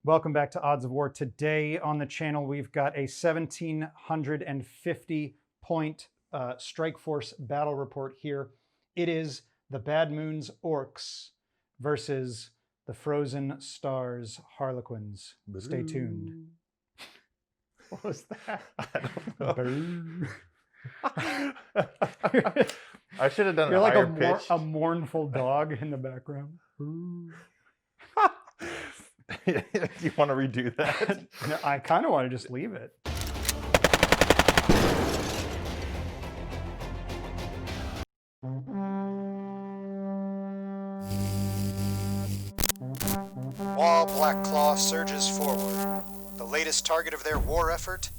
Welcome back to Odds of War. Today on the channel, we've got a 1,750 point Strike Force battle report here. It is the Bad Moon's Orks versus the Frozen Stars Harlequins. Stay tuned. What was that? I don't know. I should have done You're a like higher pitch. a mournful dog in the background. Do you want to redo that? No, I kind of want to just leave it. While Black Klaw surges forward, the latest target of their war effort,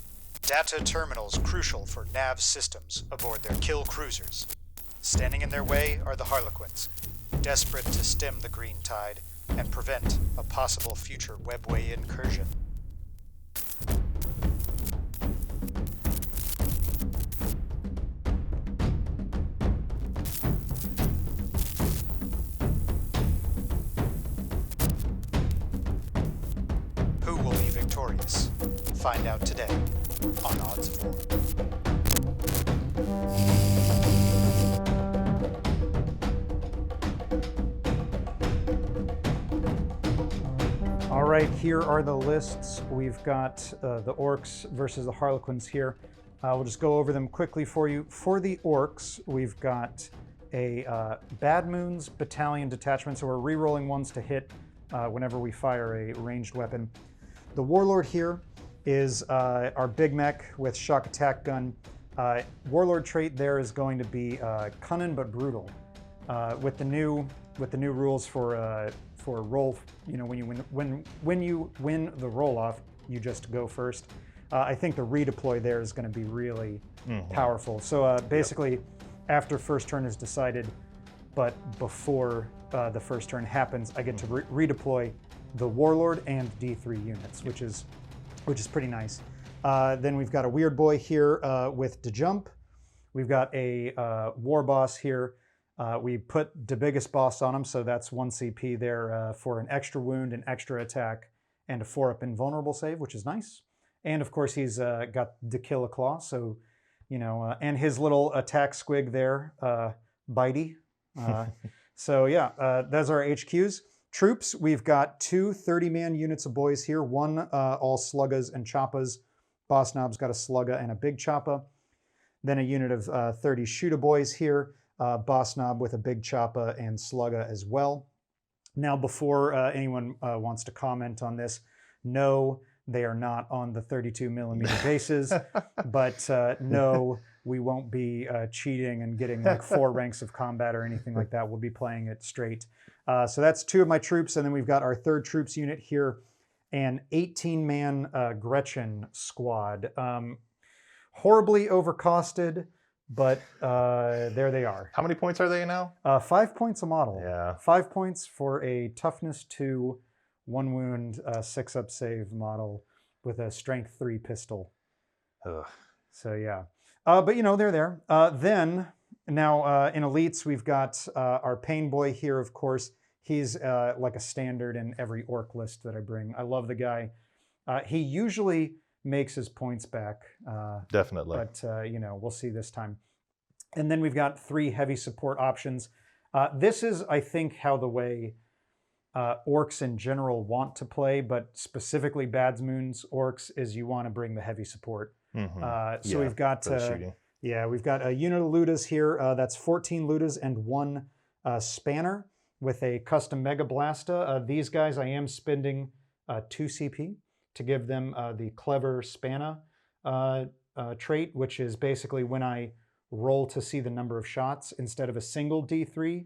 data terminals crucial for nav systems aboard their kill cruisers. Standing in their way are the Harlequins, desperate to stem the green tide and prevent a possible future webway incursion. Who will be victorious? Find out today on Odds of War. All right, here are the lists. We've got the Orks versus the Harlequins here. We'll just go over them quickly for you. For the Orks, we've got a Bad Moon's Battalion Detachment, so we're re-rolling ones to hit whenever we fire a ranged weapon. The Warlord here is our big mech with shock attack gun. Warlord trait there is going to be Kunnin but brutal. With the new rules for roll, you know, when you win the roll off, you just go first. I think the redeploy there is going to be really powerful. So basically, after first turn is decided, but before the first turn happens, I get to redeploy the Warlord and D3 units, which is pretty nice. Then we've got a Weirdboy here with the jump. We've got a Warboss here. We put the biggest boss on him, so that's 1 CP there for an extra wound, an extra attack, and a 4-up invulnerable save, which is nice. And of course, he's got the Killa Klaw, so, you know, and his little attack squig there, bitey. So yeah, those are our HQs. Troops, we've got 2 30-man units of boys here, one all Sluggas and Choppas. Boss Knob's got a Slugga and a big Choppa. Then a unit of 30 Shoota boys here. Boss Knob with a big Choppa and Slugga as well. Now, before anyone wants to comment on this, no, they are not on the 32mm bases, but no, we won't be cheating and getting like 4 ranks of combat or anything like that. We'll be playing it straight. So that's 2 of my troops, and then we've got our 3rd troops unit here, an 18-man Gretchen squad. Horribly overcosted, but there they are. How many points are they now? 5 points a model. Yeah. 5 points for a toughness 2, 1 wound, 6-up save model with a strength 3 pistol. Ugh. So yeah. But you know, they're there. Then, now in elites, we've got our Pain Boy here, of course. He's like a standard in every orc list that I bring. I love the guy. He usually makes his points back. Definitely. But, you know, we'll see this time. And then we've got 3 heavy support options. This is, I think, how the way orcs in general want to play, but specifically Bad Moon's orcs is you want to bring the heavy support. So we've got we've got a unit of Ludas here. That's 14 Ludas and 1 Spanner with a custom Mega Blasta. These guys, I am spending 2 CP to give them the Clever Spanna trait, which is basically when I roll to see the number of shots, instead of a single D3,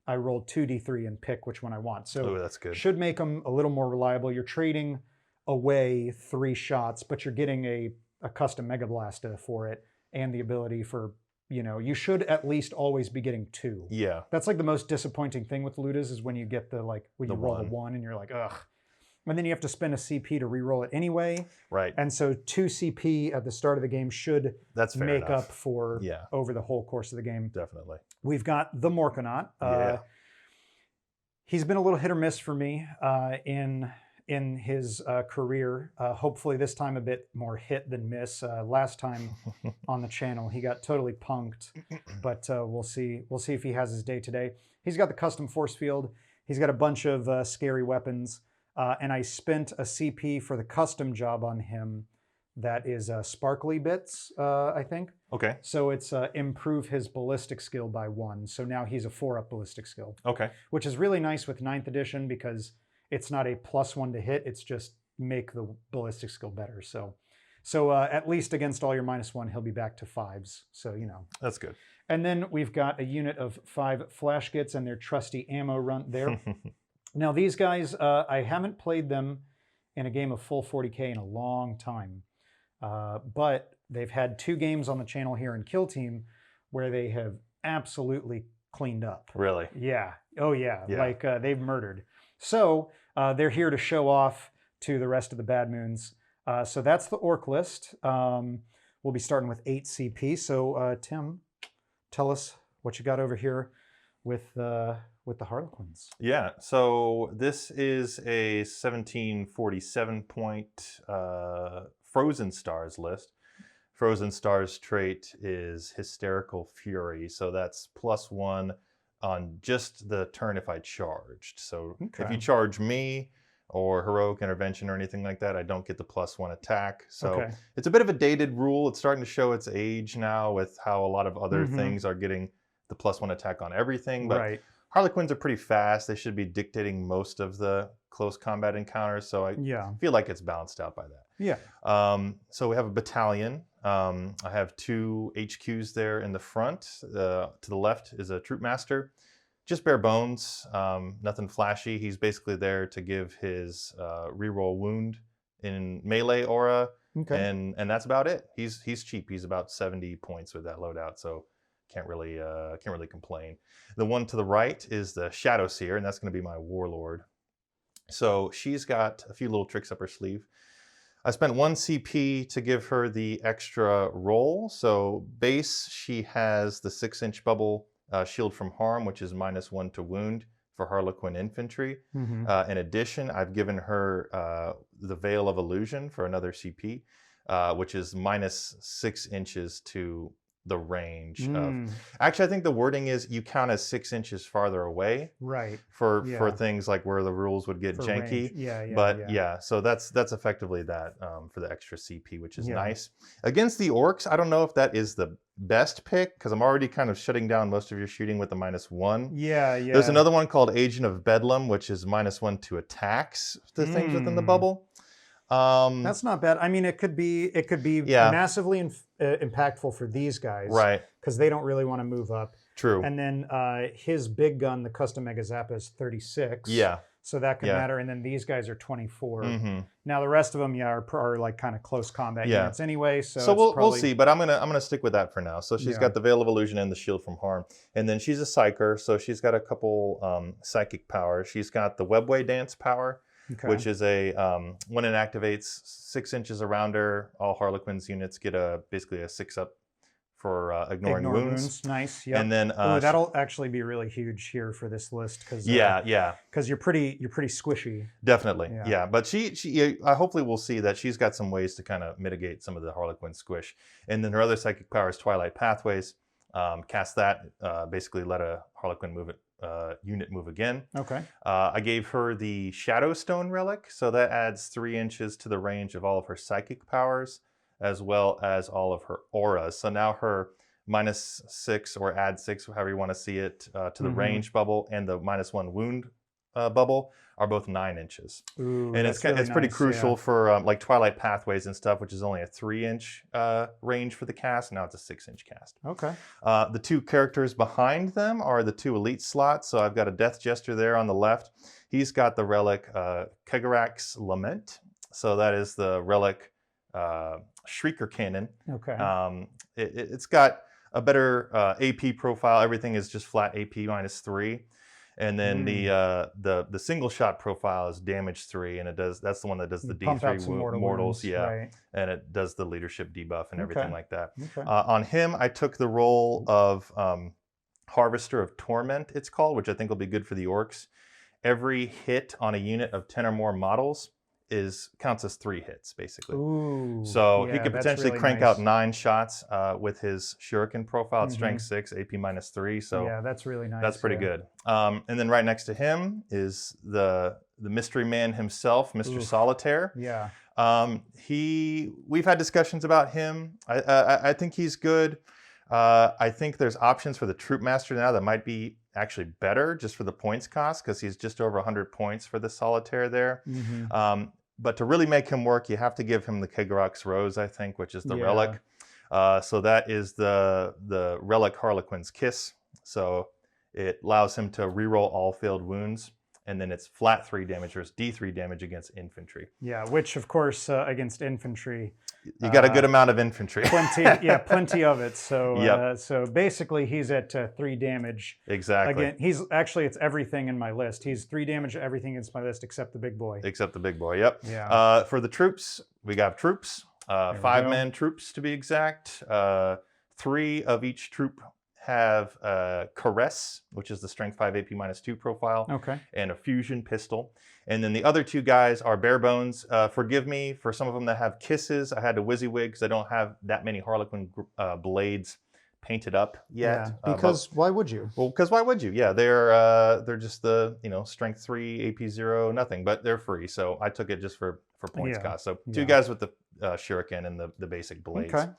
I roll 2 D3 and pick which one I want. So that's good. Should make them a little more reliable. You're trading away 3 shots, but you're getting a custom Mega Blasta for it and the ability for, you know, you should at least always be getting 2. Yeah. That's like the most disappointing thing with Ludas is when you get the, like, when you roll a 1 and you're like, ugh. And then you have to spend a CP to re-roll it anyway. Right. And so 2 CP at the start of the game should make up for over the whole course of the game. Definitely. We've got the Morkonaut. He's been a little hit or miss for me in in his career. Hopefully this time a bit more hit than miss. Last time on the channel he got totally punked, but we'll see. We'll see if he has his day today. He's got the custom force field. He's got a bunch of scary weapons, and I spent a CP for the custom job on him. That is sparkly bits, I think. Okay. So it's improve his ballistic skill by 1. So now he's a 4-up ballistic skill. Okay. Which is really nice with 9th edition because it's not a +1 to hit. It's just make the ballistic skill better. So at least against all your -1, he'll be back to 5s. So, you know. That's good. And then we've got a unit of 5 flash gits and their trusty ammo run there. Now these guys, I haven't played them in a game of full 40K in a long time. But they've had 2 games on the channel here in Kill Team where they have absolutely cleaned up. Really? Yeah. Oh, yeah. Like they've murdered. So they're here to show off to the rest of the Bad Moons. So that's the Ork list. We'll be starting with 8 CP. So Tim, tell us what you got over here with the Harlequins. Yeah, so this is a 1747 point Frozen Stars list. Frozen Stars trait is Hysterical Fury, so that's +1 on just the turn if I charged. So if you charge me or Heroic Intervention or anything like that, I don't get the +1 attack. So it's a bit of a dated rule. It's starting to show its age now with how a lot of other things are getting the +1 attack on everything. But Harlequins are pretty fast. They should be dictating most of the close combat encounters. So I feel like it's balanced out by that. Yeah. So we have a battalion. I have 2 HQs there in the front. To the left is a troop master. Just bare bones, nothing flashy. He's basically there to give his reroll wound in melee aura, and that's about it. He's cheap. He's about 70 points with that loadout, so can't really complain. The one to the right is the Shadow Seer, and that's going to be my Warlord. So she's got a few little tricks up her sleeve. I spent 1 CP to give her the extra roll. So base, she has the 6-inch bubble shield from harm, which is -1 to wound for Harlequin infantry. In addition, I've given her the Veil of Illusion for another CP, which is -6 inches to the range of. Actually, I think the wording is you count as 6 inches farther away. Right. For things like where the rules would get janky. So that's effectively that for the extra CP, which is nice. Against the Orks, I don't know if that is the best pick because I'm already kind of shutting down most of your shooting with the -1. There's another one called Agent of Bedlam, which is -1 to attacks to things within the bubble. That's not bad. I mean, it could be massively impactful for these guys, right? Because they don't really want to move up. True. And then his big gun, the custom Mega Zappa, is 36. Yeah. So that could matter. And then these guys are 24. Now the rest of them, are like kind of close combat units anyway. So we'll see. But I'm gonna stick with that for now. So she's got the Veil of Illusion and the Shield from Harm, and then she's a psyker, so she's got a couple psychic powers. She's got the Webway Dance power. Which is a when it activates 6 inches around her, all Harlequins units get basically a 6-up for ignoring wounds. Nice. Yeah. And then that'll actually be really huge here for this list because because you're pretty squishy. Definitely. Yeah. But she I hopefully we'll see that she's got some ways to kind of mitigate some of the Harlequin squish. And then her other psychic power is Twilight Pathways. Cast that, basically let a Harlequin unit move again. I gave her the Shadow Stone relic, so that adds 3 inches to the range of all of her psychic powers, as well as all of her auras. So now her -6 or add 6, however you want to see it, to the range bubble and the -1 wound bubble are both 9 inches. Ooh, and it's pretty crucial for like Twilight Pathways and stuff, which is only a 3-inch range for the cast. Now it's a 6-inch cast. The 2 characters behind them are the 2 elite slots. So I've got a Death Jester there on the left. He's got the relic Kegarak's Lament. So that is the relic Shrieker Cannon. It's got a better AP profile. Everything is just flat AP -3. And then the single shot profile is damage 3, and that's the one that does the D3 mortals, and it does the leadership debuff and everything like that. On him, I took the role of Harvester of Torment, it's called, which I think will be good for the Orks. Every hit on a unit of 10 or more models counts as 3 hits basically. Ooh, So he yeah, could that's potentially really crank nice. out 9 shots with his shuriken profile at Mhm. strength 6, AP -3. So yeah, that's really nice. that's pretty yeah. good. And then right next to him is the mystery man himself, Mr. Oof. Solitaire. Yeah. We've had discussions about him. I think he's good. I think there's options for the Troop Master now that might be actually better just for the points cost, because he's just over 100 points for the Solitaire there. Mhm. But to really make him work, you have to give him the Kegorok's Rose, I think, which is the Yeah. relic. So that is the relic Harlequin's Kiss. So it allows him to reroll all failed wounds, and then it's flat 3 damage versus D3 damage against infantry. Yeah, which of course against infantry, You got a good amount of infantry. plenty of it. So Yep. so basically he's at 3 damage. Exactly. Again, it's everything in my list. He's 3 damage everything against my list except the big boy. Except the big boy, yep. Yeah. For the troops, we got troops, 5-man troops to be exact. 3 of each troop have Caress, which is the strength 5 AP -2 profile, Okay. and a fusion pistol. And then the other 2 guys are bare bones. Forgive me for some of them that have kisses. I had to WYSIWYG because I don't have that many Harlequin blades painted up yet. Yeah, because why would you? Well, because why would you? Yeah, they're just the strength 3 AP 0 nothing, but they're free. So I took it just for points cost. So 2 guys with the shuriken and the basic blades. Okay.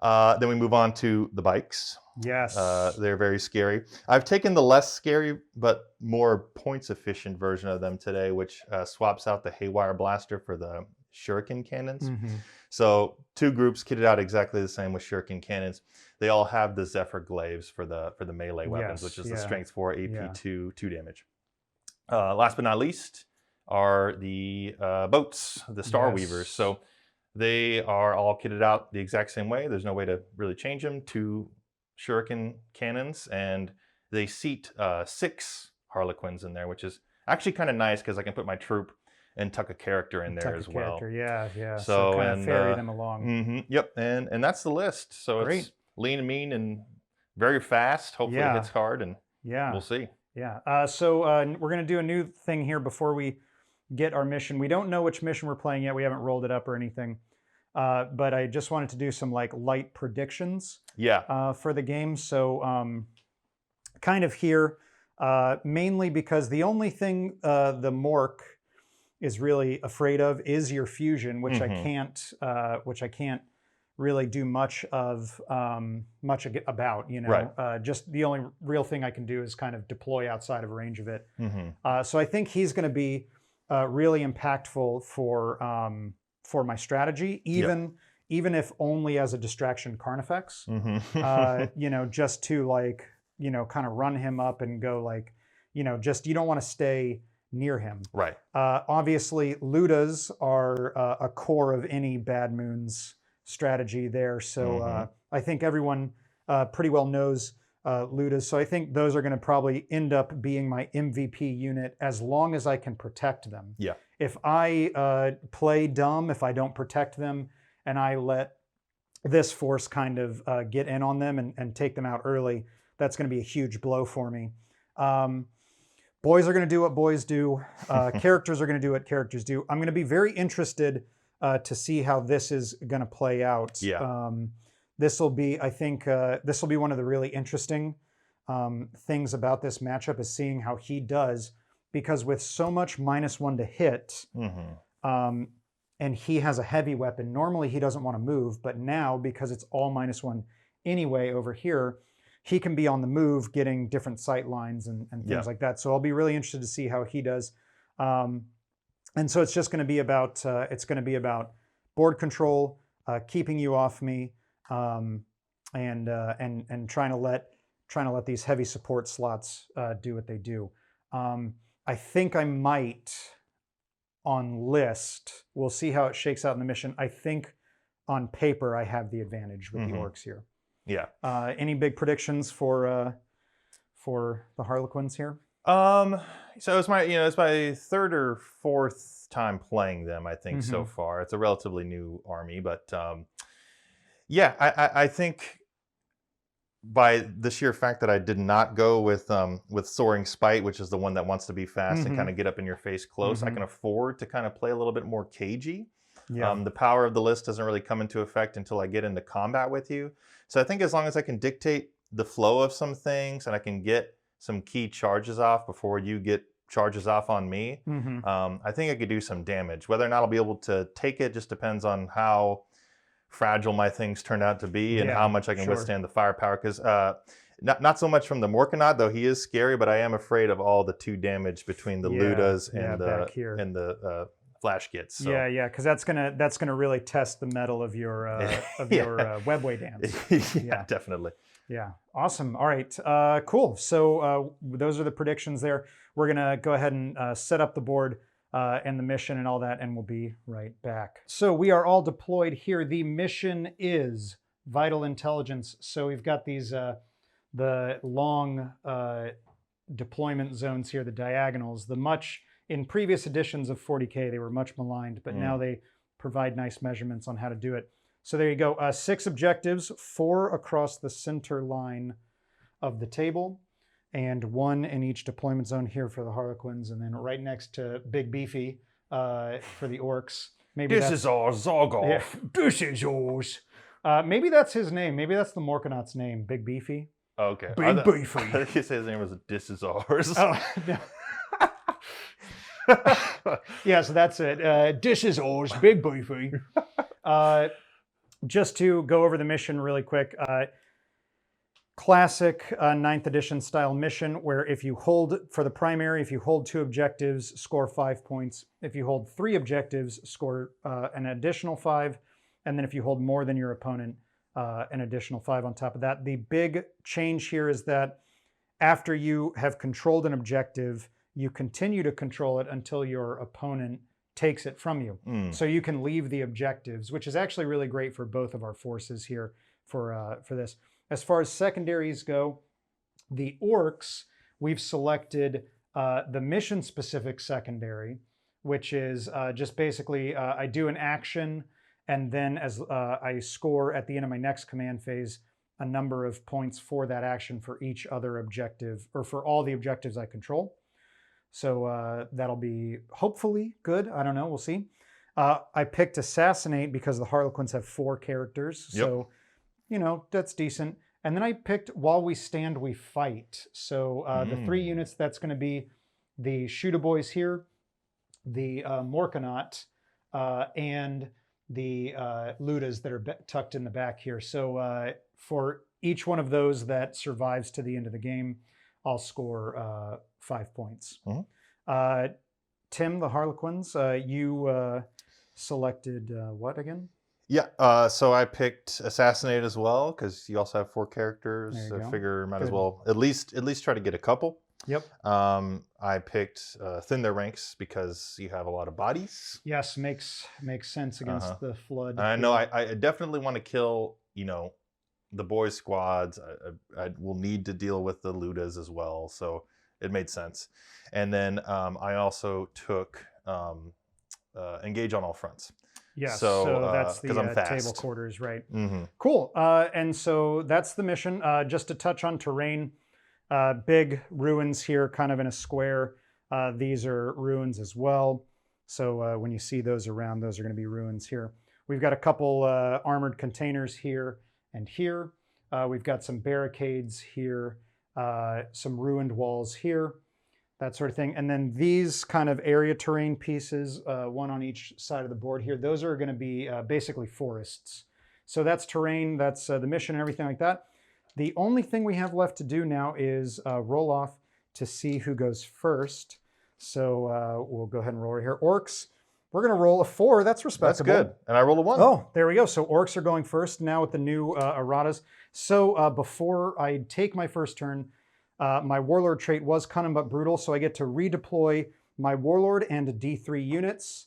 Then we move on to the bikes. Yes. They're very scary. I've taken the less scary but more points efficient version of them today, which swaps out the Haywire Blaster for the shuriken cannons. Mhm. So 2 groups kitted out exactly the same with shuriken cannons. They all have the Zephyr Glaives for the melee weapons, Yes, which is yeah. the strength 4 AP Yeah. 2 damage. Last but not least are the boats, the Star Yes. Weavers. So they are all kitted out the exact same way. There's no way to really change them. 2 shuriken cannons, and they seat 6 Harlequins in there, which is actually kind of nice because I can put my troop and tuck a character in there as well. Yeah. So, kind and of ferry them along. Yep, and that's the list. So Great. it's lean and mean and very fast. Hopefully it Yeah. hits hard, and Yeah. we'll see. Yeah. So we're going to do a new thing here before we get our mission. We don't know which mission we're playing yet. We haven't rolled it up or anything. But I just wanted to do some light predictions Yeah. for the game. So kind of here, mainly because the only thing the Mork is really afraid of is your fusion, which I can't really do much about. Right. Just the only real thing I can do is kind of deploy outside of range of it. Mm-hmm. So I think he's going to be really impactful for my strategy, even if only as a distraction Carnifex. Mm-hmm. Just to kind of run him up and go just you don't want to stay near him. Right. Obviously, Ludas are a core of any Bad Moons strategy there. So I think everyone pretty well knows Ludas. So I think those are going to probably end up being my MVP unit as long as I can protect them. Yeah. If I play dumb, if I don't protect them, and I let this force kind of get in on them and take them out early, that's going to be a huge blow for me. Boys are going to do what boys do. Characters are going to do what characters do. I'm going to be very interested to see how this is going to play out. Yeah. This will be, I think, this will be one of the really interesting things about this matchup is seeing how he does, because with so much -1 to hit, and he has a heavy weapon, normally he doesn't want to move, but now because it's all -1 anyway over here, he can be on the move, getting different sight lines and things like that. So I'll be really interested to see how he does. And so it's just going to be about board control, keeping you off me, and trying to let these heavy support slots do what they do. I think I might on list. We'll see how it shakes out in the mission. I think on paper I have the advantage with the Orks here. Yeah. Any big predictions for the Harlequins here? So it's my third or fourth time playing them, I think, so far. It's a relatively new army, but I think by the sheer fact that I did not go with Soaring Spite, which is the one that wants to be fast and kind of get up in your face close, I can afford to kind of play a little bit more cagey. Yeah. The power of the list doesn't really come into effect until I get into combat with you. So I think as long as I can dictate the flow of some things and I can get some key charges off before you get charges off on me, I think I could do some damage. Whether or not I'll be able to take it just depends on how fragile my things turn out to be and how much I can withstand the firepower. Because not so much from the Morkanaut, though he is scary, but I am afraid of all the 2 damage between the Ludas and the flash kits. So. Yeah, because that's gonna really test the metal of your your webway dance. Yeah, definitely. Yeah, awesome. All right, cool. So those are the predictions there. We're gonna go ahead and set up the board and the mission and all that, and we'll be right back. So we are all deployed here. The mission is Vital Intelligence. So we've got these the long deployment zones here, the diagonals. In previous editions of 40K, they were much maligned, but now they provide nice measurements on how to do it. So there you go. 6 objectives, 4 across the center line of the table, and 1 in each deployment zone here for the Harlequins, and then right next to Big Beefy for the Orks. Maybe this is ours, Zoggoth. Yeah, this is yours. Maybe that's his name. Maybe that's the Morkanaut's name, Big Beefy. Okay. Big Beefy. I think he said his name was This is ours. Oh, no. Yeah, so that's it. This is ours, Big Beefy. Just to go over the mission really quick. Classic 9th edition style mission where if you hold, for the primary, if you hold 2 objectives, score 5 points. If you hold 3 objectives, score an additional 5. And then if you hold more than your opponent, an additional 5 on top of that. The big change here is that after you have controlled an objective, you continue to control it until your opponent takes it from you. So you can leave the objectives, which is actually really great for both of our forces here for this. As far as secondaries go, the Orks, we've selected the mission-specific secondary, which is just basically I do an action, and then as I score at the end of my next command phase a number of points for that action for each other objective, or for all the objectives I control. So that'll be hopefully good. I don't know. We'll see. I picked Assassinate because the Harlequins have 4 characters. Yep. So, you know, that's decent. And then I picked While We Stand, We Fight. So the 3 units, that's going to be the Shoota boys here, the Morkanaut, and the Ludas that are tucked in the back here. So for each one of those that survives to the end of the game, I'll score 5 points. Tim, the Harlequins, you selected what again? Yeah, so I picked Assassinate as well because you also have 4 characters. So I figure might as well at least try to get a couple. Yep. I picked Thin Their Ranks because you have a lot of bodies. Yes, makes sense against the flood. I know I definitely want to kill, you know, the boys squads. I will need to deal with the Ludas as well, so it made sense. And then I also took Engage on All Fronts. Yes, so that's the table quarters, right? Cool. And so that's the mission. Just to touch on terrain, big ruins here, kind of in a square. These are ruins as well. So when you see those around, those are going to be ruins here. We've got a couple armored containers here and here. We've got some barricades here, some ruined walls here, that sort of thing. And then these kind of area terrain pieces, one on each side of the board here, those are going to be basically forests. So that's terrain, that's the mission and everything like that. The only thing we have left to do now is roll off to see who goes first. So we'll go ahead and roll right here. Orks, we're going to roll a 4. That's respectable. That's good. And I rolled a 1. Oh, there we go. So Orks are going first now with the new erratas. So before I take my first turn, my Warlord trait was Kunnin but brutal, so I get to redeploy my Warlord and D3 units.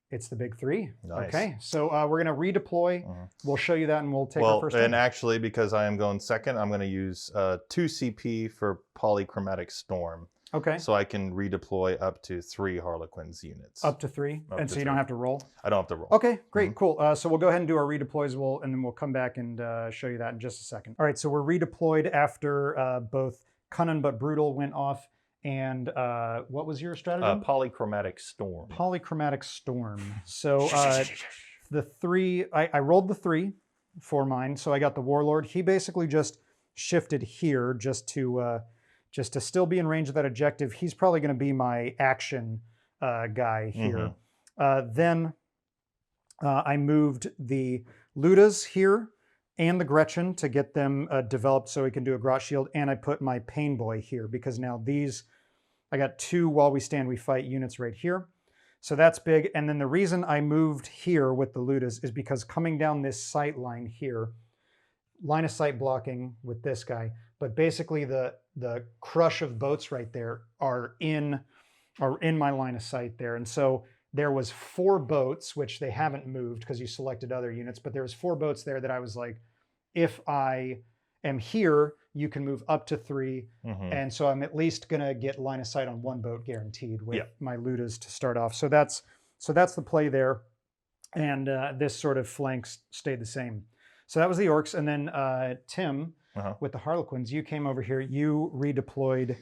It's the big 3. Nice. Okay, so we're going to redeploy. We'll show you that, and we'll take our first turn. And actually, because I am going second, I'm going to use 2 CP for Polychromatic Storm. Okay. So I can redeploy up to 3 Harlequins units. Up to 3, Up and to so you 3. don't have to roll. I don't have to roll. Okay, great, cool. So we'll go ahead and do our redeploys, and then we'll come back and show you that in just a second. All right, so we're redeployed after both Kunnin but Brutal went off, and what was your stratagem? Polychromatic Storm. Polychromatic Storm. So the 3, I rolled the 3 for mine, so I got the Warlord. He basically just shifted here just to still be in range of that objective. He's probably going to be my action guy here. Then I moved the Ludas here and the Gretchen to get them developed so we can do a Grot Shield, and I put my Pain Boy here because now these, I got 2 While We Stand We Fight units right here. So that's big. And then the reason I moved here with the Ludas is because coming down this sight line here, line of sight blocking with this guy, but basically the crush of boats right there are in my line of sight there. And so there was 4 boats, which they haven't moved because you selected other units, but there was 4 boats there that I was like, if I am here, you can move up to 3. And so I'm at least gonna get line of sight on 1 boat guaranteed with my Ludas to start off. So that's the play there. And this sort of flanks stayed the same. So that was the Orks. And then Tim, with the Harlequins, you came over here, you redeployed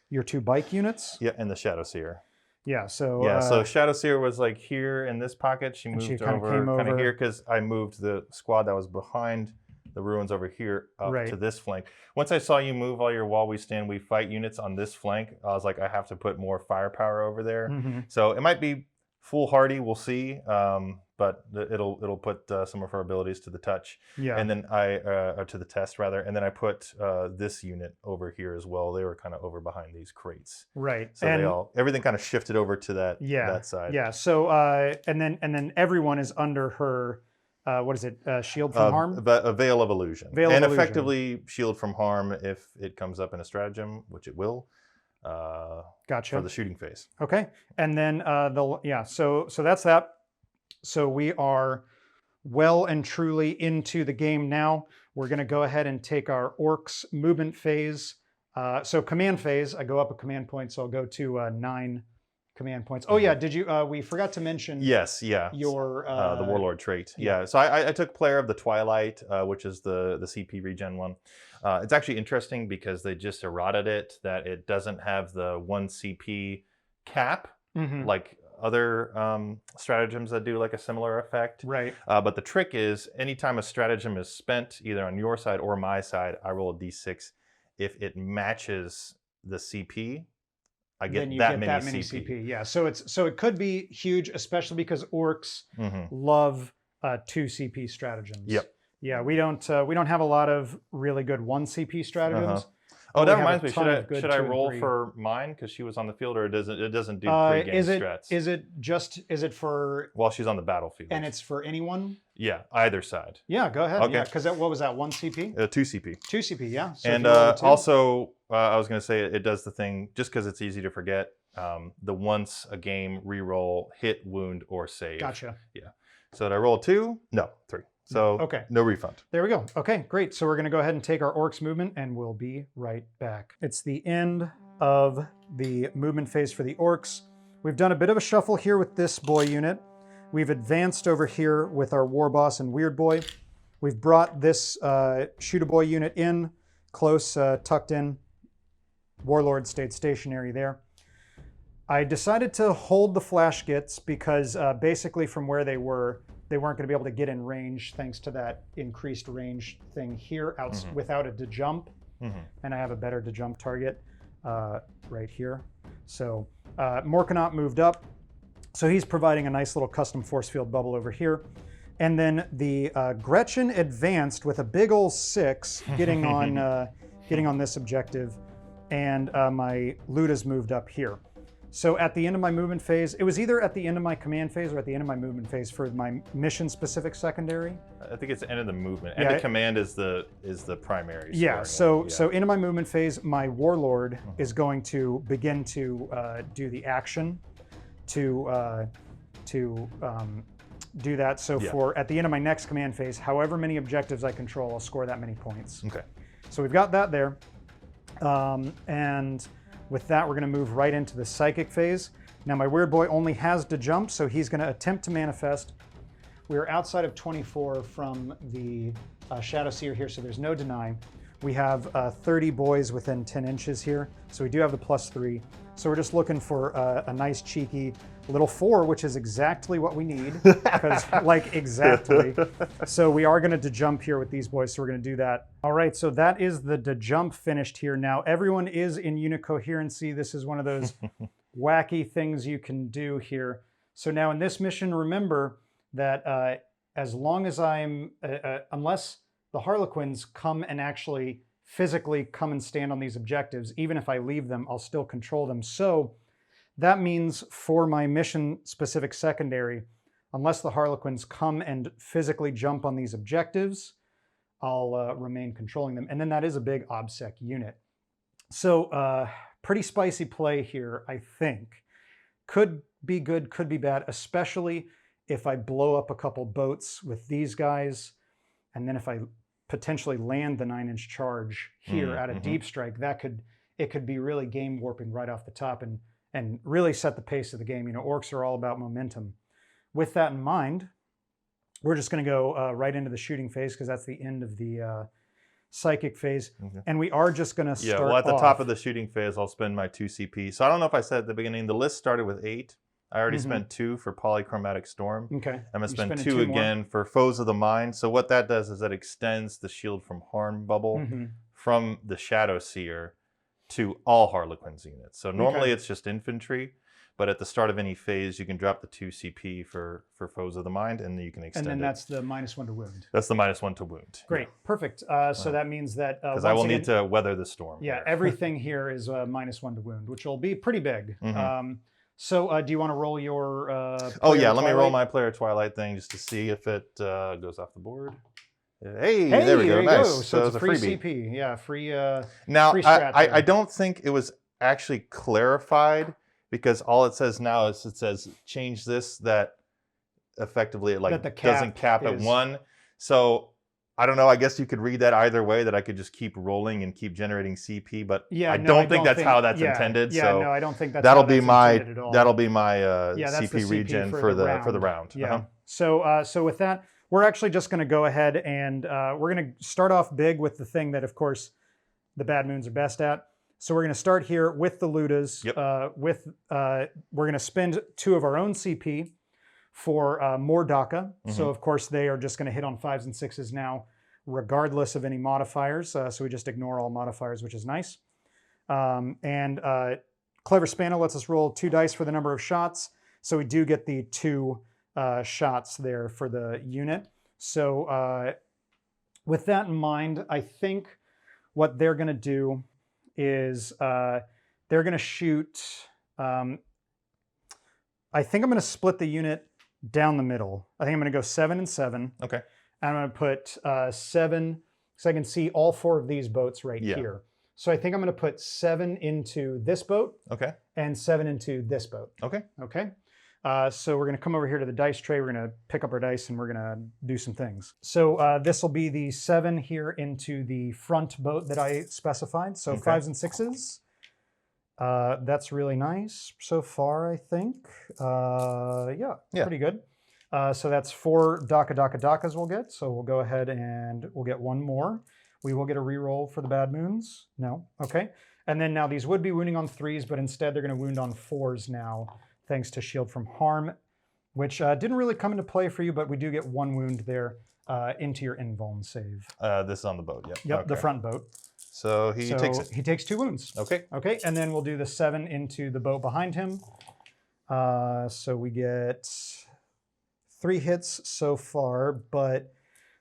your 2 bike units. Yeah, and the Shadow Seer. Yeah, so... Yeah, so Shadow Seer was like here in this pocket. She moved over kind of here because I moved the squad that was behind the ruins over here up to this flank. Once I saw you move all your While We Stand We Fight units on this flank, I was like, I have to put more firepower over there. So it might be foolhardy, we'll see, but it'll put some of her abilities to the touch. Yeah. And then to the test rather, and then I put this unit over here as well. They were kind of over behind these crates. Right. So everything kind of shifted over to that side. Yeah. So and then everyone is under her. What is it? Shield from harm? A Veil of Illusion. Effectively shield from harm if it comes up in a stratagem, which it will. Gotcha. For the shooting phase. Okay. And then so that's that. So we are well and truly into the game now. We're going to go ahead and take our Orks movement phase. So command phase, I go up a command point, so I'll go to 9 command points. Oh yeah, did you? We forgot to mention. Yes, yeah. Your the Warlord trait. Yeah. So I took Player of the Twilight, which is the CP regen one. It's actually interesting because they just errated it that it doesn't have the 1 CP cap like other stratagems that do like a similar effect. Right. But the trick is anytime a stratagem is spent either on your side or my side, I roll a d6. If it matches the CP, I get that many CP. Yeah, so it could be huge, especially because Orks love 2 CP stratagems. Yep. Yeah, we don't have a lot of really good 1 CP stratagems. Oh, that reminds me. Should I roll for mine because she was on the field, or it doesn't do pre-game strats? Is it for while she's on the battlefield? And it's for anyone? Yeah, either side. Yeah, go ahead. Okay. Yeah, because what was that? 1 CP? 2 CP. 2 CP. Yeah. So and also, I was going to say it does the thing just because it's easy to forget. The once a game reroll hit, wound, or save. Gotcha. Yeah. So did I roll 2? No, 3. So no refund. There we go. Okay, great. So we're going to go ahead and take our Orks movement, and we'll be right back. It's the end of the movement phase for the Orks. We've done a bit of a shuffle here with this boy unit. We've advanced over here with our Warboss and Weirdboy. We've brought this Shoota boy unit in, close, tucked in. Warlord stayed stationary there. I decided to hold the flash gits because basically from where they weren't going to be able to get in range thanks to that increased range thing here without a de-jump. And I have a better de-jump target right here. So Morkanot moved up. So he's providing a nice little custom force field bubble over here. And then the Gretchen advanced with a big ol' 6 getting on this objective. And my Ludas moved up here. So at the end of my movement phase, it was either at the end of my command phase or at the end of my movement phase for my mission-specific secondary. I think it's the end of the movement. And the command is the primary. Yeah, so into my movement phase, my Warlord is going to begin to do the action to do that. So for at the end of my next command phase, however many objectives I control, I'll score that many points. Okay. So we've got that there. And With that, we're going to move right into the psychic phase. Now my Weirdboy only has to jump, so he's going to attempt to manifest. We're outside of 24 from the Shadow Seer here, so there's no deny. We have 30 boys within 10 inches here, so we do have the +3. So we're just looking for a nice cheeky little 4, which is exactly what we need, because like exactly. So we are going to jump here with these boys, so we're going to do that. All right, so that is the jump finished here. Now everyone is in unit coherency. This is one of those wacky things you can do here. So now in this mission, remember that as long as I'm, unless the Harlequins come and actually physically come and stand on these objectives, even if I leave them, I'll still control them. So that means for my mission-specific secondary, unless the Harlequins come and physically jump on these objectives, I'll remain controlling them. And then that is a big OBSEC unit. So pretty spicy play here, I think. Could be good, could be bad, especially if I blow up a couple boats with these guys, and then if I potentially land the 9-inch charge here at a deep strike, it could be really game warping right off the top and really set the pace of the game. You know, orcs are all about momentum. With that in mind, we're just going to go right into the shooting phase, because that's the end of the psychic phase. And we are just going to start well, at the top of the shooting phase, I'll spend my 2 CP. So I don't know if I said at the beginning, the list started with 8. I already spent 2 for Polychromatic Storm. Okay. I'm going to spend 2 again for Foes of the Mind. So what that does is that extends the Shield from Harm bubble from the Shadow Seer to all Harlequins units. So normally it's just infantry, but at the start of any phase, you can drop the 2 CP for Foes of the Mind, and you can extend it. And then that's the -1 to wound. That's the -1 to wound. Great, perfect. So that means that... Because I will need to weather the storm. Yeah, everything here is -1 to wound, which will be pretty big. So do you want to roll your oh yeah, let me roll my Player Twilight thing just to see if it goes off the board. Hey, there we go. Nice. So it's a free CP. Yeah, free now, free strat I don't think it was actually clarified, because all it says now is it says change this, that effectively it doesn't cap at 1. So I don't know. I guess you could read that either way, that I could just keep rolling and keep generating CP, but I don't think that's how that's intended. Yeah, so no, I don't think that's that'll how be that's my intended at all. that'll be my that's the CP regen for the round. Yeah. So with that, we're actually just going to go ahead and we're going to start off big with the thing that, of course, the Bad Moons are best at. So we're going to start here with the Ludas. We're going to spend 2 of our own CP for more DACA. So of course they are just going to hit on 5s and 6s now, regardless of any modifiers. So we just ignore all modifiers, which is nice. Clever Spanner lets us roll 2 dice for the number of shots. So we do get the 2 shots there for the unit. So with that in mind, I think what they're going to do is they're going to shoot... I think I'm going to split the unit down the middle. I think I'm going to go 7 and 7. Okay. I'm going to put 7, so I can see all 4 of these boats here. So I think I'm going to put 7 into this boat. Okay. And 7 into this boat. Okay. Okay. So we're going to come over here to the dice tray. We're going to pick up our dice and we're going to do some things. So this will be the 7 here into the front boat that I specified. So 5s and 6s. That's really nice so far, I think. Yeah, pretty good. So that's 4 DACAs we'll get. So we'll go ahead and we'll get 1 more. We will get a reroll for the Bad Moons. No, okay. And then now these would be wounding on 3s, but instead they're going to wound on 4s now, thanks to Shield from Harm, which didn't really come into play for you, but we do get 1 wound there into your invuln save. This is on the boat, Yep, the front boat. So he takes 2 wounds. Okay. Okay, and then we'll do the 7 into the boat behind him. So we get 3 hits so far, but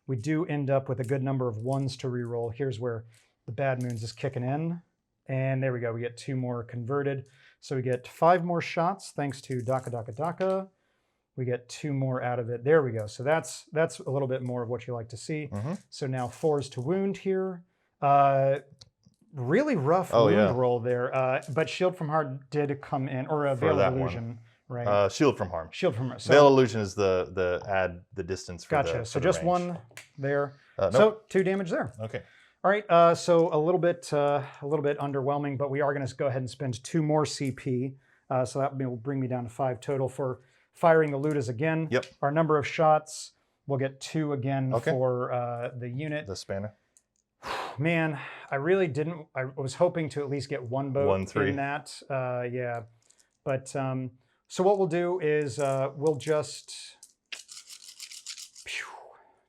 we do end up with a good number of 1s to reroll. Here's where the Bad Moons is kicking in. And there we go, we get 2 more converted. So we get 5 more shots thanks to DACA. We get 2 more out of it. There we go. So that's a little bit more of what you like to see. So now 4s to wound here. Really rough wound roll there. But Shield from Harm did come in, or a Veil of Illusion, right? Shield from Harm. Shield from Harm. So, Veil Illusion is the add the distance for gotcha. the So just range. 1 there. Nope. So 2 damage there. Okay. All right, so a little bit underwhelming, but we are going to go ahead and spend 2 more CP. So that will bring me down to 5 total for firing the Ludas again. Yep. Our number of shots, we'll get 2 again Okay. for the unit. The spanner. Man, I really didn't. I was hoping to at least get 1 boat in that. Yeah, but so what we'll do is we'll just.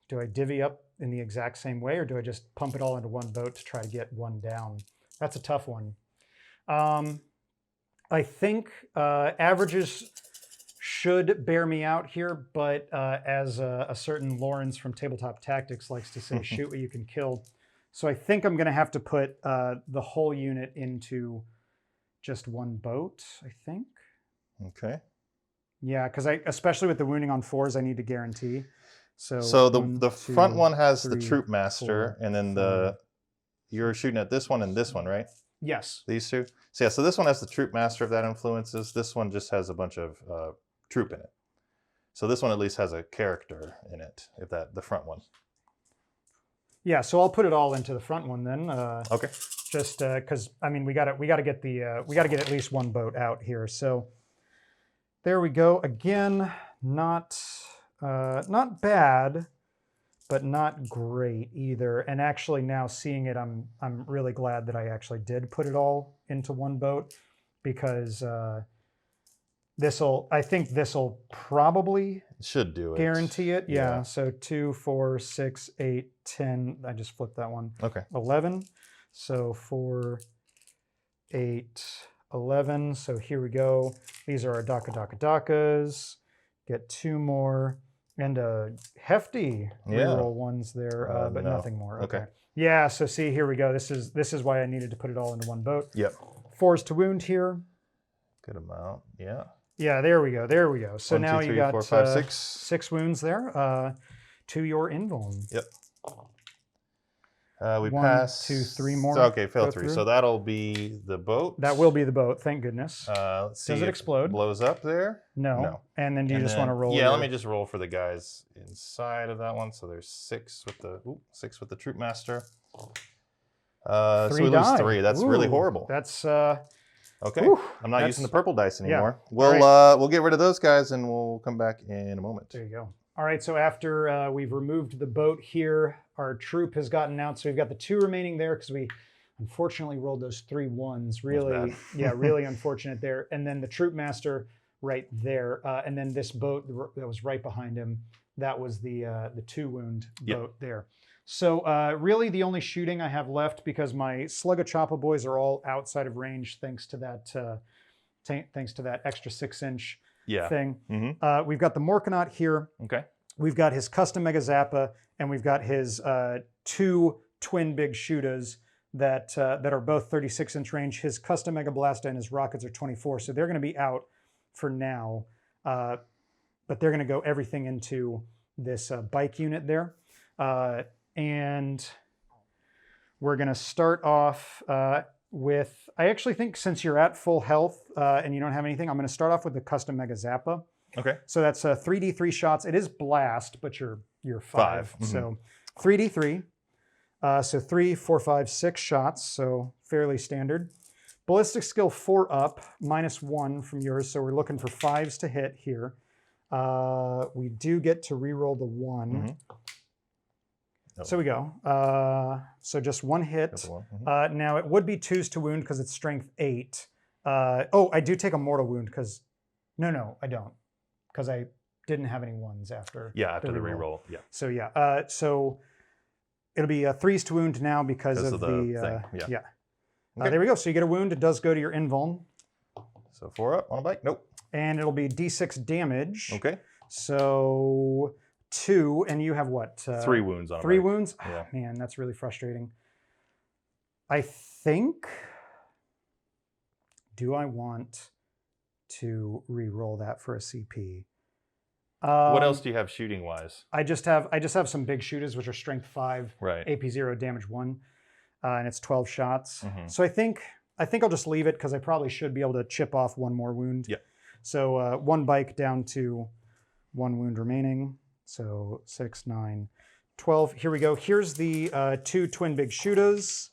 Do I divvy up in the exact same way, or do I just pump it all into 1 boat to try to get 1 down? That's a tough one. I think averages should bear me out here, but as a certain Lawrence from Tabletop Tactics likes to say, shoot what you can kill. So I think I'm going to have to put the whole unit into just 1 boat, I think. Okay. Yeah, because especially with the wounding on 4s, I need to guarantee. So the 1, front 2, one has 3, the Troop Master, 4, and then you're shooting at this one and this one, right? Yes. These 2. So yeah, so this one has the Troop Master, if that influences. This one just has a bunch of troop in it. So this one at least has a character in it, if the front one. Yeah, so I'll put it all into the front one then. Okay. Just because I mean we got to get at least 1 boat out here. So there we go. Again, not bad, but not great either. And actually now seeing it, I'm really glad that I actually did put it all into 1 boat, because I think this'll probably Should do it. guarantee it. Yeah. So 2, 4, 6, 8, 10. I just flipped that one. Okay. 11. So 4, 8, 11. So here we go. These are our Dakas. Get 2 more. And hefty reroll ones there, but no. nothing more. Okay. Yeah, so see, here we go. This is why I needed to put it all into 1 boat. Yep. 4s to wound here. Good amount. Yeah. Yeah, there we go. There we go. So 1, now 2, 3, you got 4, 5, 6. 6 wounds there to your invuln. Yep. We 1, pass 2, 3 more. Okay, fail 3. through. So that'll be the boat. That will be the boat. Thank goodness. Let's see. Does it if explode? Blows up there? No. No. And then do you just want to roll? Yeah, let me just roll for the guys inside of that one. So there's 6 with the Troop Master. So 3 we die. lose 3. That's really horrible. That's okay. whew, I'm not using the purple dice anymore. Yeah. We'll get rid of those guys and we'll come back in a moment. There you go. All right, so after we've removed the boat here, our troop has gotten out. So we've got the 2 remaining there because we unfortunately rolled those 3 1s. Really, yeah, really unfortunate there. And then the Troop Master right there. And then this boat that was right behind him, that was the 2 wound boat there. So really the only shooting I have left, because my Slugga Choppa boys are all outside of range thanks to that extra 6-inch thing. Mm-hmm. We've got the Morkanaut here. Okay. We've got his custom Mega Zappa, and we've got his 2 twin big Shootas that are both 36-inch range. His custom Mega Blasta and his rockets are 24, so they're going to be out for now. But they're going to go everything into this bike unit there. And we're going to start off with, I actually think since you're at full health and you don't have anything, I'm going to start off with the custom Mega Zappa. Okay. So that's 3d3 shots. It is blast, but you're 5. Mm-hmm. So 3d3. So 3, 4, 5, 6 shots. So fairly standard. Ballistic skill 4 up, -1 from yours. So we're looking for 5s to hit here. We do get to reroll the 1. Mm-hmm. Oh. So we go. So just 1 hit. Mm-hmm. Now it would be 2s to wound because it's strength 8. Oh, I do take a mortal wound because, no, I don't, because I didn't have any 1s after. Yeah, after the reroll. Yeah. So yeah, so it'll be 3s to wound now because of the thing. Yeah. Okay. There we go. So you get a wound. It does go to your invuln. So 4 up on a bike. Nope. And it'll be d6 damage. Okay. So 2, and you have what? 3 wounds on 3 a bike. wounds? Yeah. Oh, man, that's really frustrating. I think, do I want to re-roll that for a CP? What else do you have shooting wise? I just have some big shooters, which are strength 5, Right. AP 0, damage 1, and it's 12 shots. Mm-hmm. So I think I'll just leave it because I probably should be able to chip off 1 more wound. Yeah. So 1 bike down to 1 wound remaining. So 6, 9, 12. Here we go. Here's the 2 twin big Shootas.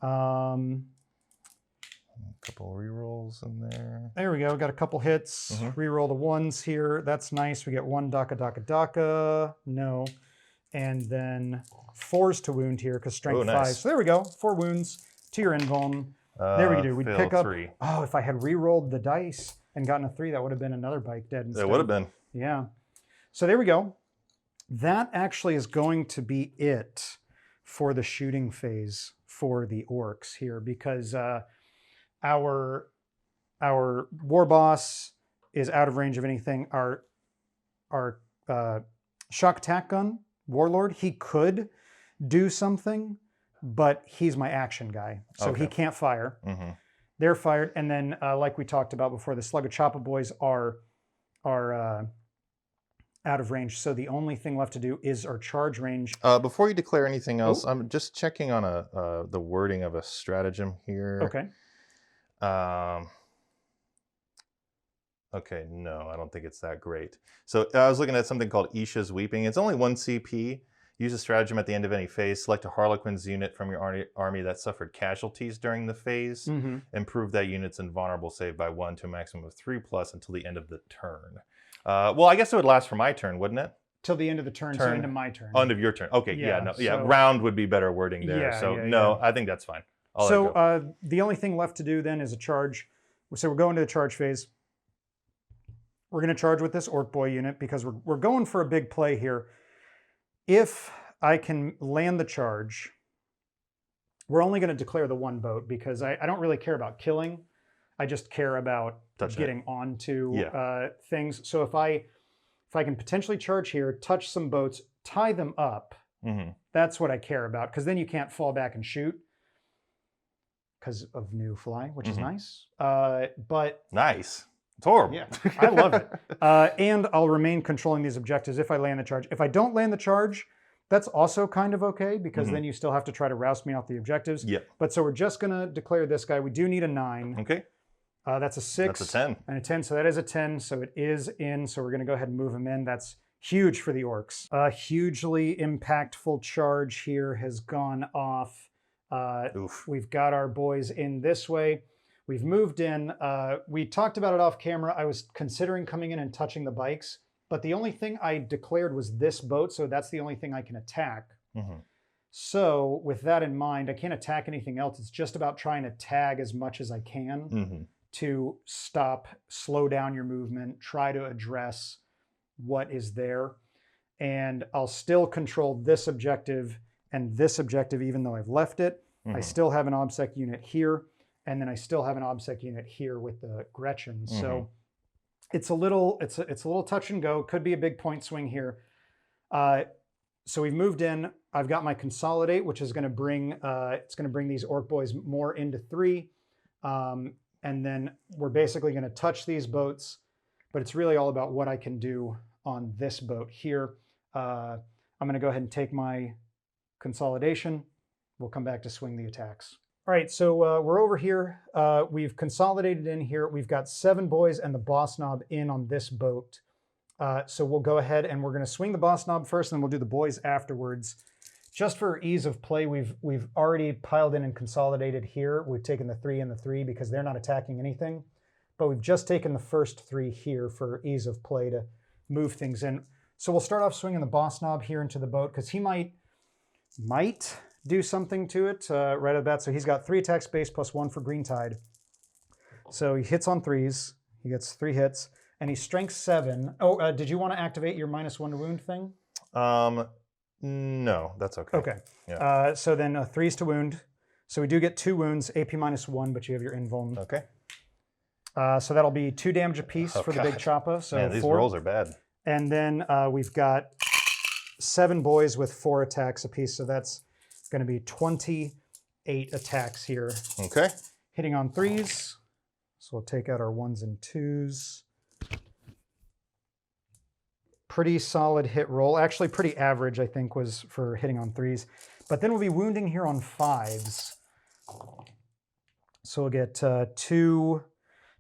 A couple rerolls in there. There we go. Got a couple hits. Reroll the 1s here. That's nice. We get 1 Daka. No. And then 4s to wound here because strength 5. So there we go. 4 wounds to your invuln. There we go. We'd pick up 3. Oh, if I had re-rolled the dice and gotten a 3, that would have been another bike dead instead. It would have been. Yeah. So there we go. That actually is going to be it for the shooting phase for the Orks here, because our Warboss is out of range of anything. Our Shokk attack gun, Warlord, he could do something, but he's my action guy, so he can't fire. They're fired, and then like we talked about before, the Slugga Choppa boys are out of range. So the only thing left to do is our charge range. Before you declare anything else, I'm just checking on the wording of a stratagem here. Okay. Okay, no, I don't think it's that great. So I was looking at something called Isha's Weeping. It's only 1 CP. Use a stratagem at the end of any phase. Select a Harlequins unit from your army that suffered casualties during the phase. Improve that unit's invulnerable save by 1 to a maximum of 3+ until the end of the turn. Well, I guess it would last for my turn, wouldn't it? Till the end of the turn, so into my turn. End of your turn. Okay, round would be better wording there. I think that's fine. The only thing left to do then is a charge. So we're going to the charge phase. We're going to charge with this Ork Boy unit because we're going for a big play here. If I can land the charge, we're only going to declare the 1 boat because I don't really care about killing. I just care about getting onto things. So if I can potentially charge here, touch some boats, tie them up, that's what I care about, because then you can't fall back and shoot because of new fly, which is nice. But nice. It's horrible. Yeah, I love it. And I'll remain controlling these objectives if I land the charge. If I don't land the charge, that's also kind of okay, because then you still have to try to roust me off the objectives. But so we're just going to declare this guy. We do need a 9. Okay. That's a 6. That's a 10. And a 10, so that is a 10, so it is in. So we're going to go ahead and move him in. That's huge for the Orks. A hugely impactful charge here has gone off. We've got our boys in this way. We've moved in. We talked about it off camera. I was considering coming in and touching the bikes, but the only thing I declared was this boat, so that's the only thing I can attack. So with that in mind, I can't attack anything else. It's just about trying to tag as much as I can to stop, slow down your movement, try to address what is there. And I'll still control this objective and this objective, even though I've left it. I still have an OBSEC unit here, and then I still have an OBSEC unit here with the Gretchen. So it's a little touch and go. Could be a big point swing here. So we've moved in. I've got my consolidate, which is going to bring these Ork boys more into 3. And then we're basically going to touch these boats, but it's really all about what I can do on this boat here. I'm going to go ahead and take my consolidation. We'll come back to swing the attacks. All right, so we're over here. We've consolidated in here. We've got 7 boys and the boss knob in on this boat. So we'll go ahead and we're going to swing the boss knob first, and then we'll do the boys afterwards. Just for ease of play, we've already piled in and consolidated here. We've taken the 3 and the 3 because they're not attacking anything. But we've just taken the first 3 here for ease of play to move things in. So we'll start off swinging the boss knob here into the boat because he might do something to it right at the bat. So he's got 3 attacks base plus 1 for green tide. So he hits on 3s. He gets 3 hits. And he's strength 7. Oh, did you want to activate your -1 to wound thing? No, that's okay. Okay. Yeah. So then 3s to wound. So we do get 2 wounds, AP -1, but you have your invuln. Okay. So that'll be 2 damage apiece for the big Choppa. So man, these 4. rolls are bad. And then we've got 7 boys with 4 attacks apiece. So that's going to be 28 attacks here. Okay. Hitting on 3s. So we'll take out our 1s and 2s. Pretty solid hit roll. Actually, pretty average, I think, was for hitting on 3s. But then we'll be wounding here on 5s. So we'll get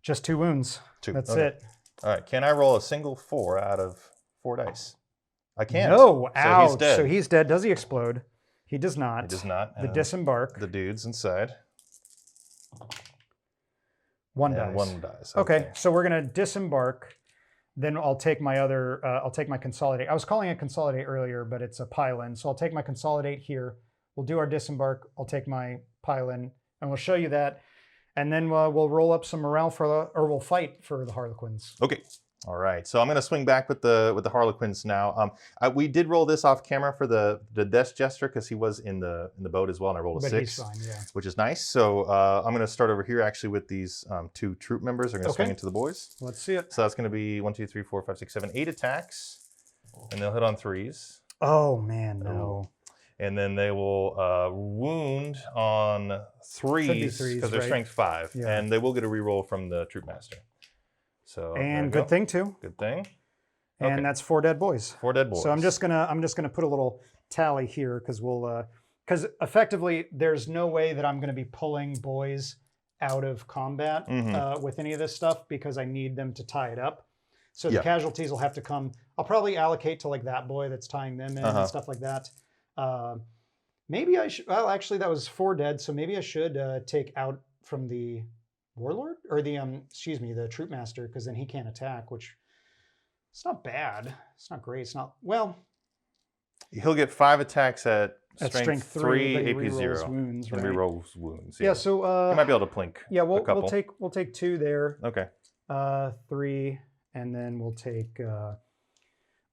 just 2 wounds. 2. That's okay. it. All right. Can I roll a single 4 out of 4 dice? I can't. No, So ouch. he's dead. So he's dead. Does he explode? He does not. He does not. The And disembark. the dude's inside. One And dies. one dies. Okay, so we're gonna disembark. Then I'll take my other. I'll take my consolidate. I was calling it consolidate earlier, but it's a pile-in. So I'll take my consolidate here. We'll do our disembark. I'll take my pile-in, and we'll show you that. And then we'll roll up some morale for the, or we'll fight for the Harlequins. Okay. All right. So I'm going to swing back with the Harlequins now. We did roll this off camera for the Death Jester because he was in the boat as well, and I rolled a 6, He's fine, yeah. which is nice. So I'm going to start over here actually with these 2 troop members. They're going to swing into the boys. Let's see it. So that's going to be 1, 2, 3, 4, 5, 6, 7, 8 attacks, and they'll hit on 3s. Oh man, no. And then they will wound on 3s because they're right? strength 5, Yeah. and they will get a reroll from the troop master. So And good thing too. Good thing. And Okay. that's 4 dead boys. 4 dead boys. So I'm just gonna put a little tally here because because effectively there's no way that I'm gonna be pulling boys out of combat with any of this stuff because I need them to tie it up. So the casualties will have to come. I'll probably allocate to like that boy that's tying them in and stuff like that. Maybe I should. Well, actually, that was 4 dead, so maybe I should take out from the Warlord or the excuse me, the Troop Master, because then he can't attack. Which it's not bad. It's not great. It's not well. He'll get 5 attacks at strength 3, 3, but he AP rerolls 0, wounds, and right? rerolls wounds. Yeah. So he might be able to plink. Yeah, a couple. we'll take 2 there. Okay. 3, and then we'll take.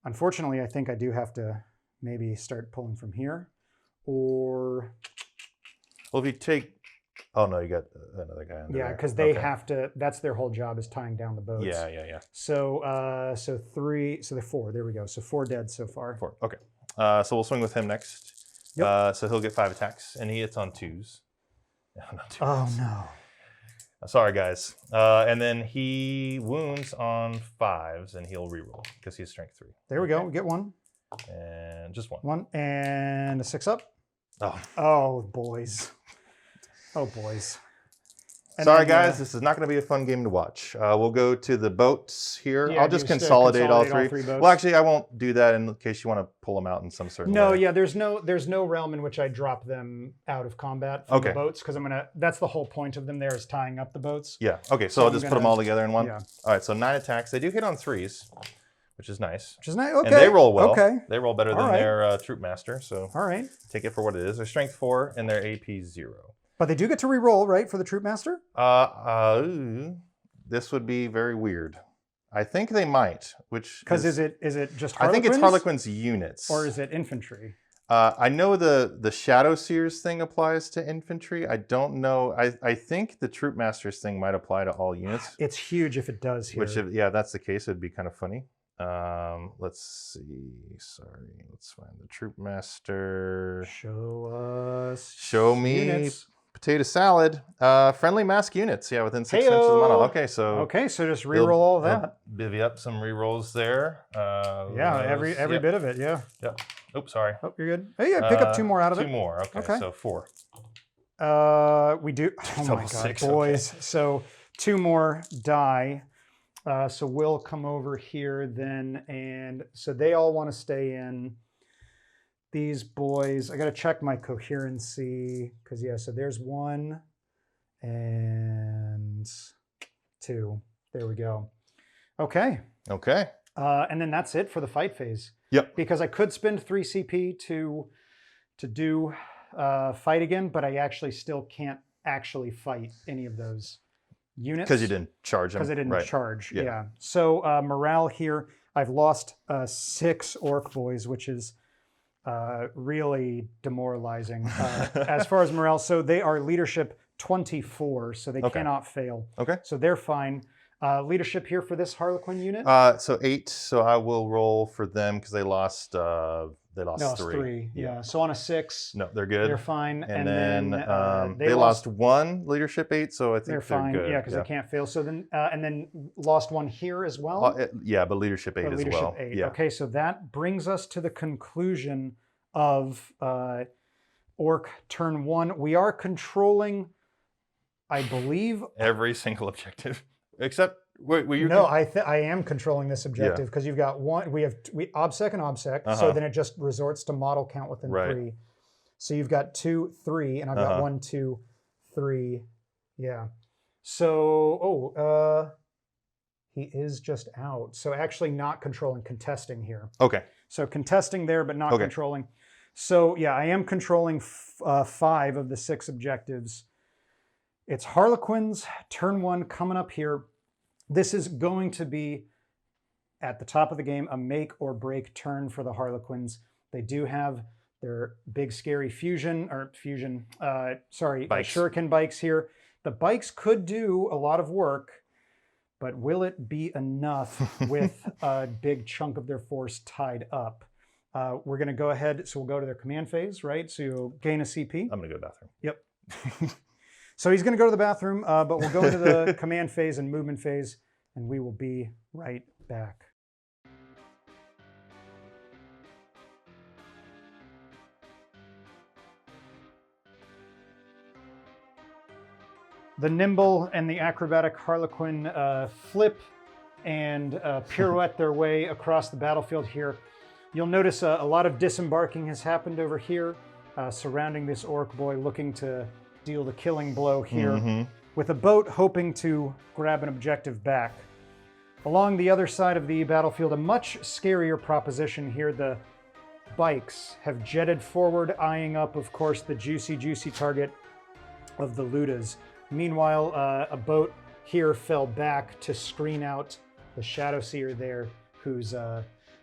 Unfortunately, I think I do have to maybe start pulling from here, or. Well, if you take. Oh no, you got another guy under there. Yeah, because they have to. That's their whole job is tying down the boats. Yeah. So so 3. So they're 4. There we go. So 4 dead so far. 4. Okay. So we'll swing with him next. Yep. So he'll get 5 attacks, and he hits on 2s. No, not 2s. Oh no. Sorry, guys. And then he wounds on 5s, and he'll reroll because he's strength 3. There we go. We get 1. And just 1. 1 and a 6 up. Oh. Oh boys. Oh boys. And Sorry, then, guys. This is not going to be a fun game to watch. We'll go to the boats here. Yeah, I'll just just, consolidate all consolidate 3. all 3 boats. Well, actually, I won't do that in case you want to pull them out in some certain No, way. yeah, there's no realm in which I drop them out of combat from the boats because that's the whole point of them there is tying up the boats. Yeah. Okay. So I'll just put them all together in one. Yeah. All right. So 9 attacks. They do hit on 3s, which is nice. Which is nice. Okay. And they roll well. Okay. They roll better than their troop master. So all right. Take it for what it is. They're strength 4 and they're AP 0. But they do get to re-roll, right, for the troop master? This would be very weird. I think they might, which because is it just Harlequins? I think it's Harlequins units, or is it infantry? I know the Shadow Seers thing applies to infantry. I don't know. I think the troop masters thing might apply to all units. It's huge if it does here. Which, if that's the case, it'd be kind of funny. Let's see. Sorry, let's find the troop master. Show me units. Potato salad. Friendly mask units. Yeah, within 6 inches of the model. Okay, so just reroll all of that. Bivvy up some rerolls there. Every bit of it. Yeah. Yep. Oops, sorry. Oh, you're good. Hey, yeah, pick up 2 more out of it. 2 more. Okay. So 4. We do. Oh my god, 6, boys. Okay. So 2 more die. So we'll come over here then, and so they all want to stay in. These boys, I got to check my coherency because so there's 1 and 2. There we go. Okay. Okay. And then that's it for the fight phase. Yep. Because I could spend 3 CP to do fight again, but I actually still can't actually fight any of those units. Because you didn't charge them. Because I didn't charge, yeah. So morale here, I've lost 6 Ork boys, which is really demoralizing as far as morale. So they are leadership 24, so they cannot fail. Okay. So they're fine. Leadership here for this Harlequin unit? So 8, so I will roll for them because they lost 3. Yeah. So on a 6, no, they're good. They're fine. And then they lost 1 leadership 8, so I think they're fine. Good. Yeah, because they can't fail. So then and then lost 1 here as well. Yeah, but leadership 8 as well. 8. Yeah. Okay, so that brings us to the conclusion of Ork Turn 1. We are controlling, I believe, every single objective except No, I am controlling this objective because you've got one. We obsec and obsec, so then it just resorts to model count within 3. So you've got 2, 3, and I've got 1, 2, 3. Yeah. So he is just out. So actually not controlling, contesting here. Okay. So contesting there, but not controlling. So yeah, I am controlling 5 of the 6 objectives. It's Harlequins, turn 1 coming up here. This is going to be, at the top of the game, a make or break turn for the Harlequins. They do have their big scary shuriken bikes here. The bikes could do a lot of work, but will it be enough with a big chunk of their force tied up? We're going to go ahead, so we'll go to their command phase, right? So you'll gain a CP. I'm going to go to the bathroom. Yep. So he's going to go to the bathroom, but we'll go into the command phase and movement phase, and we will be right back. The nimble and the acrobatic Harlequin flip and pirouette their way across the battlefield here. You'll notice a lot of disembarking has happened over here, surrounding this orc boy, looking to deal the killing blow here, with a boat hoping to grab an objective back. Along the other side of the battlefield, a much scarier proposition here. The bikes have jetted forward, eyeing up, of course, the juicy target of the Ludas. Meanwhile, a boat here fell back to screen out the Shadow Seer there, who's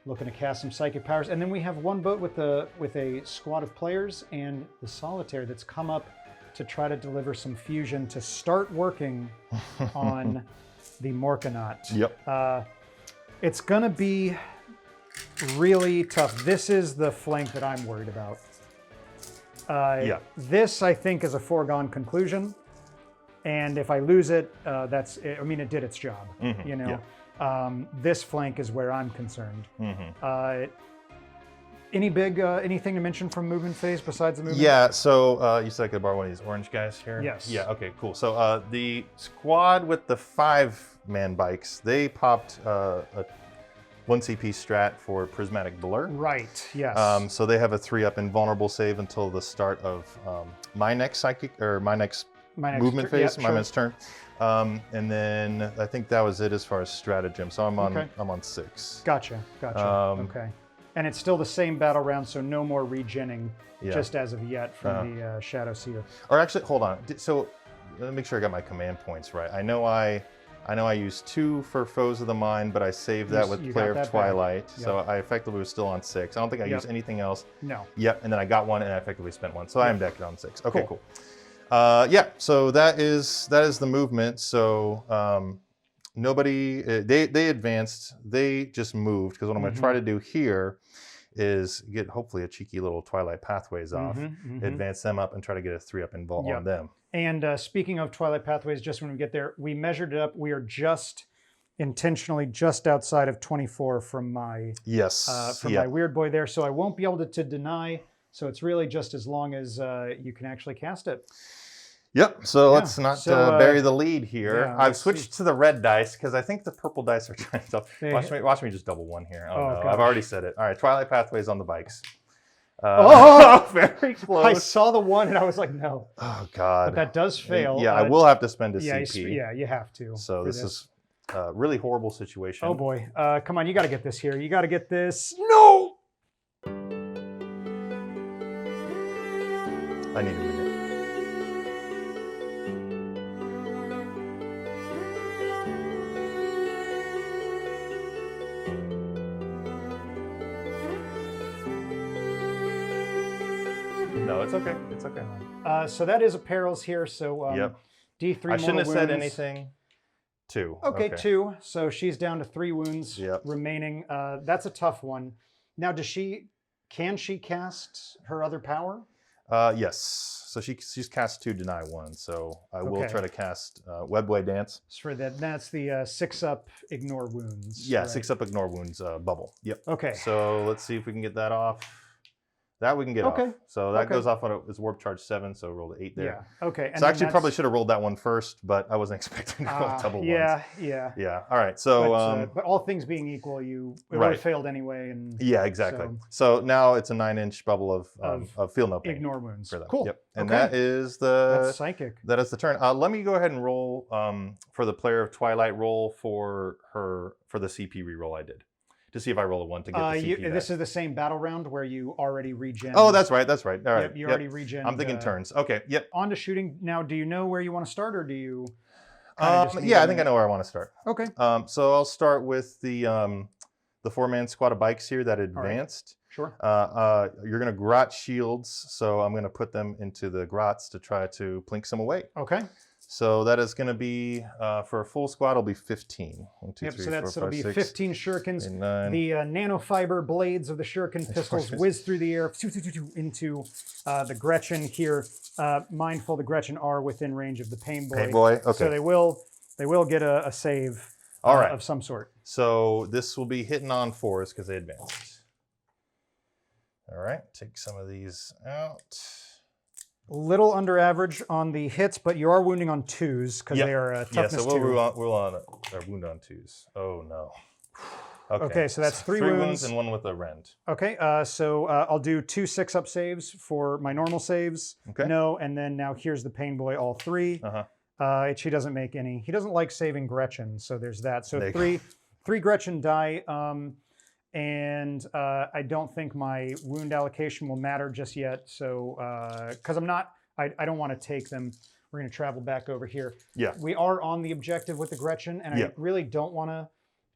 looking to cast some psychic powers. And then we have one boat with a squad of players and the Solitaire that's come up to try to deliver some fusion to start working on the Morkanaut. Yep. It's gonna be really tough. This is the flank that I'm worried about. This, I think, is a foregone conclusion. And if I lose it, that's it. I mean, it did its job, you know. Yeah. This flank is where I'm concerned. Anything to mention from movement phase besides the movement? Yeah, so you said I could borrow one of these orange guys here? Yes. Yeah, okay, cool. So the squad with the 5-man bikes, they popped a 1 CP strat for Prismatic Blur. Right, yes. So they have a 3-up invulnerable save until the start of my next movement phase, my next turn. And then I think that was it as far as stratagem. So I'm on 6. Gotcha. Okay. And it's still the same battle round, so no more regenning, just as of yet, from the Shadow Seer. Or actually, hold on. So let me make sure I got my command points right. I know I used 2 for Foes of the Mind, but I saved that with Player of Twilight. Yep. So I effectively was still on 6. I don't think I used anything else. No. Yep, and then I got 1 and I effectively spent 1. So I am decked on 6. Okay, cool. Yeah, so that is the movement. So nobody, they advanced, they just moved, because what I'm going to try to do here is get hopefully a cheeky little Twilight Pathways off, advance them up, and try to get a 3-up invul on them. And speaking of Twilight Pathways, just when we get there, we measured it up. We are intentionally just outside of 24 from my my Weirdboy there, so I won't be able to deny. So it's really just as long as you can actually cast it. Yep, so let's not bury the lead here. I've switched to the red dice because I think the purple dice are trying to... Watch me just double 1 here. Oh no, I've already said it. All right, Twilight Pathways on the bikes. Very close. I saw the 1 and I was like, no. Oh, God. But that does fail. Yeah, I will have to spend a CP. Yeah, you have to. So this is a really horrible situation. Oh, boy. Come on, you got to get this here. You got to get this. No! I need a minute. No, it's okay. It's okay. So that is a perils here. So D3 I shouldn't have wounds. said anything. 2. Okay, 2. So she's down to 3 wounds remaining. That's a tough one. Now, can she cast her other power? Yes. So she's cast 2, deny 1. So I will try to cast Weirdboy Dance. For that, that's the 6-up ignore wounds. Yeah, right? 6-up ignore wounds bubble. Yep. Okay. So let's see if we can get that off. That we can get Okay. off. So that Okay. goes off on it's warp charge 7, so rolled an 8 there. Yeah. Okay. And So I then actually probably that's- should have rolled that one first, but I wasn't expecting to roll double Yeah. ones. Yeah. Yeah. All right. So But all things being equal, you it would Right. have failed anyway, and yeah, exactly. So now it's a 9-inch bubble of feel no pain. ignore wounds. For them. Cool. Yep. And Okay. that is the That's psychic. that is the turn. Let me go ahead and roll for the player of Twilight roll for the CP reroll I did to see if I roll a 1 to get the CP back. This is the same battle round where you already regen. Oh, that's right. That's right. All right. Yep, you already regen. I'm thinking turns. Okay. Yep. On to shooting. Now, do you know where you want to start, or do you? Yeah, I think I know where I want to start. Okay. So I'll start with the 4-man squad of bikes here that advanced. Sure. You're going to grot shields, so I'm going to put them into the grots to try to plink some away. Okay. So that is going to be, for a full squad, it'll be 15. 1, 2, Yep, 3, so 4, it'll 5, be 6, 15 shurikens. 8, 9. The nanofiber blades of the shuriken pistols whiz through the air into the Gretchen here. Mindful the Gretchen are within range of the pain boy. Hey boy, okay. So they will get a save All right. of some sort. So this will be hitting on 4s because they advanced. All right, take some of these out. Little under average on the hits, but you are wounding on 2s because they are toughness Yeah, so we'll 2. roll on our wound on 2s. Oh no. Okay, so that's 3 wounds. and 1 with a rend. Okay, so I'll do 2 6-up saves for my normal saves. Okay. No, and then now here's the pain boy, all 3. She doesn't make any. He doesn't like saving Gretchen, so there's that. So three Gretchen die, and I don't think my wound allocation will matter just yet. So because I don't want to take them. We're going to travel back over here. Yeah. We are on the objective with the Gretchen, and I really don't want to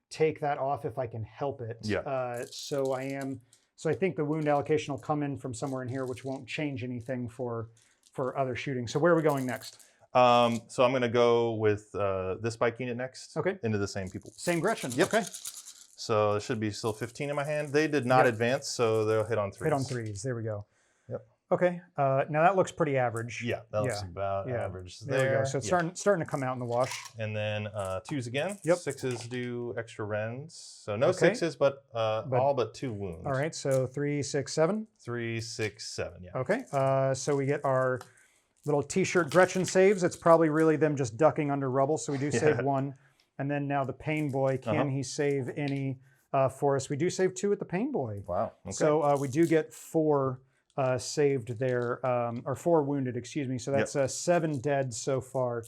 take that off if I can help it. Yeah. So I am. So I think the wound allocation will come in from somewhere in here, which won't change anything for other shooting. So where are we going next? So I'm going to go with this bike unit next. Okay. Into the same people. Same Gretchen. Yep. Okay. So there should be still 15 in my hand. They did not advance, so they'll hit on 3s. Hit on 3s. There we go. Yep. Okay. Now that looks pretty average. Yeah, that looks about average There we go. So it's starting to come out in the wash. And then 2s again. Yep. 6s do extra rends. So no 6s, but all but 2 wounds. All right. So 3, 6, 7. 3, 6, 7. Yeah. Okay. So we get our little T-shirt Gretchen saves. It's probably really them just ducking under rubble. So we do save 1. And then now the pain boy, can he save any for us? We do save 2 with the pain boy. Wow. Okay. So we do get 4 saved there, or 4 wounded, excuse me. So that's 7 dead so far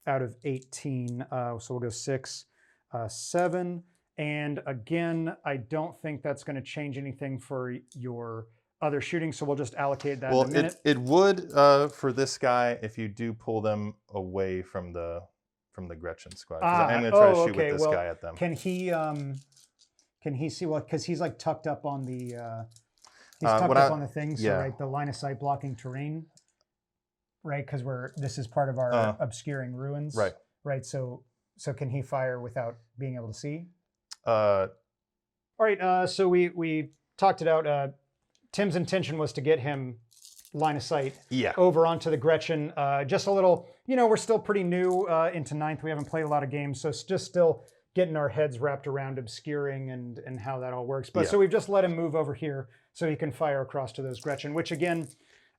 out of 18. So we'll go 6, 7. And again, I don't think that's going to change anything for your other shooting, so we'll just allocate that in a minute. It would for this guy if you do pull them away from the Gretchen squad. Because I'm going to try to shoot with this guy at them. Can he see? Well, because he's like tucked up on the on the thing. So right, the line of sight blocking terrain. Right, because this is part of our obscuring ruins. Right. Right. So can he fire without being able to see? All right. So we talked it out. Tim's intention was to get him line of sight over onto the Gretchen. Just a little, we're still pretty new into 9th. We haven't played a lot of games, so it's just still getting our heads wrapped around obscuring and how that all works. But so we've just let him move over here so he can fire across to those Gretchen, which again,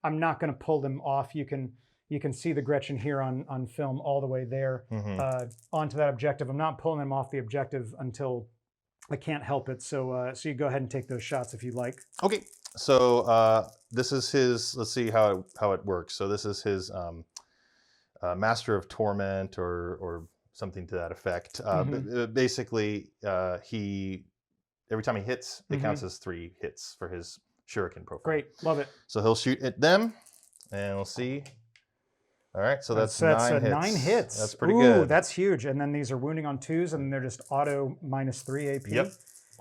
I'm not going to pull them off. You can see the Gretchen here on film all the way there onto that objective. I'm not pulling them off the objective until I can't help it. So you go ahead and take those shots if you'd like. Okay. So this is his, let's see how it works. So this is his Master of Torment or something to that effect. Basically, every time he hits, it counts as 3 hits for his shuriken profile. Great, love it. So he'll shoot at them, and we'll see. All right, so that's 9 hits. 9 hits. That's pretty good. Ooh, that's huge. And then these are wounding on 2s, and they're just auto -3 AP. Yep.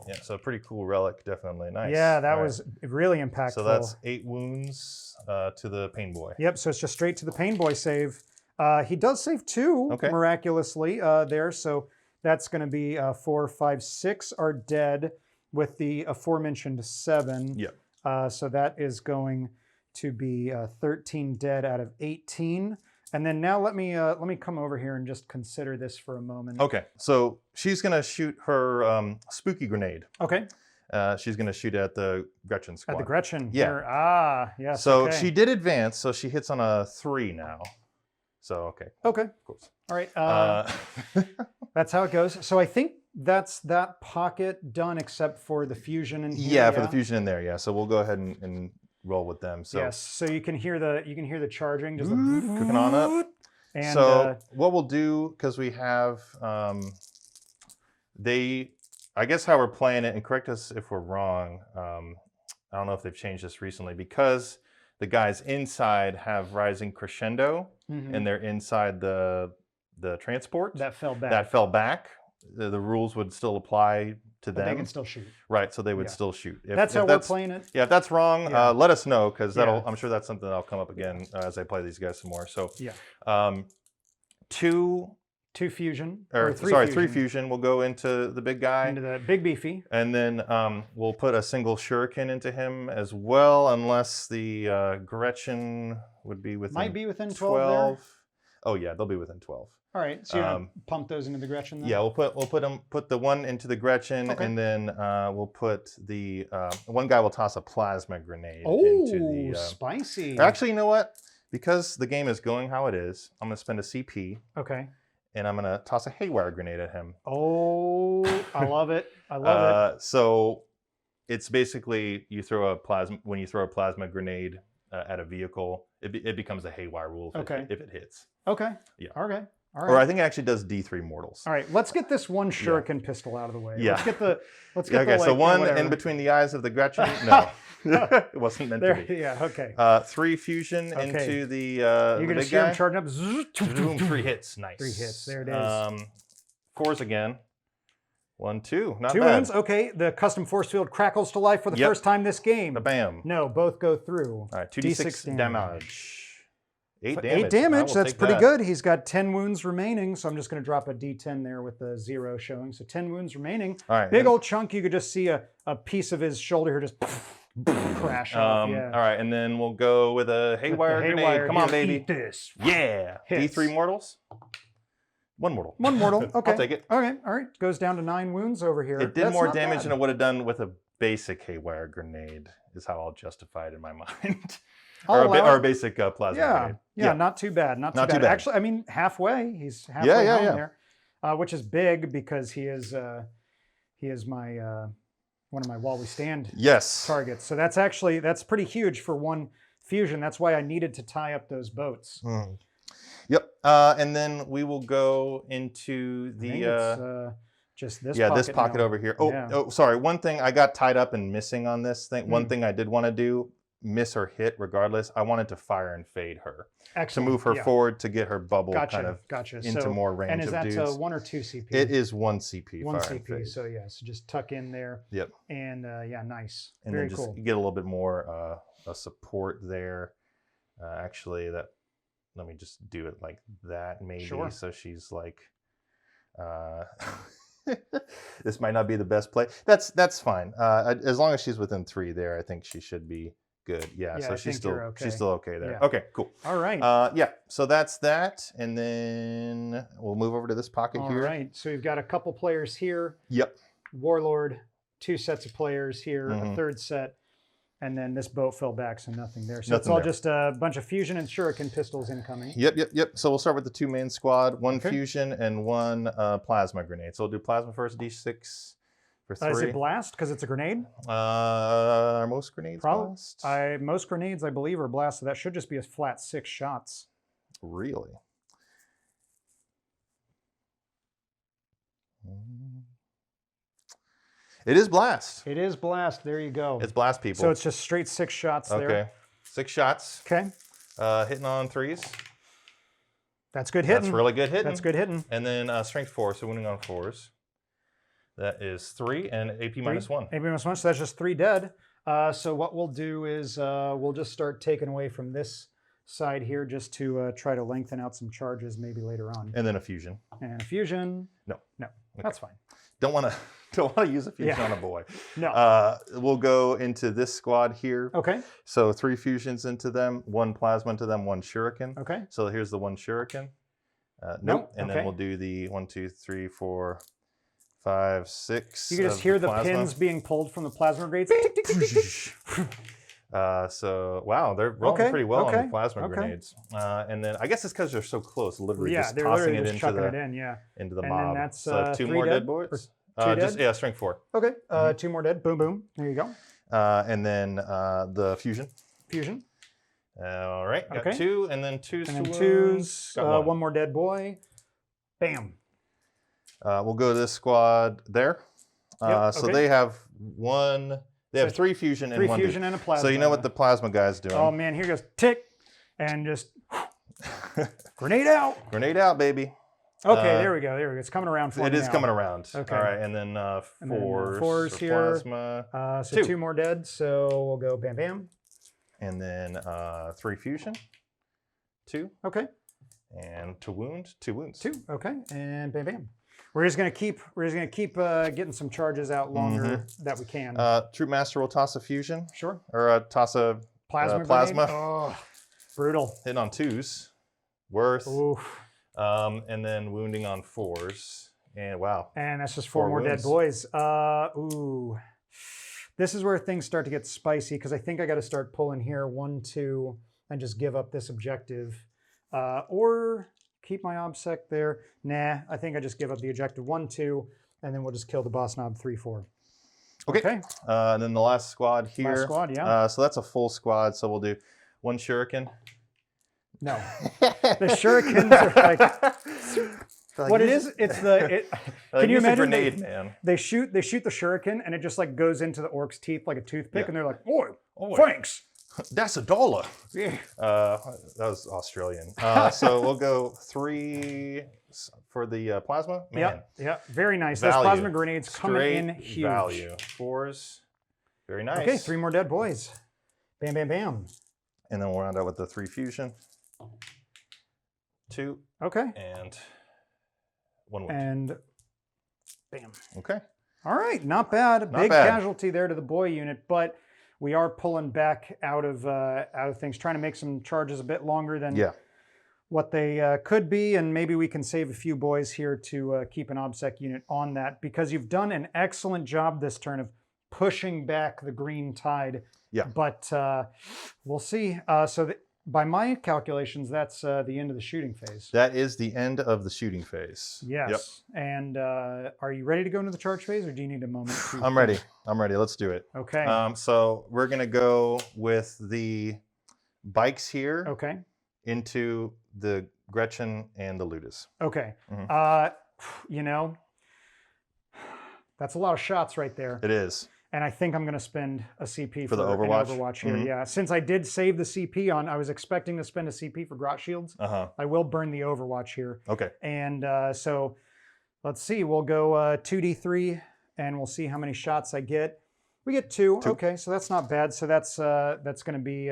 Yeah, so a pretty cool relic, definitely. Nice. Yeah, that was really impactful. So that's 8 wounds to the pain boy. Yep, so it's just straight to the pain boy save. He does save 2 miraculously there, so that's going to be 4, 5, 6 are dead with the aforementioned 7. Yep. So that is going to be 13 dead out of 18. And then now let me come over here and just consider this for a moment. Okay, so she's gonna shoot her spooky grenade. Okay. She's going to shoot at the Gretchen squad. At the Gretchen. Yeah. Here. Ah, yes. So okay. she did advance, so she hits on a 3 now. So, okay. Okay. Of course. All right. That's how it goes. So I think that's that pocket done except for the fusion in here. Yeah, for the fusion in there, yeah. So we'll go ahead and roll with them. So yes. So you can hear the charging, just cooking on up. And so what we'll do, because we have I guess how we're playing it, and correct us if we're wrong. I don't know if they've changed this recently, because the guys inside have rising crescendo, and they're inside the transport. that fell back. That fell back. The rules would still apply to them. They can still shoot. Right, so they would still shoot. That's how we're playing it. Yeah, if that's wrong, let us know, because I'm sure that's something that'll come up again as I play these guys some more. So two fusion, or three sorry, fusion. 3 fusion. We'll go into the big guy. Into the big beefy. And then we'll put a single shuriken into him as well, unless the Gretchen would be within Might be within 12 there. Oh yeah, they'll be within 12. All right, so you pump those into the Gretchen then? Yeah, we'll put the one into the Gretchen, and then we'll put the one guy will toss a plasma grenade into the spicy. Actually, you know what? Because the game is going how it is, I'm gonna spend a CP. Okay. And I'm gonna toss a haywire grenade at him. Oh, I love it. I love it. So it's basically when you throw a plasma grenade at a vehicle, it becomes a haywire rule if it hits. Okay. Yeah. Okay. All right. Or I think it actually does D3 mortals. All right. Let's get this one shuriken pistol out of the way. Yeah. Let's get okay. So one in between the eyes of the Gretchen. No, it wasn't meant to be. Yeah. Okay. 3 fusion into the You're gonna see him charging up. Boom, 3 hits. Nice. 3 hits. There it is. 4s again. 1, 2. Not 2 bad. wounds. Okay. The custom force field crackles to life for the first time this game. Bam. No, both go through. All right. 2d6 damage. 8 damage. 8 damage. That's pretty good. He's got 10 wounds remaining, so I'm just going to drop a d10 there with the 0 showing. So 10 wounds remaining. All right. Big old chunk. You could just see a piece of his shoulder here just crash off. Yeah. All right, and then we'll go with a haywire grenade. Come on, baby. Eat this. Yeah. Hits. D3 mortals. 1 mortal. 1 mortal. Okay. I'll take it. Okay. All right. Goes down to 9 wounds over here. It did That's more not damage bad. than it would have done with a basic haywire grenade, is how I'll justify it in my mind. or a basic plasma grenade. Yeah, not too bad. Not too bad. Actually, I mean, halfway. He's halfway home there, which is big because he is my one of my while we stand targets. So that's pretty huge for one fusion. That's why I needed to tie up those boats. Yep. And then we will go into the just this this pocket over here. Oh, sorry. One thing I got tied up and missing on this thing. One thing I did want to do, miss or hit regardless. I wanted to fire and fade her. Excellent. To move her forward to get her bubble kind of into more range and of dudes. And is that 1 or 2 CP? It is 1 CP. 1 CP. So so just tuck in there. Yep. And nice. And very then just cool. Get a little bit more support there. Actually, let me just do it like that maybe. Sure. So she's like, this might not be the best play. That's fine. As long as she's within 3 there, I think she should be good. Yeah, so she's still okay there. Yeah. Okay, cool. All right. So that's that, and then we'll move over to this pocket here. All right. So we've got a couple players here. Yep. Warlord, 2 sets of players here, a 3rd set, and then this boat fell back, so nothing there. So it's all just a bunch of fusion and shuriken pistols incoming. Yep. So we'll start with the 2-man squad, 1 fusion and 1 plasma grenade. So we'll do plasma first, D6 for 3. Is it blast because it's a grenade? Are most grenades blast? Most grenades, I believe, are blast, so that should just be a flat 6 shots. Really? It is blast. It is blast. There you go. It's blast, people. So it's just straight 6 shots there. Okay. 6 shots. Okay. Hitting on 3s. That's good hitting. That's really good hitting. That's good hitting. And then strength 4, so winning on 4s. That is 3 and AP -1. AP -1, so that's just 3 dead. So what we'll do is we'll just start taking away from this side here just to try to lengthen out some charges maybe later on. And then a fusion. And a fusion. No. Okay. That's fine. Don't want to use a fusion on a boy. No. We'll go into this squad here. Okay. So 3 fusions into them, 1 plasma into them, 1 shuriken. Okay. So here's the 1 shuriken. Nope. And then we'll do the 1, 2, 3, 4, 5, 6. You can just hear the pins being pulled from the plasma grenades. Tick, tick, tick, tick, tick. So wow, they're rolling pretty well on the plasma grenades. And then I guess it's because they're so close, literally just tossing it into the into the mob. Then that's, so 2 more dead boys. Dead? Strength 4. Okay, 2 more dead. Boom, boom. There you go. And then the fusion. Fusion. All right, got 2, and then 2s. And then 2s. Got 1 more dead boy. Bam. We'll go to this squad there. So they have 1. They have 3 fusion and 1 fusion and a plasma. So you know what the plasma guy's doing. Oh man, here goes tick, and just grenade out. Grenade out, baby. Okay, there we go. There we go. It's coming around for It is coming around. Okay. All right, and then 4s here. Plasma. So 2 more dead. So we'll go bam, bam. And then 3 fusion. 2. Okay. And to wound, 2 wounds. 2. Okay, and bam, bam. We're just gonna keep getting some charges out longer that we can. Troop Master will toss a fusion. Sure. Or toss a plasma. Oh, brutal. Hitting on 2s. Worth. Oof. And then wounding on 4s. And wow. And that's just 4 more dead boys. Ooh. This is where things start to get spicy because I think I got to start pulling here 1, 2, and just give up this objective, or keep my obsec there. Nah, I think I just give up the objective 1, 2, and then we'll just kill the boss knob 3, 4. Okay. And then the last squad here. Last squad, yeah. So that's a full squad. So we'll do 1 shuriken. No, the shurikens are like what it is. It's the. Can you imagine? Grenade, man. They shoot the shuriken, and it just like goes into the orc's teeth like a toothpick, and they're like, "Oi, thanks." That's $1. Yeah. That was Australian. So we'll go 3 for the plasma. Man. Yeah. Very nice. Those plasma grenades coming in huge. Value. 4s. Very nice. Okay, 3 more dead boys. Bam, bam, bam. And then we'll round out with the 3 fusion. 2. Okay. And 1 wound. And bam. Okay. All right, not bad. Big casualty there to the boy unit, but we are pulling back out of things, trying to make some charges a bit longer than what they could be, and maybe we can save a few boys here to keep an OBSEC unit on that, because you've done an excellent job this turn of pushing back the green tide. Yeah. But we'll see. By my calculations, that's the end of the shooting phase. That is the end of the shooting phase. Yes. Yep. And are you ready to go into the charge phase, or do you need a moment? I'm ready. I'm ready. Let's do it. Okay. So we're going to go with the bikes here. Okay. Into the Gretchen and the Ludas. Okay. You know, that's a lot of shots right there. It is. And I think I'm going to spend a CP for the Overwatch? An Overwatch here. Yeah. Since I did save the CP on, I was expecting to spend a CP for Grot Shields. I will burn the Overwatch here. Okay. And so let's see. We'll go 2d3 and we'll see how many shots I get. We get 2. Okay. So that's not bad. So that's going to be,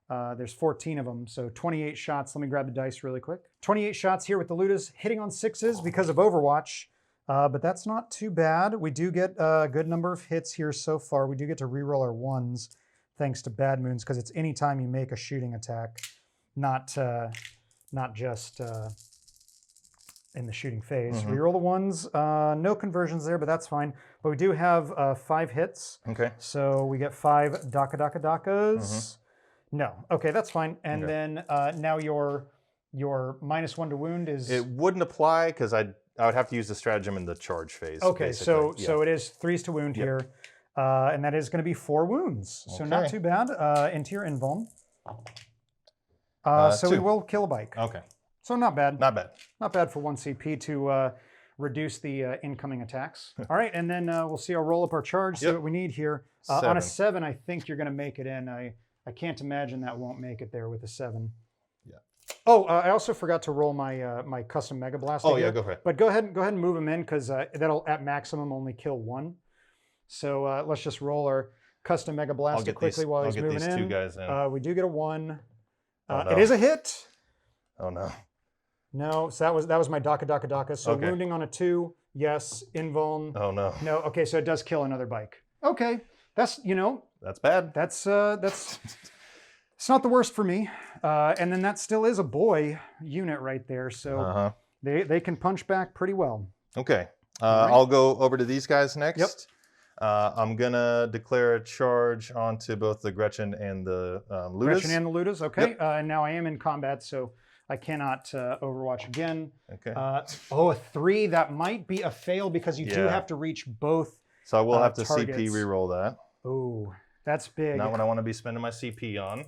there's 14 of them. So 28 shots. Let me grab the dice really quick. 28 shots here with the Ludas, hitting on 6s because of Overwatch. But that's not too bad. We do get a good number of hits here so far. We do get to reroll our 1s thanks to Bad Moons, because it's any time you make a shooting attack, not just in the shooting phase. Reroll the 1s. No conversions there, but that's fine. But we do have 5 hits. Okay. So we get 5 Dakas. No. Okay, that's fine. And then now your -1 to wound is... It wouldn't apply because I would have to use the stratagem in the charge phase. Okay, so it is 3s to wound here, and that is going to be 4 wounds. So not too bad. Into your invuln. So 2. we will kill a bike. Okay. So not bad. Not bad. Not bad for 1 CP to reduce the incoming attacks. All right, and then we'll see. I'll roll up our charge. See what we need here. On a 7, I think you're going to make it in. I can't imagine that won't make it there with a 7. Oh, I also forgot to roll my my custom Mega Blaster. Oh yeah, go for it. But go ahead and move them in, because that'll at maximum only kill 1. So let's just roll our custom Mega Blaster quickly while he's moving in. I'll get these 2 guys in. We do get a 1. No. It is a hit. Oh no. No, so that was my Daka. So wounding on a 2, yes. Invuln. Oh no. No. Okay, so it does kill another bike. Okay, that's That's bad. That's it's not the worst for me. And then that still is a boy unit right there. So they can punch back pretty well. Okay. right. I'll go over to these guys next. Yep. I'm gonna declare a charge onto both the Gretchen and the Ludas. Gretchen and the Ludas, okay. Yep. And now I am in combat, so I cannot Overwatch again. Okay. Oh, a 3, that might be a fail because you do Yeah. have to reach both. So I will have to targets. CP reroll that. Oh, that's big. Not what I want to be spending my CP on.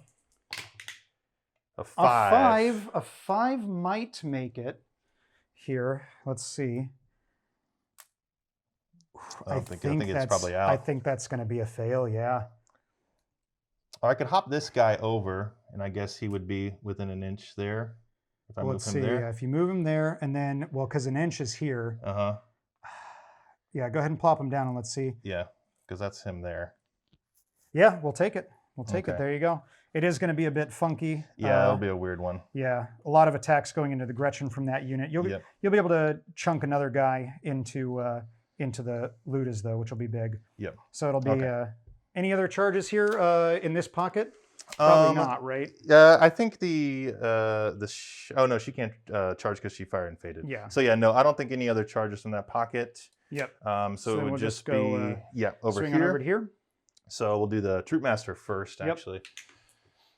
A 5. A 5 might make it here. Let's see. I think it's probably out. I think that's going to be a fail, yeah. Or I could hop this guy over, and I guess he would be within an inch there. If I Let's move see. him there. If you move him there, and then, well, because an inch is here. Uh-huh. Yeah, go ahead and plop him down, and let's see. Yeah, because that's him there. Yeah, we'll take it. We'll take it. Okay. There you go. It is going to be a bit funky. Yeah, it'll be a weird one. Yeah, a lot of attacks going into the Gretchen from that unit. You'll be able to chunk another guy into the Ludas though, which will be big. Yep. So it'll be any other charges here in this pocket? Probably not, right? Yeah, I think oh no, she can't charge because she fired and faded. Yeah. So yeah, no, I don't think any other charges from that pocket. Yep. So it then would we'll just go, be over swing here. on over to here. So we'll do the Troop Master first, Yep. actually.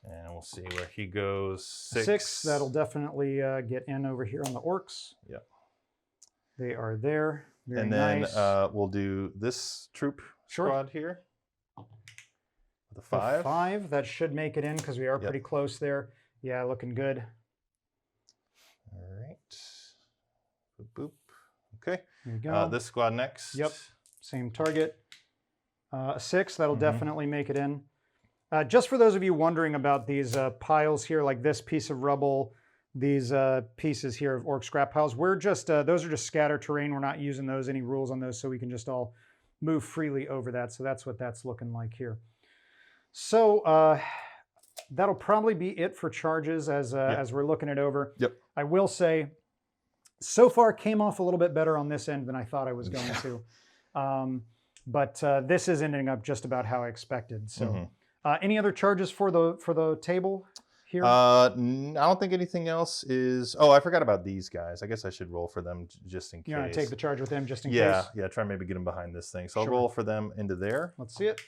And we'll see where he goes. 6. That'll definitely get in over here on the Orks. Yep. They are there. Very and then nice. we'll do this troop Sure. squad here. With a The 5. 5, that should make it in because we are pretty close there. Yeah, looking good. All right. Boop, boop. Okay. There you go. This squad next. Yep. Same target. A 6, that'll Mm-hmm. definitely make it in. Just for those of you wondering about these piles here, like this piece of rubble, these pieces here of orc scrap piles, we're just, those are just scatter terrain. We're not using those, any rules on those, so we can just all move freely over that. So that's what that's looking like here. So that'll probably be it for charges as we're looking it over. Yep. I will say, so far came off a little bit better on this end than I thought I was going to. But this is ending up just about how I expected. So any other charges for the table here? I don't think anything else is... Oh, I forgot about these guys. I guess I should roll for them just in case. You want to take the charge with them just in Yeah, case? yeah, try and maybe get them behind this thing. So Sure. I'll roll for them into there. Let's see it.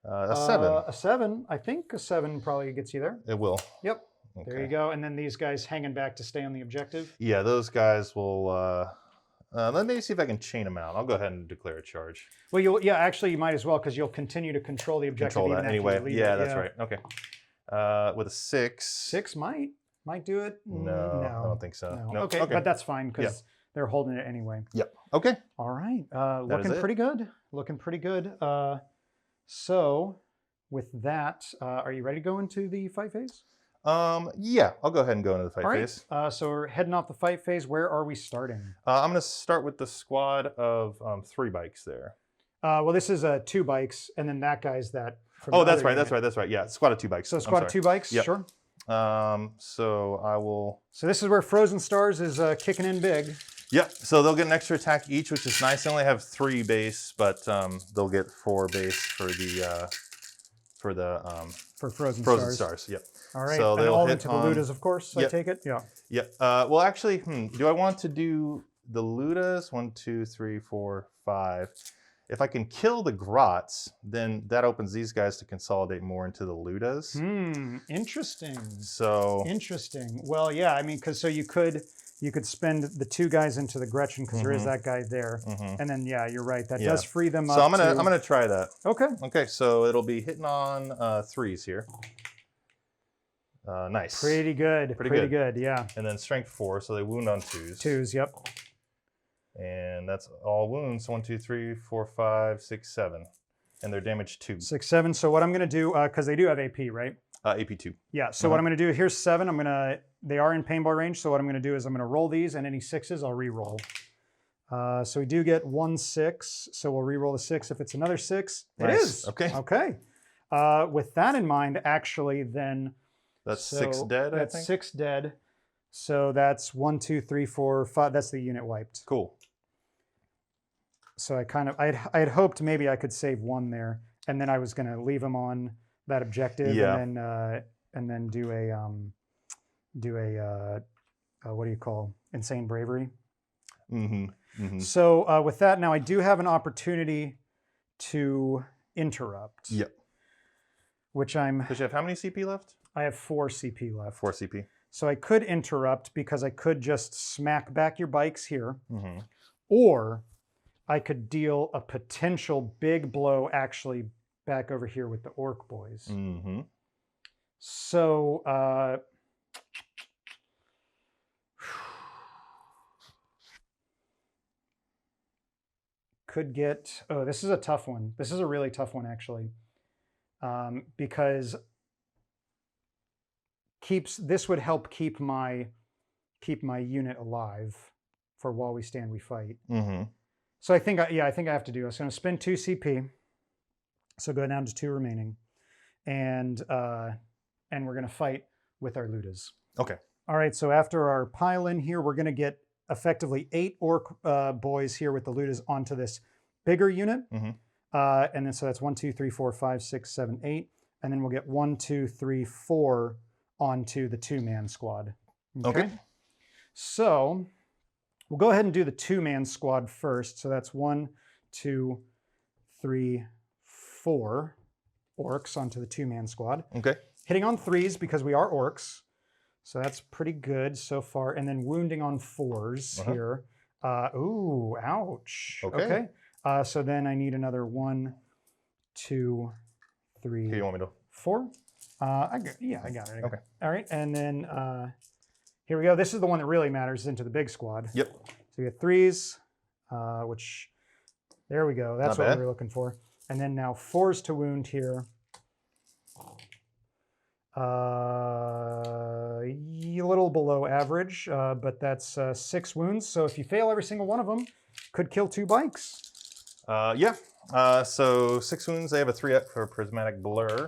A 7. A 7. I think a 7 probably gets you there. It will. Yep. Okay. There you go. And then these guys hanging back to stay on the objective. Yeah, those guys will... let me see if I can chain them out. I'll go ahead and declare a charge. Well, actually, you might as well because you'll continue to control the objective. Control even that after you anyway. leave Yeah, it. that's right. Okay. With a 6. 6 might do it. No, I don't think so. No. Nope. Okay, but that's fine because Yep. they're holding it anyway. Yep. Okay. All right. is Looking it. pretty good. Looking pretty good. So with that, are you ready to go into the fight phase? Yeah, I'll go ahead and go into the fight All right. phase. So we're heading off the fight phase. Where are we starting? I'm going to start with the squad of 3 bikes there. Well, this is 2 bikes, and then that guy's that. from Oh, the that's other right. unit. That's right. Yeah, squad of 2 bikes. So I'm squad of sorry. 2 bikes, Yep. sure. So I will... So this is where Frozen Stars is kicking in big. Yep, so they'll get an extra attack each, which is nice. They only have 3 base, but they'll get 4 base for the For Frozen Stars. Yep. All right, So and they'll all hit into the on- Ludas, of course, I Yep. take it? Yeah. Yep. Well, actually, do I want to do the Ludas? 1, 2, 3, 4, 5. If I can kill the Grots, then that opens these guys to consolidate more into the Ludas. Interesting. So Interesting. Well, yeah, I mean, because so you could spend the 2 guys into the Gretchen because there is that guy there, and then yeah, you're right. That does free them up. So I'm gonna try that. Okay. Okay, so it'll be hitting on 3s here. Nice. Pretty good. Pretty good. Yeah. And then strength 4, so they wound on 2s. 2s. Yep. And that's all wounds. 1, 2, 3, 4, 5, 6, 7. And they're damage 2. 6, 7. So what I'm going to do, because they do have AP, right? AP 2. Yeah. So what I'm going to do, here's 7. They are in paintball range. So what I'm going to do is I'm going to roll these, and any 6s, I'll re-roll. So we do get 1 6. So we'll re-roll the 6. If it's another 6, Nice. it is. Okay. Okay. With that in mind, actually, then That's 6 dead, I That's think. 6 dead. So that's 1, 2, 3, 4, 5. That's the unit wiped. Cool. So I had hoped maybe I could save 1 there, and then I was going to leave him on that objective, Yeah. and then do a what do you call insane bravery? So with that, now I do have an opportunity to interrupt. Yep. Which I'm... Because you have how many CP left? I have 4 CP left. 4 CP. So I could interrupt because I could just smack back your bikes here. Or I could deal a potential big blow actually back over here with the Ork boys. So... could get... Oh, this is a tough one. This is a really tough one, actually. Because this would help keep my unit alive for while we stand, we fight. So I think, I think I have to do this. I'm going to spend 2 CP. So go down to 2 remaining. And we're going to fight with our Ludas. Okay. All right, so after our pile in here, we're going to get effectively 8 Ork boys here with the Ludas onto this bigger unit. And then so that's 1, 2, 3, 4, 5, 6, 7, 8. And then we'll get 1, 2, 3, 4 onto the 2-man squad. Okay. So we'll go ahead and do the 2-man squad first. So that's 1, 2, 3, 4 Orks onto the 2-man squad. Okay. Hitting on 3s because we are Orks. So that's pretty good so far. And then wounding on 4s here. Ooh, ouch. Okay. So then I need another 1, 2, 3, Here, you want me to? 4. I got it. Okay. All right. And then here we go. This is the one that really matters into the big squad. Yep. So we get 3s, which, there we go. That's what we were looking for. And then now 4s to wound here. A little below average, but that's 6 wounds. So if you fail every single one of them, could kill 2 bikes. Yeah. So 6 wounds. They have a 3-up for prismatic blur.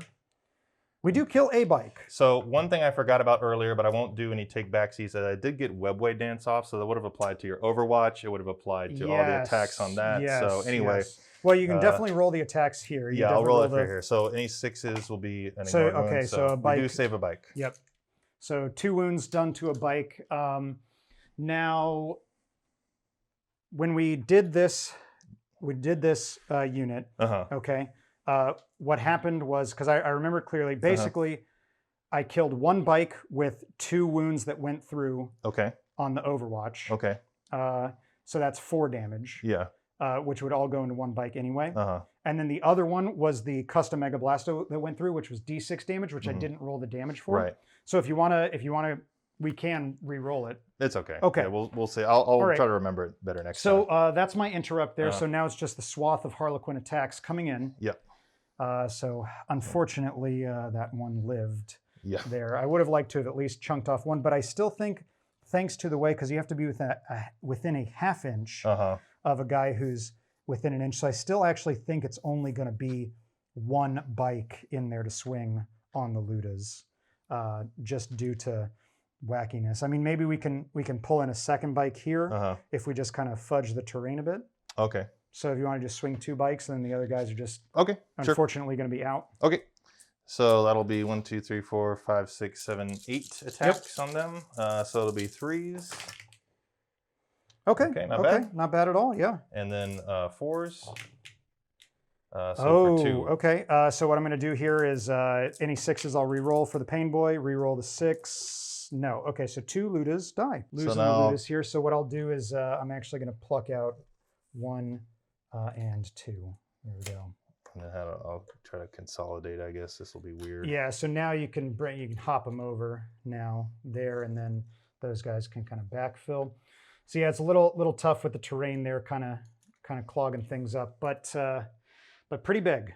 We do kill a bike. So one thing I forgot about earlier, but I won't do any take backsies, that I did get Webway Dance off, so that would have applied to your Overwatch. It would have applied to all the attacks on that. So anyway. Well, you can definitely roll the attacks here. Yeah, I'll roll it for here. So any 6s will be an ignored wound. So a bike. We do save a bike. Yep. So 2 wounds done to a bike. Now, when we did this unit, okay, what happened was, because I remember clearly, basically, I killed 1 bike with 2 wounds that went through on the Overwatch. Okay. So that's 4 damage. Yeah. Which would all go into 1 bike anyway. And then the other one was the custom Mega Blasto that went through, which was D6 damage, which I didn't roll the damage for. Right. So if you wanna, we can re-roll it. It's okay. Okay. Yeah, we'll see. I'll try to remember it better next time. So that's my interrupt there. So now it's just the swath of Harlequin attacks coming in. Yep. So unfortunately, that one lived there. I would have liked to have at least chunked off 1, but I still think, thanks to the way, because you have to be within a ½ inch of a guy who's within an inch. So I still actually think it's only going to be 1 bike in there to swing on the Ludas, just due to wackiness. I mean, maybe we can pull in a 2nd bike here if we just kind of fudge the terrain a bit. Okay. So if you want to just swing 2 bikes, then the other guys are just unfortunately going to be out. Okay. So that'll be 1, 2, 3, 4, 5, 6, 7, 8 attacks on them. So it'll be 3s. Okay. Not bad. Not bad at all. Yeah. And then 4s. So for 2. Okay. So what I'm going to do here is any 6s I'll re-roll for the Pain Boy. Re-roll the 6. No. Okay. So 2 Ludas die. Losing the Ludas here. So what I'll do is I'm actually going to pluck out 1 and 2. There we go. And then I'll try to consolidate. I guess this will be weird. Yeah. So now you can hop them over now there, and then those guys can kind of backfill. So yeah, it's a little tough with the terrain there, kind of clogging things up, but pretty big.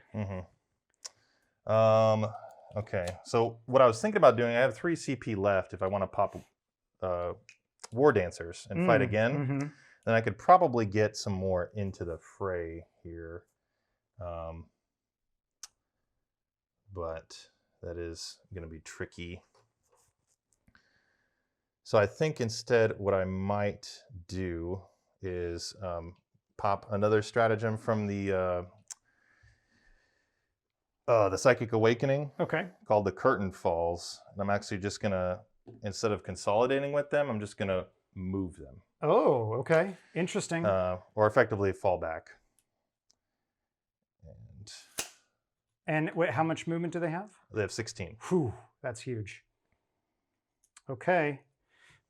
Okay. So what I was thinking about doing, I have 3 CP left. If I want to pop War Dancers and fight again, then I could probably get some more into the fray here. But that is going to be tricky. So I think instead what I might do is pop another stratagem from the Psychic Awakening. Okay. Called the Curtain Falls. And I'm actually just going to, instead of consolidating with them, I'm just going to move them. Oh, okay. Interesting. or effectively fall back. And wait, how much movement do they have? They have 16. Whew, that's huge. Okay.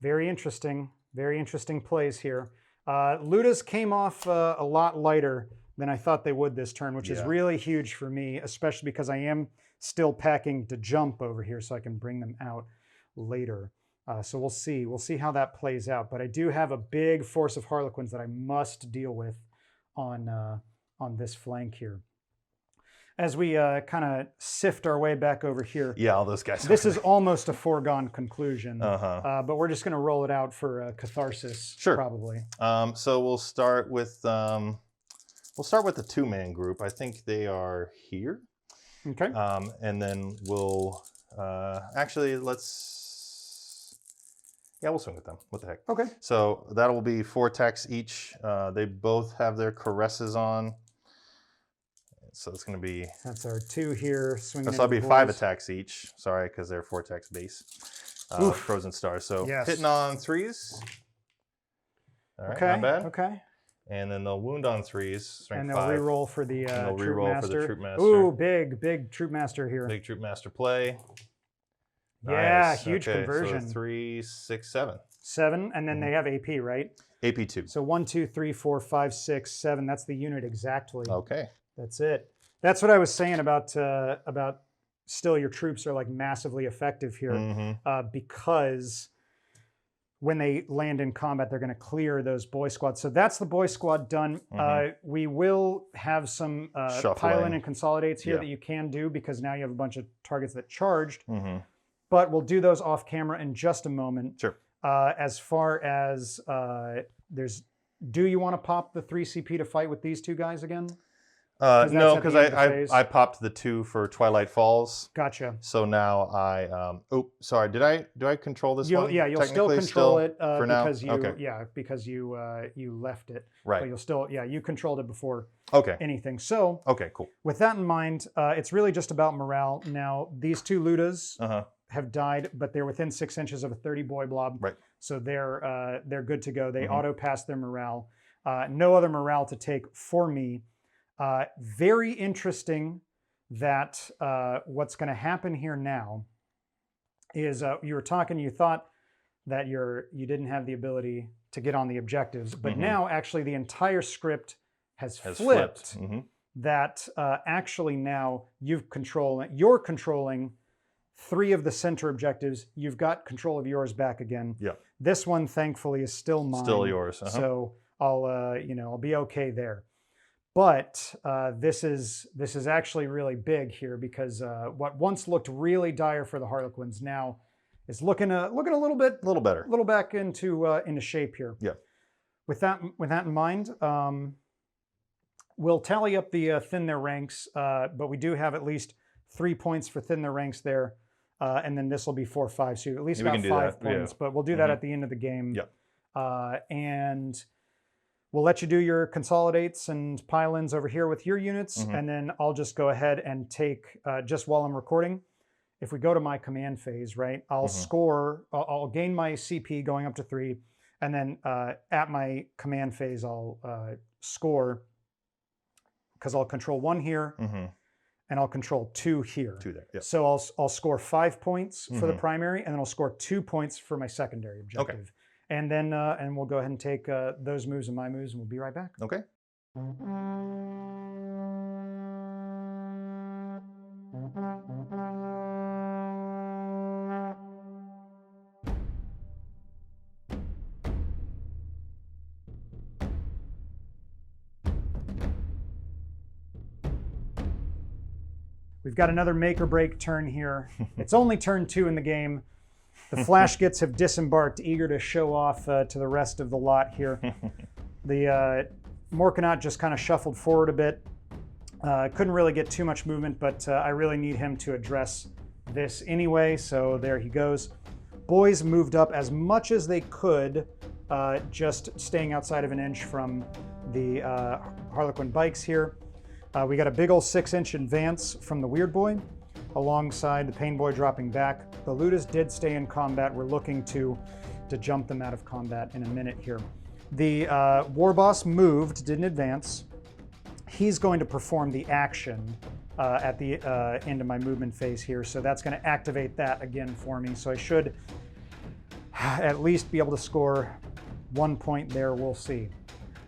Very interesting. Very interesting plays here. Ludas came off a lot lighter than I thought they would this turn, which is really huge for me, especially because I am still packing to jump over here so I can bring them out later. So we'll see. We'll see how that plays out. But I do have a big force of Harlequins that I must deal with on this flank here. As we kind of sift our way back over here. Yeah, all those guys. This is almost a foregone conclusion, but we're just going to roll it out for catharsis, probably. So we'll start with the 2-man group. I think they are here. Okay. And then we'll actually we'll swing with them. What the heck? Okay. So that will be 4 attacks each. They both have their caresses on. So it's going to be... That's our 2 here. Swinging. So that'll be 5 attacks each. Sorry, because they're 4 attacks base. Frozen Stars. So hitting on 3s. All right, not bad. Okay. And then they'll wound on 3s. And they'll reroll for the Troop Master. Ooh, big Troop Master here. Big Troop Master play. Yeah, nice. Huge conversion. So 3, 6, 7. 7, and then they have AP, right? AP 2. So 1, 2, 3, 4, 5, 6, 7. That's the unit exactly. Okay. That's it. That's what I was saying about still your troops are like massively effective here because when they land in combat, they're going to clear those boy squads. So that's the boy squad done. We will have some pile-in and consolidates here that you can do because now you have a bunch of targets that charged. But we'll do those off camera in just a moment. Sure. As far as do you want to pop the 3 CP to fight with these 2 guys again? No, because I popped the 2 for Twilight Falls. Gotcha. So now sorry. Do I control this one? Yeah, you'll still control it for now? because you left it. Right. But you'll still you controlled it before anything. So cool. With that in mind, it's really just about morale. Now these 2 Ludas have died, but they're within 6 inches of a 30 boy blob. Right. So they're good to go. They auto pass their morale. No other morale to take for me. Very interesting that what's going to happen here now is you were talking, you thought that you didn't have the ability to get on the objectives, but now actually the entire script has flipped. That actually now you're controlling 3 of the center objectives. You've got control of yours back again. Yeah. This one, thankfully, is still mine. Still yours. So I'll be okay there. But this is actually really big here because what once looked really dire for the Harlequins now is looking a little better, a little back into shape here. Yeah. With that in mind, we'll tally up the thin their ranks, but we do have at least 3 points for thin their ranks there, and then this will be 4, 5. So you at least got 5 points, but we'll do that at the end of the game. Yeah. And we'll let you do your consolidates and pile-ins over here with your units, and then I'll just go ahead and take, just while I'm recording, if we go to my command phase, right, I'll score, I'll gain my CP going up to 3, and then at my command phase, I'll score, because I'll control 1 here, and I'll control 2 here. 2 there, yep. So I'll score 5 points for the primary, and then I'll score 2 points for my secondary objective. Okay. And then and we'll go ahead and take those moves and my moves, and we'll be right back. Okay. We've got another make or break turn here. It's only turn 2 in the game. The Flash Gits have disembarked, eager to show off to the rest of the lot here. The Morkanaut just kind of shuffled forward a bit. Couldn't really get too much movement, but I really need him to address this anyway, so there he goes. Boyz moved up as much as they could, just staying outside of an inch from the Harlequin bikes here. We got a big old 6-inch advance from the Weirdboy, alongside the Pain Boy dropping back. The Ludas did stay in combat. We're looking to jump them out of combat in a minute here. The Warboss moved, didn't advance. He's going to perform the action at the end of my movement phase here. So that's going to activate that again for me. So I should at least be able to score 1 point there. We'll see.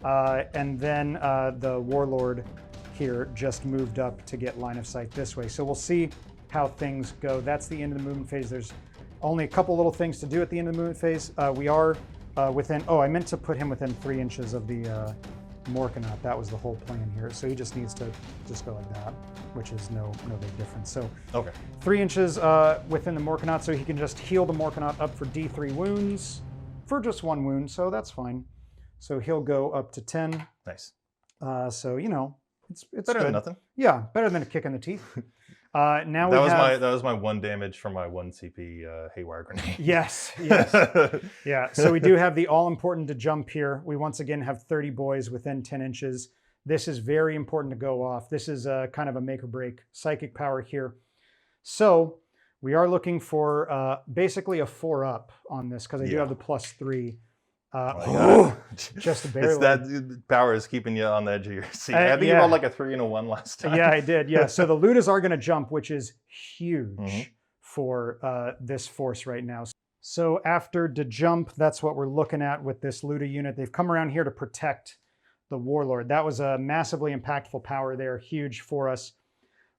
And then the Warlord here just moved up to get line of sight this way. So we'll see how things go. That's the end of the movement phase. There's only a couple little things to do at the end of the movement phase. We are within, I meant to put him within 3 inches of the Morkanaut. That was the whole plan here. So he just needs to just go like that, which is no big difference. So Okay. 3 inches within the Morkanaut, so he can just heal the Morkanaut up for D3 wounds for just 1 wound, so that's fine. So he'll go up to 10. Nice. So, you know, it's Better good. than nothing. Yeah, better than a kick in the teeth. Now That was my 1 damage from my 1 CP haywire grenade. Yes. Yeah, so we do have the all-important to jump here. We once again have 30 boys within 10 inches. This is very important to go off. This is kind of a make or break psychic power here. So we are looking for basically a 4-up on this because I do have the +3. Just barely. It's that power is keeping you on the edge of your seat. I think you rolled like a 3 and a 1 last time. Yeah, I did. Yeah. So the Ludas are going to jump, which is huge for this force right now. So after to jump, that's what we're looking at with this Luda unit. They've come around here to protect the Warlord. That was a massively impactful power there, huge for us.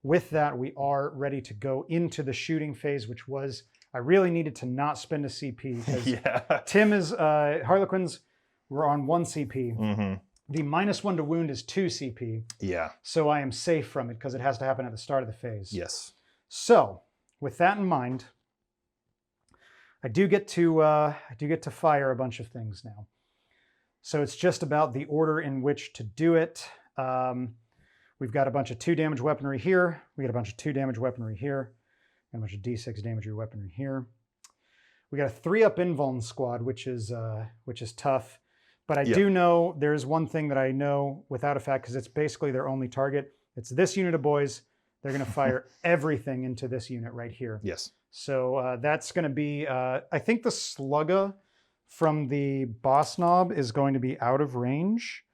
With that, we are ready to go into the shooting phase, which was, I really needed to not spend a CP because Tim is, Harlequins were on 1 CP. The -1 to wound is 2 CP. Yeah. So I am safe from it because it has to happen at the start of the phase. Yes. So with that in mind, I do get to fire a bunch of things now. So it's just about the order in which to do it. We've got a bunch of 2 damage weaponry here. We got a bunch of 2 damage weaponry here. And a bunch of D6 damage weaponry here. We got a 3-up invuln squad, which is tough. But I do know there's one thing that I know without a fact, because it's basically their only target. It's this unit of boys. They're going to fire everything into this unit right here. Yes. So that's going to be, I think the Slugga from the boss knob is going to be out of range.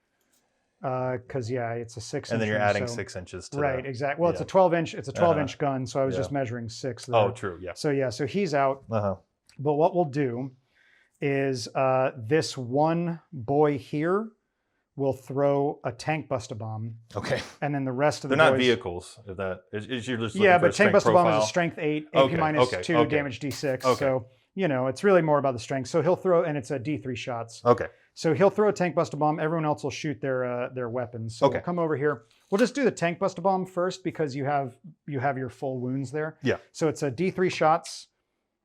Because it's a 6 inch. And then you're adding 6 inches to right, exactly. Well, it's a 12-inch. It's a 12-inch gun, so I was just measuring 6 there. Oh, true. Yeah. So he's out. But what we'll do is this one boy here will throw a Tankbusta bomb. Okay. And then the rest of the They're boys... not vehicles. If that is, you're just but Tankbusta bomb is a strength 8, AP -2, damage D6. Okay. So you know it's really more about the strength. So he'll throw, and it's a D3 shots. Okay. So he'll throw a Tankbusta bomb. Everyone else will shoot their weapons. So we'll come over here. We'll just do the Tankbusta bomb first because you have your full wounds there. Yeah. So it's a D3 shots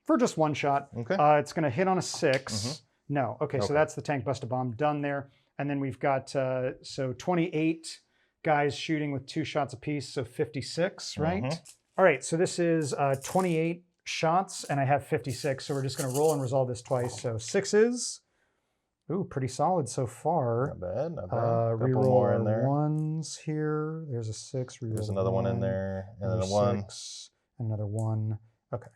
for just 1 shot. Okay. It's going to hit on a 6. No. Okay. So that's the Tankbusta bomb done there. And then we've got so 28 guys shooting with 2 shots apiece. So 56, right? All right. So this is 28 shots, and I have 56. So we're just going to roll and resolve this twice. So 6s. Ooh, pretty solid so far. Not bad, not bad. Reroll more in there. 1s here. There's a 6. Reroll There's another 1 in there, and then a 1. 6, another 1. Okay.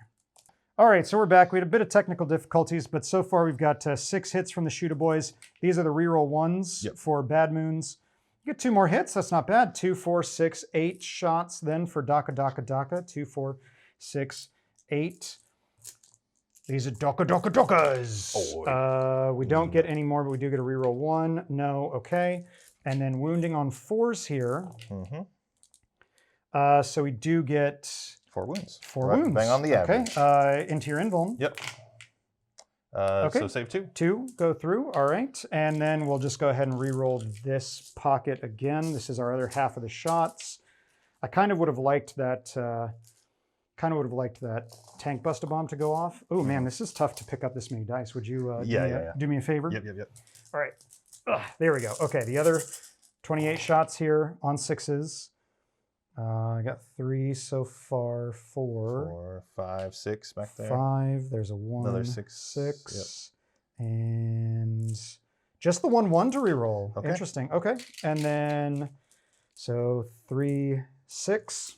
All right, so we're back. We had a bit of technical difficulties, but so far we've got 6 hits from the Shoota boys. These are the reroll 1s for Bad Moons. You get 2 more hits. That's not bad. 2, 4, 6, 8 shots then for Daka Daka Daka. 2, 4, 6, 8. These are Daka Daka Dakas. We don't get any more, but we do get a reroll 1. No, okay. And then wounding on 4s here. So we do get 4 wounds. 4 wounds. Bang on the average. Okay. Into your invuln. Yep. So save 2. 2 go through. All right. And then we'll just go ahead and reroll this pocket again. This is our other half of the shots. I kind of would have liked that. Tankbusta bomb to go off. Oh man, this is tough to pick up this many dice. Would you do me a favor? Yep. All right. There we go. Okay, the other 28 shots here on 6s. I got 3 so far. 4, 5, 6 back there. 5. There's a 1. Another 6. 6. And just the 1/1 to reroll. Okay. Interesting. Okay. And then, so 3, 6.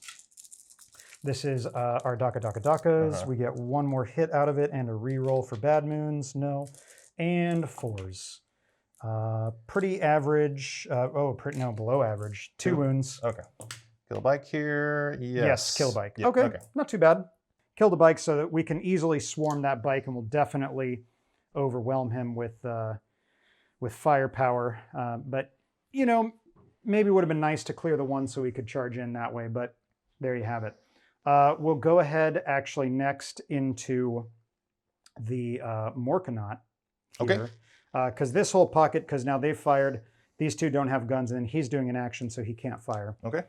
This is our Daka Daka Dakas. We get 1 more hit out of it and a reroll for Bad Moons. No. And 4s. Pretty average. No, below average. 2 wounds. Okay. Kill a bike here. Yes, kill a bike. Yep, Okay, not too bad. Kill the bike so that we can easily swarm that bike, and we'll definitely overwhelm him with firepower. But, you know, maybe it would have been nice to clear the one so we could charge in that way, but there you have it. We'll go ahead actually next into the Morkanaut here. Okay. Because this whole pocket, because now they've fired, these two don't have guns, and then he's doing an action, so he can't fire. Okay.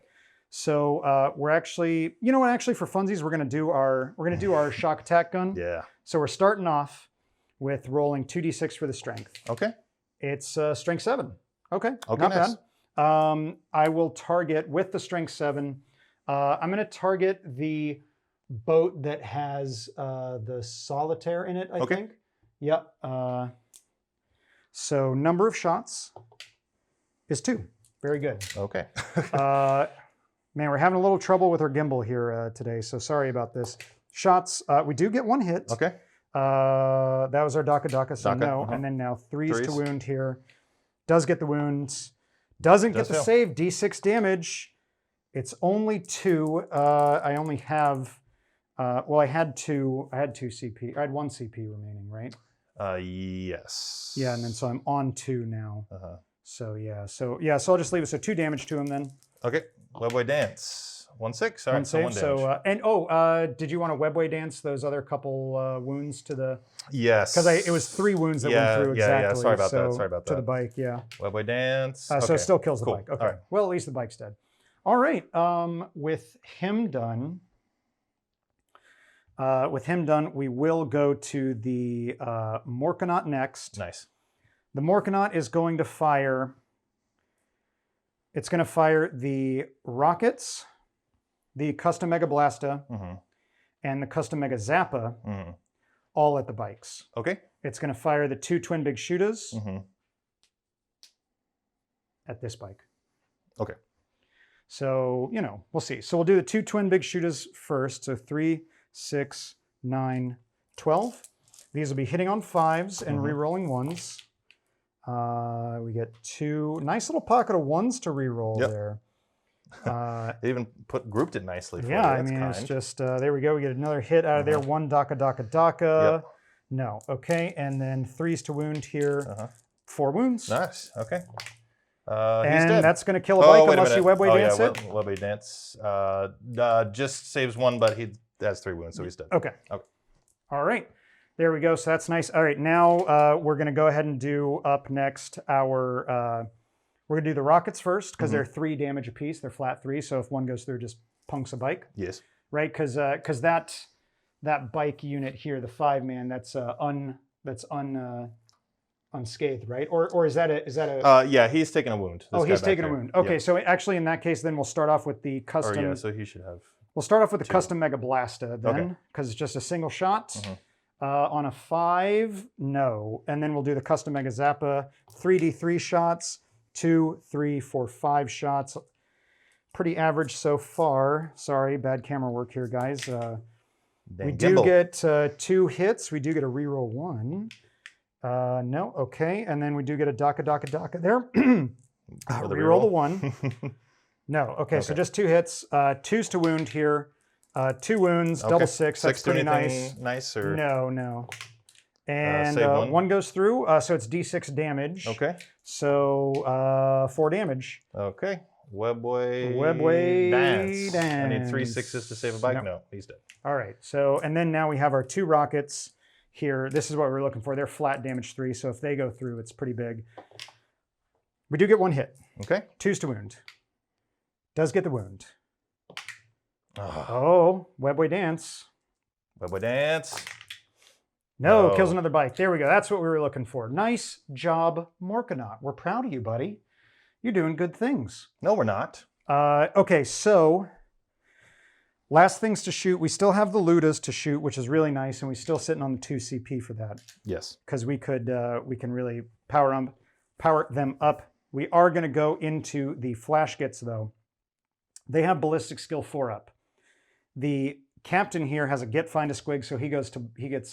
So we're actually, you know what? Actually, for funsies, we're gonna do our shock attack gun. Yeah. So we're starting off with rolling 2d6 for the strength. Okay. It's strength 7. Okay. Okay. Not Nice. bad. I will target with the strength 7. I'm gonna target the boat that has the solitaire in it. I think. Yep. So number of shots is 2. Very good. Okay. Man, we're having a little trouble with our gimbal here today, so sorry about this. Shots, we do get 1 hit. Okay. That was our Daka, so Daka, no. And then now threes to wound here. Does get the wounds. Doesn't get the fail. save, D6 damage. It's only 2. I only have, well, I had 2 CP. I had 1 CP remaining, right? Yes. Yeah, and then so I'm on 2 now. Uh-huh. So I'll just leave it. So 2 damage to him then. Okay. Webway dance. 1/6. All right. 1 save. 1 damage. Did you want to webway dance those other couple wounds to the? Yes. Because it was 3 wounds that went through exactly. Yeah. Sorry about so that. Sorry about to that. the bike. Yeah. Webway dance. So it still kills the Cool. bike. Okay. All right. Well, at least the bike's dead. All right. With him done, we will go to the Morkanaut next. Nice. The Morkanaut is going to fire. It's going to fire the rockets, the Custom Mega Blasta, Mm-hmm. and the Custom Mega Zappa, Mm-hmm. all at the bikes. Okay. It's going to fire the 2 Twin Big Shootas Mm-hmm. at this bike. Okay. So, you know, we'll see. So we'll do the 2 Twin Big Shootas first. So 3, 6, 9, 12. These will be hitting on 5s and re-rolling 1s. We get 2, nice little pocket of 1s to re-roll there. They even grouped it nicely for you. Yeah, I That's mean, kind. it's just, there we go. We get another hit out of there. 1 Daka. Yep. No, okay. And then 3s to wound here. 4 wounds. Nice. Okay. He's And dead. that's going to kill a bike wait a unless you minute. webway dance it. Webway dance. Just saves 1, but he has 3 wounds, so he's dead. Okay. Okay. All right. There we go. So that's nice. All right. Now we're going to go ahead and do up next our, we're going to do the rockets first because they're 3 damage apiece. They're flat 3. So if one goes through, just punks a bike. Yes. Right. Because that bike unit here, the 5-man, that's unscathed, right? Or is that a? Yeah, he's taking a wound. Oh, he's taking a here. wound. Okay. Yep. So actually, in that case, then we'll start off with the custom. Or yeah, so he should have. We'll start off with the 2. Custom Mega Blasta then, because it's just a single shot. On a 5, no. And then we'll do the Custom Mega Zappa, 3d3 shots, 2, 3, 4, 5 shots. Pretty average so far. Sorry, bad camera work here, guys. We do get 2 hits. We do get a reroll 1. No, okay. And then we do get a Daka there. Reroll the 1. No, okay, so just 2 hits. 2s to wound here. 2 wounds, double 6. That's pretty nice. Nice or No. And save 1 goes through, so it's d6 damage. okay. So 4 damage. Okay. Webway dance. I need 3 6s to save a bike. No, he's dead. All right. So and then now we have our 2 rockets here. This is what we're looking for. They're flat damage 3, so if they go through, it's pretty big. We do get 1 hit. Okay. 2s to wound. Does get the wound. Oh, Webway dance. Webway dance. No, No. kills another bike. There we go. That's what we were looking for. Nice job, Morkanaut. We're proud of you, buddy. You're doing good things. No, we're not. Okay, so last things to shoot. We still have the Ludas to shoot, which is really nice, and we're still sitting on the 2 CP for that Yes. because we can really power them up. We are going to go into the Flash Gets though. They have ballistic skill 4 up. The captain here has a get find a squig, so he gets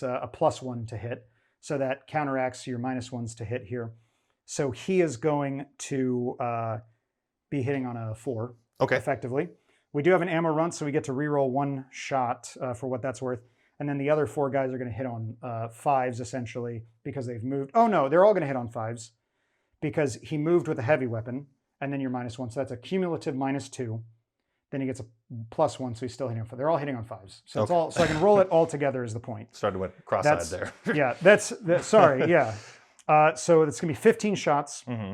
a +1 to hit, so that counteracts your -1s to hit here. So he is going to be hitting on a 4, Okay. effectively. We do have an ammo run, so we get to reroll 1 shot for what that's worth. And then the other 4 guys are going to hit on 5s, essentially, because they've moved. Oh, no, they're all going to hit on 5s because he moved with a heavy weapon, and then you're -1. So that's a cumulative -2. Then he gets a +1, so he's still hitting on 5. They're all hitting on 5s. So it's all. So I can roll it all together is the point. Started with cross-eyed there. Yeah, sorry, yeah. So it's going to be 15 shots. Mm-hmm.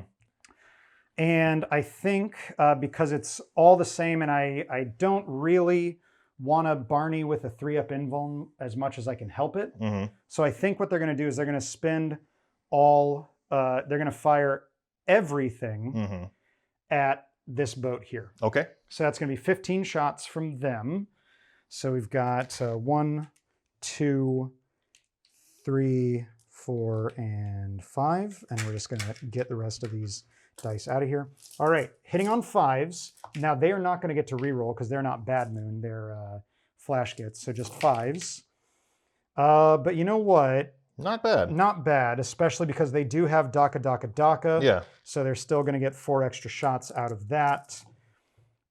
And I think because it's all the same, and I don't really want to Barney with a 3-up invuln as much as I can help it. Mm-hmm. So I think what they're going to do is they're going to spend all, they're going to fire everything at this boat here. Okay. So that's going to be 15 shots from them. So we've got 1, 2, 3, 4, and 5. And we're just going to get the rest of these dice out of here. All right, hitting on 5s. Now they are not going to get to reroll because they're not Bad Moon. They're Flash Gets, so just 5s. But you know what? Not bad. Not bad, especially because they do have Daka Daka Daka. Yeah. So they're still going to get 4 extra shots out of that,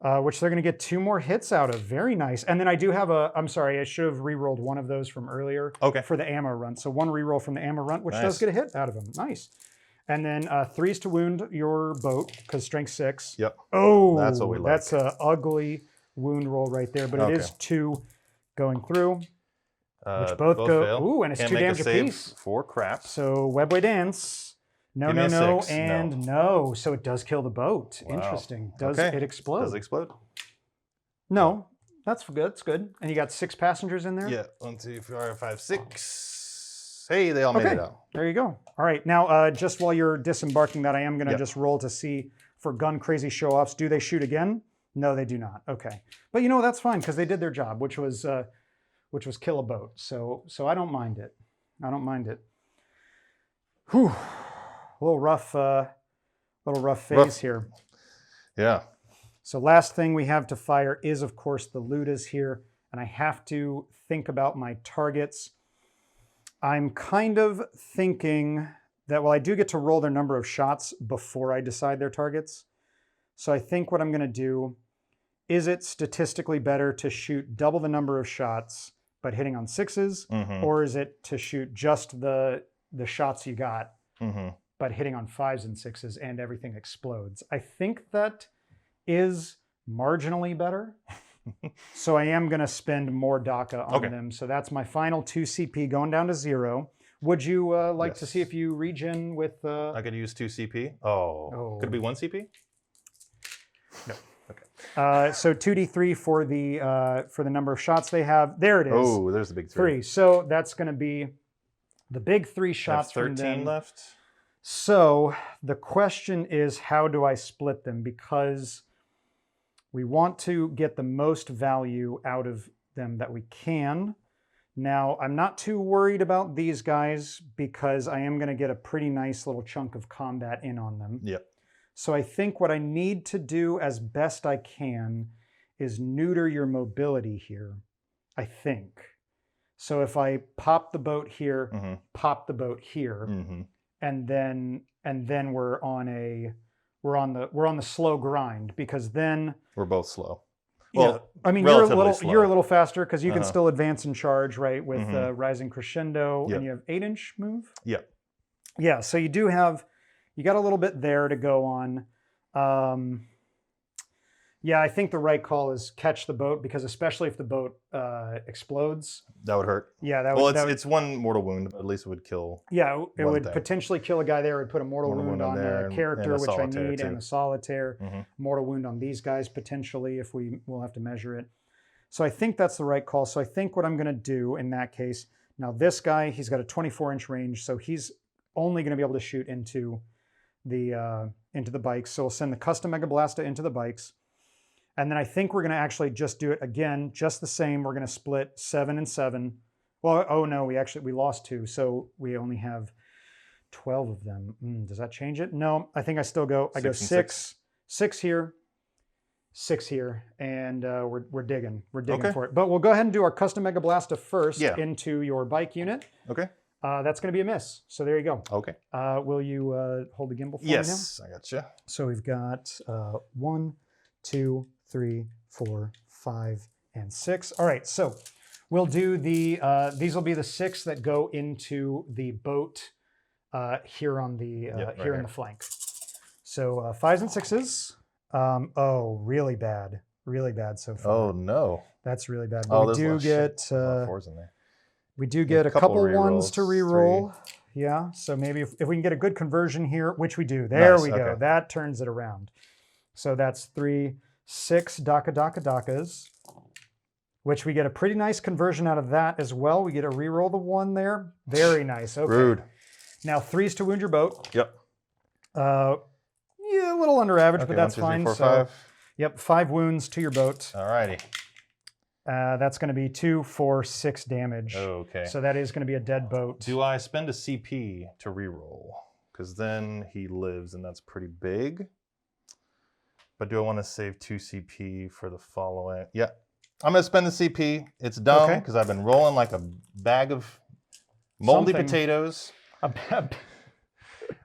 which they're going to get 2 more hits out of. Very nice. And then I do have I'm sorry, I should have re-rolled one of those from earlier for the ammo run. So 1 re-roll from the ammo run, which does get a hit out of them. Nice. And then 3s to wound your boat, because strength 6. Yep. Oh, that's what we like. That's an ugly wound roll right there, but it is 2 going through. Which both go. Fail. Ooh, and it's Can't 2 make a damage save apiece. for crap. So Weirdboy dance. No, Give me no, a 6. and no. So it does kill the boat. Wow. Interesting. Does Okay. it explode? Does it explode? No. That's good. That's good. And you got 6 passengers in there? Yeah. 1, 2, 3, 4, 5, 6. Hey, they all made it out. There you go. All right. Now, just while you're disembarking that, I am going to just roll to see for gun crazy show-offs. Do they shoot again? No, they do not. Okay. But you know, that's fine because they did their job, which was kill a boat. So I don't mind it. I don't mind it. Whew. A little rough phase here. Yeah. So last thing we have to fire is, of course, the Ludas here. And I have to think about my targets. I'm kind of thinking that, well, I do get to roll their number of shots before I decide their targets. So I think what I'm going to do, is it statistically better to shoot double the number of shots but hitting on 6s? Or is it to shoot just the shots you got but hitting on 5s and 6s and everything explodes? I think that is marginally better. So I am going to spend more DACA on them. So that's my final 2 CP going down to 0. Would you like to see if you regen with... I could use 2 CP. Oh. Could it be 1 CP? No. Okay. So 2d3 for the number of shots they have. There it is. Oh, there's the big 3. So that's going to be the big 3 shots from 13 them. left. So the question is, how do I split them? Because we want to get the most value out of them that we can. Now, I'm not too worried about these guys because I am going to get a pretty nice little chunk of combat in on them. Yep. So I think what I need to do as best I can is neuter your mobility here, I think. So if I pop the boat here, pop the boat here, and then we're on the slow grind, because then we're both slow. Well, Yeah, I mean, you're a little faster because you can still advance and charge, right, with Rising Crescendo, and you have 8-inch move. Yep. Yeah, so you got a little bit there to go on. Yeah, I think the right call is catch the boat, because especially if the boat explodes. That would hurt. Yeah, that would. Well, Well, it's 1 mortal wound, but at least it would kill. Yeah, it would thing. Potentially kill a guy there. It would put a mortal wound on there, a character, and a which I solitaire need, too. and a solitaire. Mortal wound on these guys potentially, if we'll have to measure it. So I think that's the right call. So I think what I'm going to do in that case, now this guy, he's got a 24-inch range, so he's only going to be able to shoot into the bikes. So we'll send the custom Mega Blasta into the bikes. And then I think we're going to actually just do it again, just the same. We're going to split 7 and 7. Well, oh no, we lost 2, so we only have 12 of them. Does that change it? No, I think I still go. I go 6 here, 6 here, and we're digging for it. But we'll go ahead and do our custom Mega Blasta first into your bike unit. Okay. That's going to be a miss. So there you go. Okay. Will you hold the gimbal for me now? Yes, I gotcha. So we've got 1, 2, 3, 4, 5, and 6. All right, so we'll do the, these will be the 6 that go into the boat here on the, here in the flank. So 5s and 6s. Oh, really bad so far. Oh no. That's really bad. Oh, But we do get, 4s in there. we do get a couple ones to re-rolls, re-roll. Yeah, so maybe if we can get a good conversion here, which we do. There we go. Okay. That turns it around. So that's 3, 6 Dakas, which we get a pretty nice conversion out of that as well. We get a re-roll the 1 there. Very nice. Okay. Rude. Now 3s to wound your boat. Yep. Yeah, a little under average, Okay, but that's 1, 2, 3, 4, fine. 5. Yep, 5 wounds to your boat. Alrighty. That's going to be 2, 4, 6 damage. Okay. So that is going to be a dead boat. Do I spend a CP to reroll? Because then he lives, and that's pretty big. But do I want to save 2 CP for the following? Yeah, I'm going to spend the CP. It's dumb because I've been rolling like a bag of moldy potatoes. All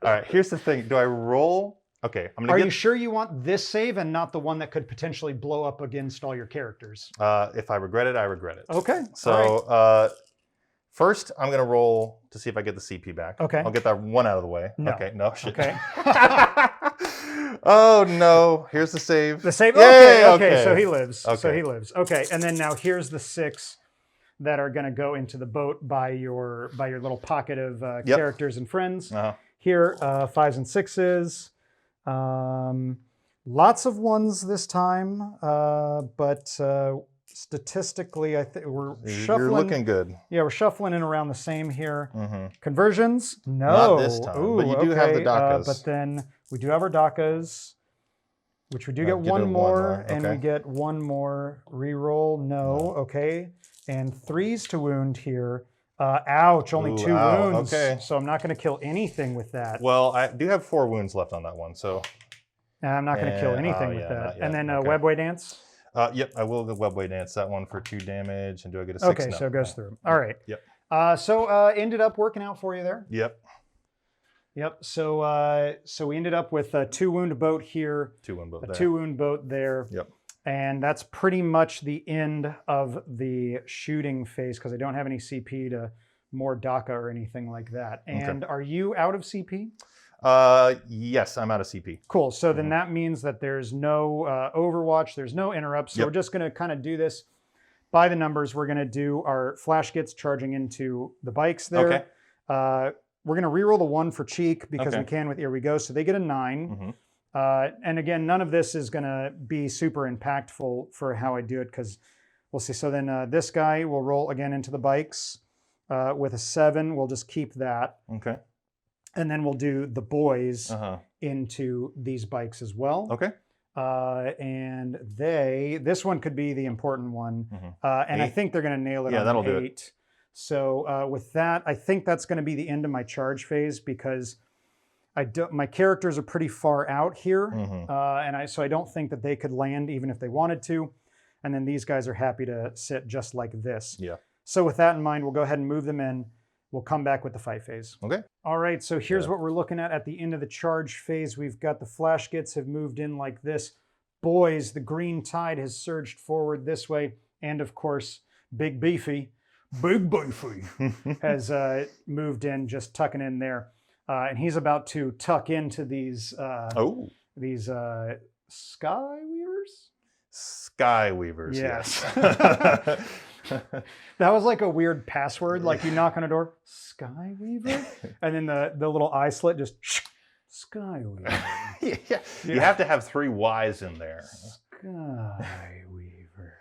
right, here's the thing. Do I roll? Okay, I'm gonna. Are you sure you want this save and not the one that could potentially blow up against all your characters? If I regret it, I regret it. Okay. So first, I'm gonna roll to see if I get the CP back. Okay. I'll get that 1 out of the way. No. Okay. No shit. Okay. Oh no! Here's the save. The save. Yay, Okay. So he lives. Okay. So he lives. Okay. And then now here's the 6 that are going to go into the boat by your little pocket of characters and friends. Here, 5s and 6s. Lots of 1s this time, but statistically, I think we're shuffling. You're looking good. Yeah, we're shuffling in around the same here. Mm-hmm. Conversions? No. Not this time, Ooh, but you do have the Dakas. But then we do have our Dakas, which we do get get one a more, okay. and we get 1 more reroll. No, okay. And 3s to wound here. Ouch, only 2 wounds. Okay. So I'm not going to kill anything with that. Well, I do have 4 wounds left on that one, so. I'm not going to kill anything with that. And then Weirdboy Dance? Yep, I will go Weirdboy Dance that one for 2 damage. And do I get a 6? Okay, so it goes through. All right. Yep. So ended up working out for you there. Yep. Yep. So we ended up with a 2 wound boat here. 2 wound boat there. 2 wound boat there. Yep. And that's pretty much the end of the shooting phase because I don't have any CP to more DACA or anything like that. And are you out of CP? Yes, I'm out of CP. Cool. So then that means that there's no Overwatch, there's no interrupts. So we're just going to kind of do this by the numbers. We're going to do our flash gets charging into the bikes there. Okay. We're going to reroll the 1 for cheek because we can with Here We Go. So they get a 9. And again, none of this is going to be super impactful for how I do it because we'll see. So then this guy will roll again into the bikes with a 7. We'll just keep that. Okay. And then we'll do the boys into these bikes as well. Okay. And this one could be the important one. And 8. I think they're going to nail it on that'll 8. Do it. So with that, I think that's going to be the end of my charge phase because my characters are pretty far out here. And so I don't think that they could land even if they wanted to. And then these guys are happy to sit just like this. Yeah. So with that in mind, we'll go ahead and move them in. We'll come back with the fight phase. Okay. All right, so here's what we're looking at the end of the charge phase. We've got the flash gets have moved in like this. Boys, the green tide has surged forward this way. And of course, Big Beefy has moved in, just tucking in there. And he's about to tuck into these Skyweavers? Skyweavers, yes. That was like a weird password, like you knock on a door, Skyweaver? And then the little eye slit just, Skyweaver. You have to have 3 Ys in there. Skyweaver.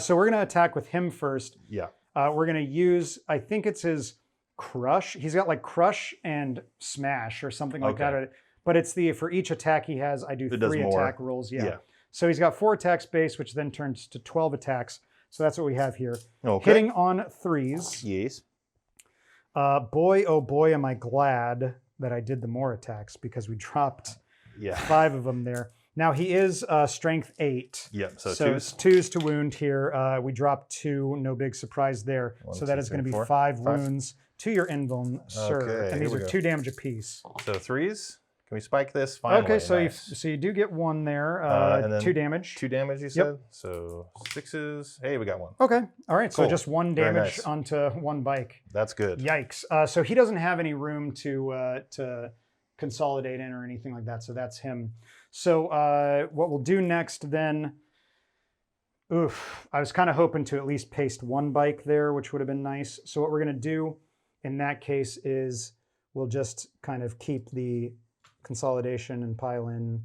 So we're going to attack with him first. Yeah. We're going to use, I think it's his Crush. He's got like Crush and Smash or something like that. But it's for each attack he has, I do 3 attack rolls. Yeah. So he's got 4 attacks base, which then turns to 12 attacks. So that's what we have here. Hitting on 3s. Yes. Boy, oh boy, am I glad that I did the more attacks because we dropped 5 of them there. Now he is strength 8. Yep. So it's 2s to wound here. We dropped 2. No big surprise there. So that is going to be 5 wounds to your invuln, sir. Okay, And these here are we 2 damage apiece. So 3s. Can we spike this? Finally. Okay, so nice. you do get 1 there. And then 2 damage. 2 damage, you said? So 6s. Hey, we got 1. Okay, all right. Cool. So just 1 Very damage nice. onto 1 bike. That's good. Yikes. So he doesn't have any room to consolidate in or anything like that. So that's him. So what we'll do next then, I was kind of hoping to at least paste 1 bike there, which would have been nice. So what we're going to do in that case is we'll just kind of keep the consolidation and pile in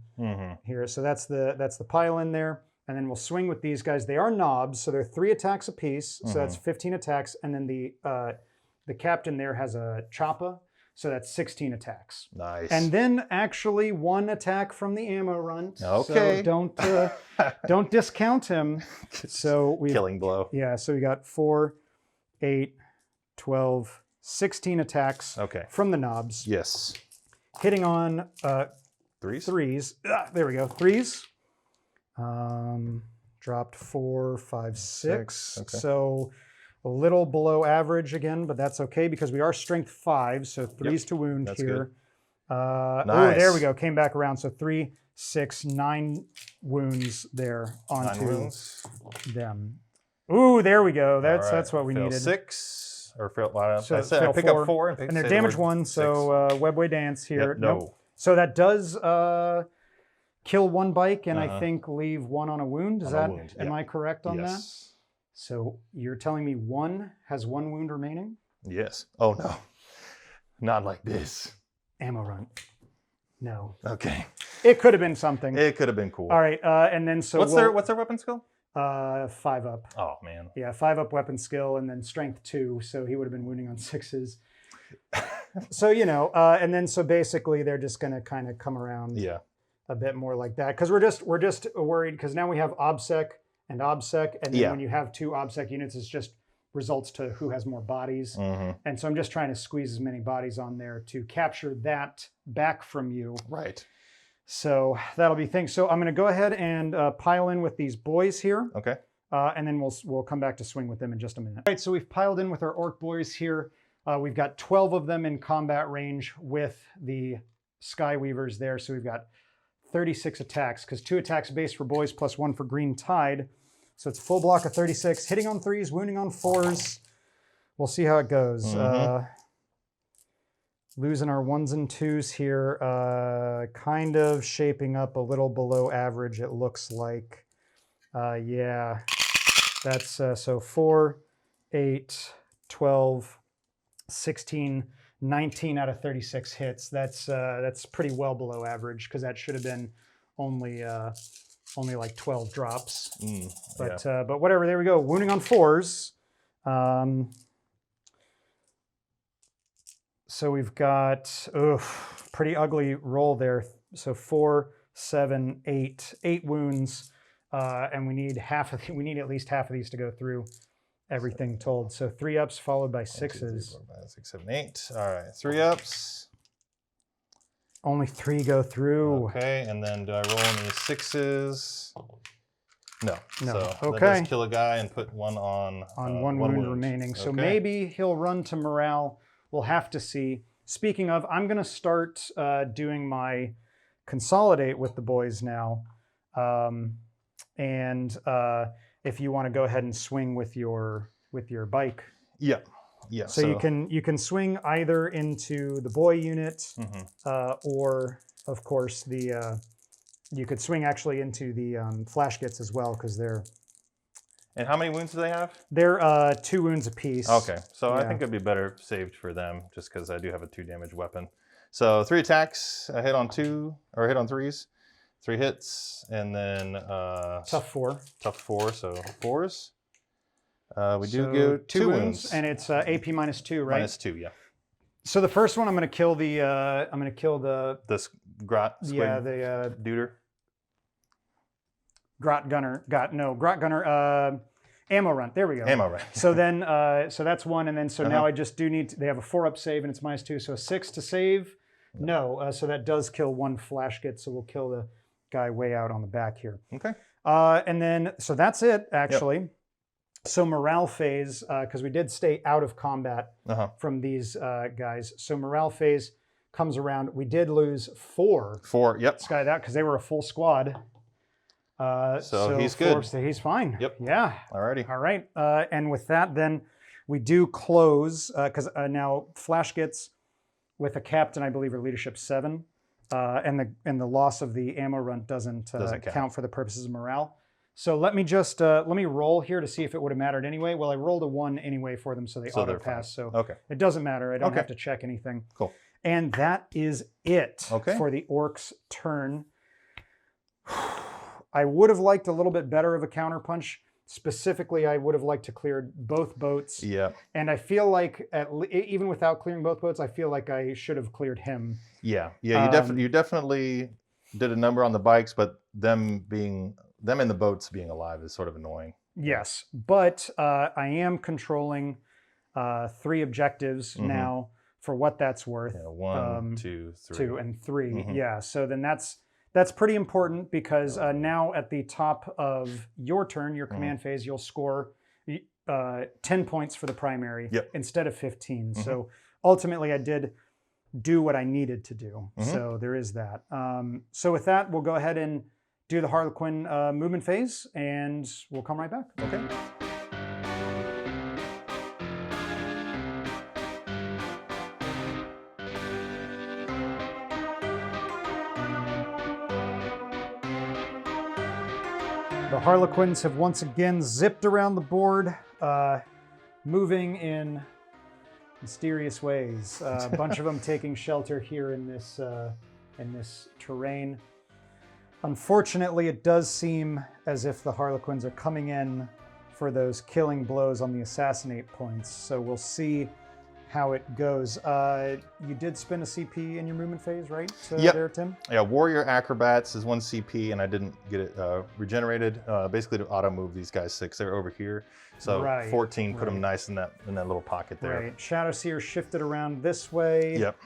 here. So that's the pile in there. And then we'll swing with these guys. They are knobs, so they're 3 attacks apiece. So that's 15 attacks. And then the captain there has a Choppa. So that's 16 attacks. Nice. And then actually 1 attack from the ammo runt. Okay. So don't discount him. So we Killing blow. Yeah, so we got 4, 8, 12, 16 attacks from the knobs. Yes. Hitting on 3s. 3s. There we go. 3s. Dropped 4, 5, 6. Okay. So a little below average again, but that's okay because we are strength 5, so 3s to wound that's here. Nice. Oh, there we go. Came back around. So 3, 6, 9 wounds there 9 onto wounds. them. Ooh, there we go. That's All right. that's what we Fail needed. 6 or fail. Well, So I said I fail pick 4, up 4 and, and they're say damage the word 1. 6. So Weirdboy dance here. Yep, no. Nope. So that does kill 1 bike and I think leave 1 on a wound. Is On a that wound, am I correct on that? Yes. So you're telling me 1 has 1 wound remaining? Yes. Oh no. Not like this. Ammo runt. No. Okay. It could have been something. It could have been cool. All right, and then so what's their weapon skill? 5 up. Oh man. Yeah, 5 up weapon skill, and then strength 2. So he would have been wounding on 6s. So and then so basically they're just going to kind of come around a bit more like that because we're just worried because now we have obsec and obsec, and then when you have 2 obsec units, it's just results to who has more bodies. And so I'm just trying to squeeze as many bodies on there to capture that back from you. Right. So that'll be things. So I'm going to go ahead and pile in with these boys here. Okay. And then we'll come back to swing with them in just a minute. All right, so we've piled in with our orc boys here. We've got 12 of them in combat range with the Skyweavers there. So we've got 36 attacks because 2 attacks base for boys plus 1 for green tide. So it's full block of 36, hitting on 3s, wounding on 4s. We'll see how it goes. Losing our 1s and 2s here, kind of shaping up a little below average, it looks like. Yeah, that's so 4, 8, 12, 16, 19 out of 36 hits. That's pretty well below average because that should have been only like 12 drops. But whatever, there we go. Wounding on 4s. So we've got pretty ugly roll there. So 4, 7, 8 wounds, and we need at least half of these to go through everything told. So 3 ups followed by 6s. 1, 2, 3, 4, 5, 6, 7, 8. All right, 3 ups. Only 3 go through. Okay, and then do I roll any 6s? No. So okay. Then just kill a guy and put 1 on 1 wound remaining. So maybe he'll run to morale. We'll have to see. Speaking of, I'm going to start doing my consolidate with the boys now. And if you want to go ahead and swing with your bike. Yeah. Yeah. So you can swing either into the boy unit or, of course, you could swing actually into the flash gits as well because they're. And how many wounds do they have? They're 2 wounds apiece. Okay, so I think it'd be better saved for them just because I do have a 2 damage weapon. So 3 attacks, I hit on 2 or hit on 3s, 3 hits, and then tough 4. Tough 4, so 4s. We do go 2 wounds, and it's AP -2, right? -2, yeah. So the first one, I'm going to kill the this grot squig. Yeah, the duder. Grot Gunner. Grot Gunner. Ammo runt. There we go. Ammo runt. So then, so that's 1, and then so now I just do need. They have a 4 up save, and it's -2, so a 6 to save. No, so that does kill 1 flash git. So we'll kill the guy way out on the back here. Okay. And then, so that's it, actually. Yep. So morale phase, because we did stay out of combat from these guys. So morale phase comes around. We did lose 4. 4, yep. Sky that, because they were a full squad. So he's good. So he's fine. Yep. Yeah. Alrighty. All right. And with that, then we do close, because now Flash gets with a captain, I believe, or leadership 7. And the loss of the ammo run doesn't count for the purposes of morale. So let me just let me roll here to see if it would have mattered anyway. Well, I rolled a 1 anyway for them, so they auto pass. So it doesn't matter. I don't have to check anything. Cool. And that is it for the Orks turn. I would have liked a little bit better of a counterpunch. Specifically, I would have liked to clear both boats. Yeah. And I feel like even without clearing both boats, I feel like I should have cleared him. Yeah. Yeah. You definitely did a number on the bikes, but them in the boats being alive is sort of annoying. Yes, but I am controlling 3 objectives now for what that's worth. Yeah, 1, 2, 3. 2 and 3. Yeah. So then that's pretty important because now at the top of your turn, your command phase, you'll score 10 points for the primary instead of 15. So ultimately, I did do what I needed to do. So there is that. So with that, we'll go ahead and do the Harlequin movement phase, and we'll come right back. Okay. The Harlequins have once again zipped around the board, moving in mysterious ways. A bunch of them taking shelter here in this terrain. Unfortunately, it does seem as if the Harlequins are coming in for those killing blows on the assassinate points. So we'll see how it goes. You did spend a CP in your movement phase, right? There, Tim? Yeah, Warrior Acrobats is 1 CP, and I didn't get it regenerated. Basically to auto move these guys 6. They're over here. So 14 put them nice in that little pocket there. Right. Shadow Seer shifted around this way. Yep.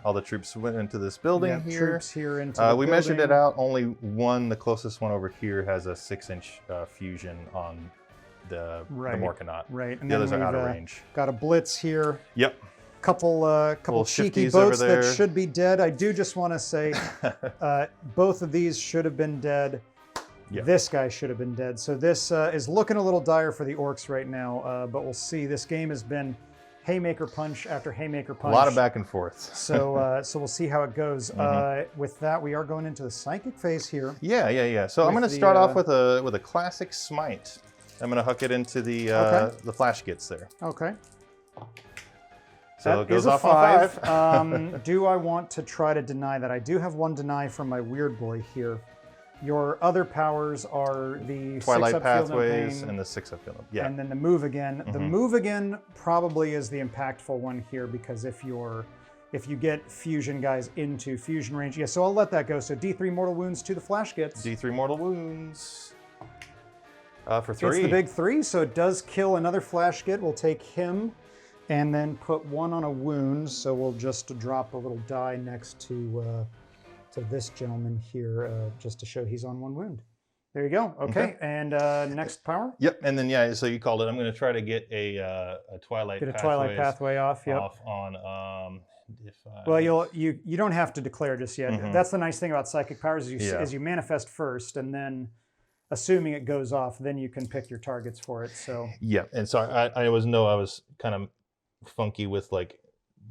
All the troops went into this building here. Troops here into the we building. measured it out. Only one, the closest one over here, has a 6-inch fusion on the Morkanaut. Right. And the others are out of range. Got a blitz here. Yep. Couple cheeky boats that should be dead. I do just want to say both of these should have been dead. Yep. This guy should have been dead. So this is looking a little dire for the Orks right now, but we'll see. This game has been haymaker punch after haymaker punch. A lot of back and forth. So we'll see how it goes. With that, we are going into the psychic phase here. Yeah. So I'm going to start off with a classic smite. I'm going to hook it into the flash gets there. Okay. So it goes off on 5. Do I want to try to deny that? I do have 1 deny from my Weirdboy here. Your other powers are the Twilight 6-up Pathways and the 6-up Field. Yeah. And then the move again. The move again probably is the impactful one here because if you get fusion guys into fusion range, so I'll let that go. So D3 mortal wounds to the flash gets. D3 mortal wounds. For 3. It's the big 3, so it does kill another flash get. We'll take him and then put 1 on a wound. So we'll just drop a little die next to this gentleman here, just to show he's on 1 wound. There you go. Okay. And next power. Yep. And then so you called it. I'm going to try to get a Twilight. Get a Twilight Pathway off. Yep. Off on. Well, you don't have to declare just yet. That's the nice thing about psychic powers is you manifest first, and then assuming it goes off, then you can pick your targets for it. So yeah. And so I was kind of funky with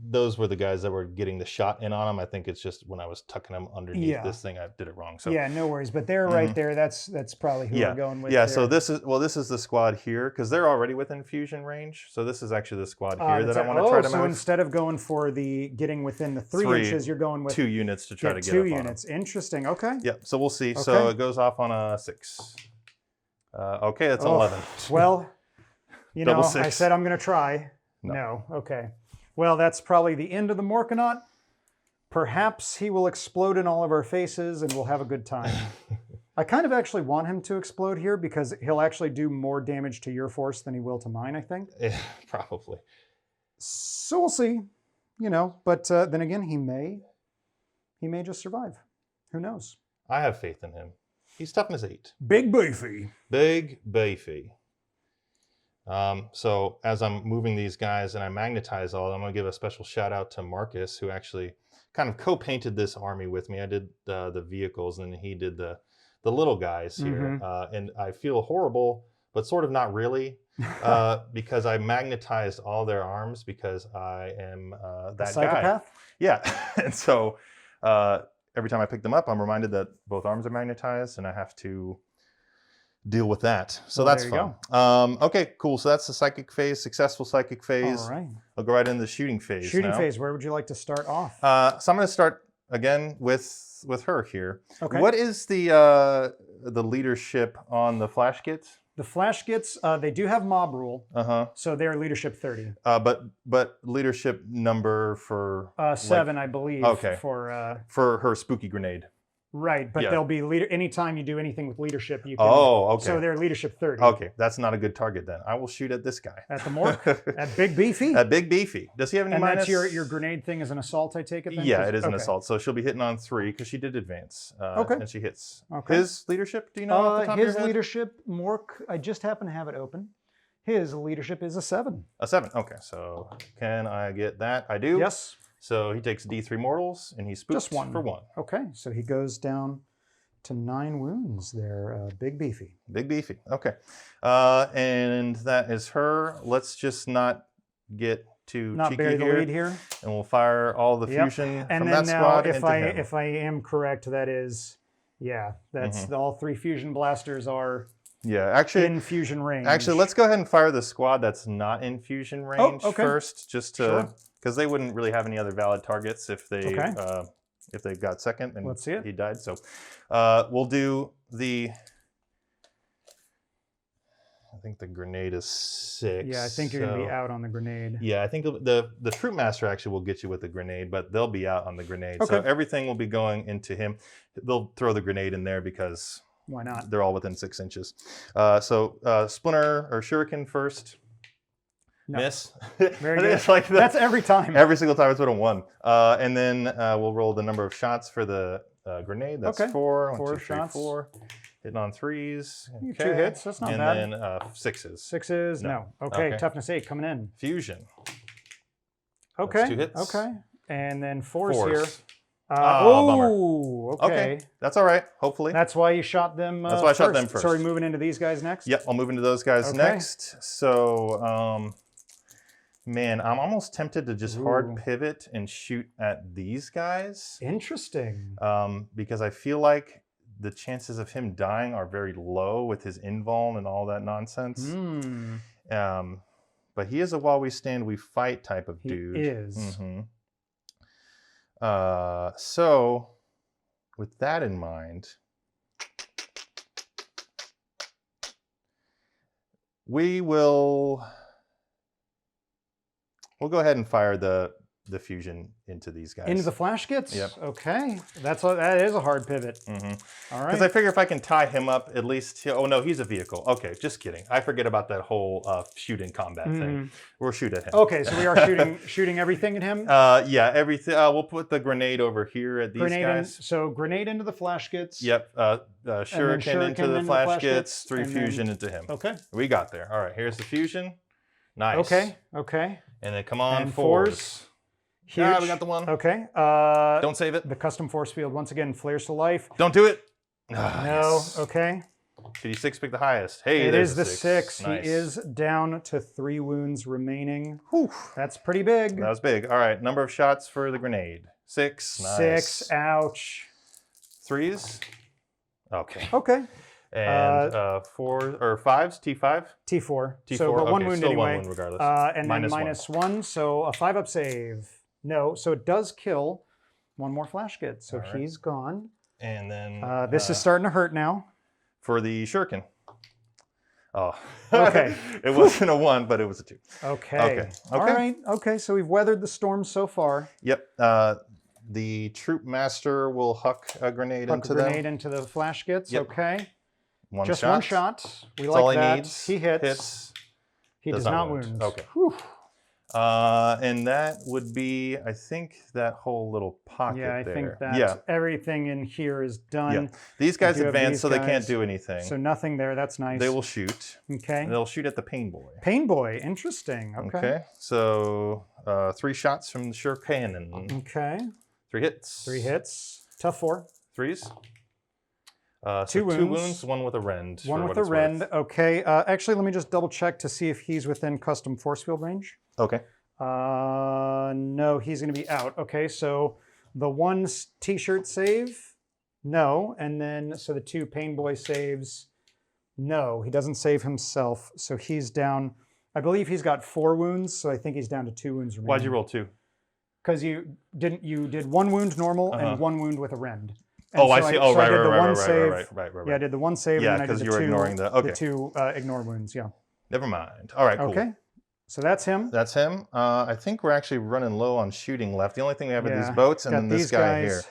those were the guys that were getting the shot in on them. I think it's just when I was tucking them underneath this thing, I did it wrong. So yeah, no worries. But they're right there. That's probably who we're going with. Yeah. There. So this is the squad here because they're already within fusion range. So this is actually the squad here that I want to try to move. So instead of going for the getting within the 3 inches, you're going with 2 units to try to get 2 up units. On Interesting. Okay. Yeah. So we'll see. Okay. So it goes off on a 6. Okay, that's 11. Well, you know, 6. I said I'm going to try. No. Okay. Well, that's probably the end of the Morkanaut. Perhaps he will explode in all of our faces and we'll have a good time. I kind of actually want him to explode here because he'll actually do more damage to your force than he will to mine, I think. Yeah, probably. So we'll see, but then again, he may just survive. Who knows? I have faith in him. He's toughness 8. Big beefy. Big beefy. So as I'm moving these guys and I magnetize all, I'm going to give a special shout out to Marcus, who actually kind of co-painted this army with me. I did the vehicles and he did the little guys here. And I feel horrible, but sort of not really, because I magnetized all their arms because I am that psychopath? guy. Yeah. And so every time I pick them up, I'm reminded that both arms are magnetized and I have to deal with that. So well, that's fun. Okay, cool. So that's the psychic phase, successful psychic phase. All right. I'll go right into the shooting phase. Shooting phase, where would you like to start off? So I'm going to start again with her here. Okay. What is the leadership on the flash kits? The flash kits, they do have mob rule. Uh-huh. So they're leadership 30. But leadership number for 7, I believe. Okay. For her spooky grenade. right, but Yeah. they'll be leader anytime you do anything with leadership, you can. Oh, okay. So they're leadership 30. Okay, that's not a good target then. I will shoot at this guy. At the Mork? At Big Beefy? At Big Beefy. Does he have any and minus? that's your grenade thing is an assault, I take it then? Yeah, it is an okay. assault. So she'll be hitting on 3 because she did advance. Okay. And she hits. Okay. His leadership, do you know off the top of his your head? leadership, Mork, I just happen to have it open. His leadership is a 7. A 7. Okay, so can I get that? I do. Yes. So he takes D3 mortals and he spooks Just 1. for 1. Okay, so he goes down to 9 wounds there, Big Beefy. Big Beefy. Okay. And that is her. Let's just not get too Not cheeky bury the here. lead here. And we'll fire all the Yep. fusion And from then that now, squad if into him. if I am correct, that is, yeah, that's all 3 fusion blasters are Yeah, actually, in fusion range. Actually, let's go ahead and fire the squad that's not in fusion range okay. first, just to because they wouldn't really have any other valid targets if they got second and Let's see it. he died. So we'll do the. I think the grenade is 6. Yeah, I think you're gonna be out on the grenade. Yeah, I think the troop master actually will get you with the grenade, but they'll be out on the grenade. Okay. So everything will be going into him. They'll throw the grenade in there because Why not? they're all within 6 inches. So Splinter or Shuriken first. No. Miss. Very I think good. it's like That's every time. Every single time it's been a 1. And then we'll roll the number of shots for the grenade. That's Okay. 4. 1, 4 2, 3, shots. 4. Hitting on 3s. You get 2 hits. That's not and bad. And then 6s. 6s. No. Okay. Okay. Toughness 8 coming in. Fusion. Okay. That's 2 hits. Okay. And then 4s 4s. here. Bummer. Okay. That's all right. Hopefully. That's why you shot them. That's why I shot them first. So are we moving into these guys next? Yep. I'll move into those guys Okay. next. So, man, I'm almost tempted to just hard pivot and shoot at these guys. Interesting. Because I feel like the chances of him dying are very low with his invuln and all that nonsense. But he is a while we stand, we fight type of dude. He is. So, with that in mind, we'll go ahead and fire the fusion into these guys. Into the flash kits? Yep. Okay. That is a hard pivot. All right. Because I figure if I can tie him up, at least. Oh no, he's a vehicle. Okay, just kidding. I forget about that whole shoot in combat thing. We'll shoot at him. Okay, so we are shooting everything at him. Yeah, everything. We'll put the grenade over here at these guys. So grenade into the flash kits. Yep. Shuriken into the flash kits. 3 fusion into him. Okay. We got there. All right. Here's the fusion. Nice. Okay. Okay. And then come on, And 4s. Huge. Ah, we got the 1. Okay. Don't save it. The custom force field once again flares to life. Don't do it. No. Yes. Okay. 2d6 pick the highest. Hey, It there's is the 6. Nice. He is down to 3 wounds remaining. Whew. That's pretty big. That was big. All right, number of shots for the grenade. 6. Nice. 6. Ouch. 3s. Okay. Okay. And 4 or 5s. T5. T4. T4. So, but 1 okay, wound still anyway. 1 wound regardless. And then -1. So a 5-up save. No. So it does kill 1 more flash kit. So he's gone. And then this is starting to hurt now. for the Shuriken. Oh. Okay. It wasn't a 1, but it was a 2. Okay. Okay. All right. Okay. So we've weathered the storm so far. Yep. The troop master will huck a grenade into them. Grenade into the flash kits. Yep. Okay. One Just shot. 1 shot. We That's like all he that. needs. He hits. He does not wound. Okay. Whew. And that would be, I think, that whole little pocket Yeah, I there. think that everything in here is done. Yeah. These guys do have advance, these so they can't guys. do anything. So nothing there. That's nice. They will shoot. Okay. They'll shoot at the Pain Boy. Pain Boy. Interesting. Okay. So 3 shots from the sure cannon. Okay. 3 hits. 3 hits. Tough 4. 3s. So 2 wounds. 2 wounds, 1 with a rend. 1 with a rend. Okay. Actually, let me just double check to see if he's within custom force field range. Okay. No, he's going to be out. Okay, so the 1 t-shirt save, no. And then, so the 2 Pain Boy saves, no. He doesn't save himself, so he's down. I believe he's got 4 wounds, so I think he's down to 2 wounds remaining. Why'd you roll 2? Because you did 1 wound normal and 1 wound with a rend. And oh, so I see. Oh, right. Yeah, I did the 1 save, Yeah, and then I did the you were 2, ignoring the, the 2 ignore wounds, yeah. Never mind. All right, cool. Okay, so that's him. That's him. I think we're actually running low on shooting left. The only thing we have are these Yeah, boats and got then this these guy guys. here.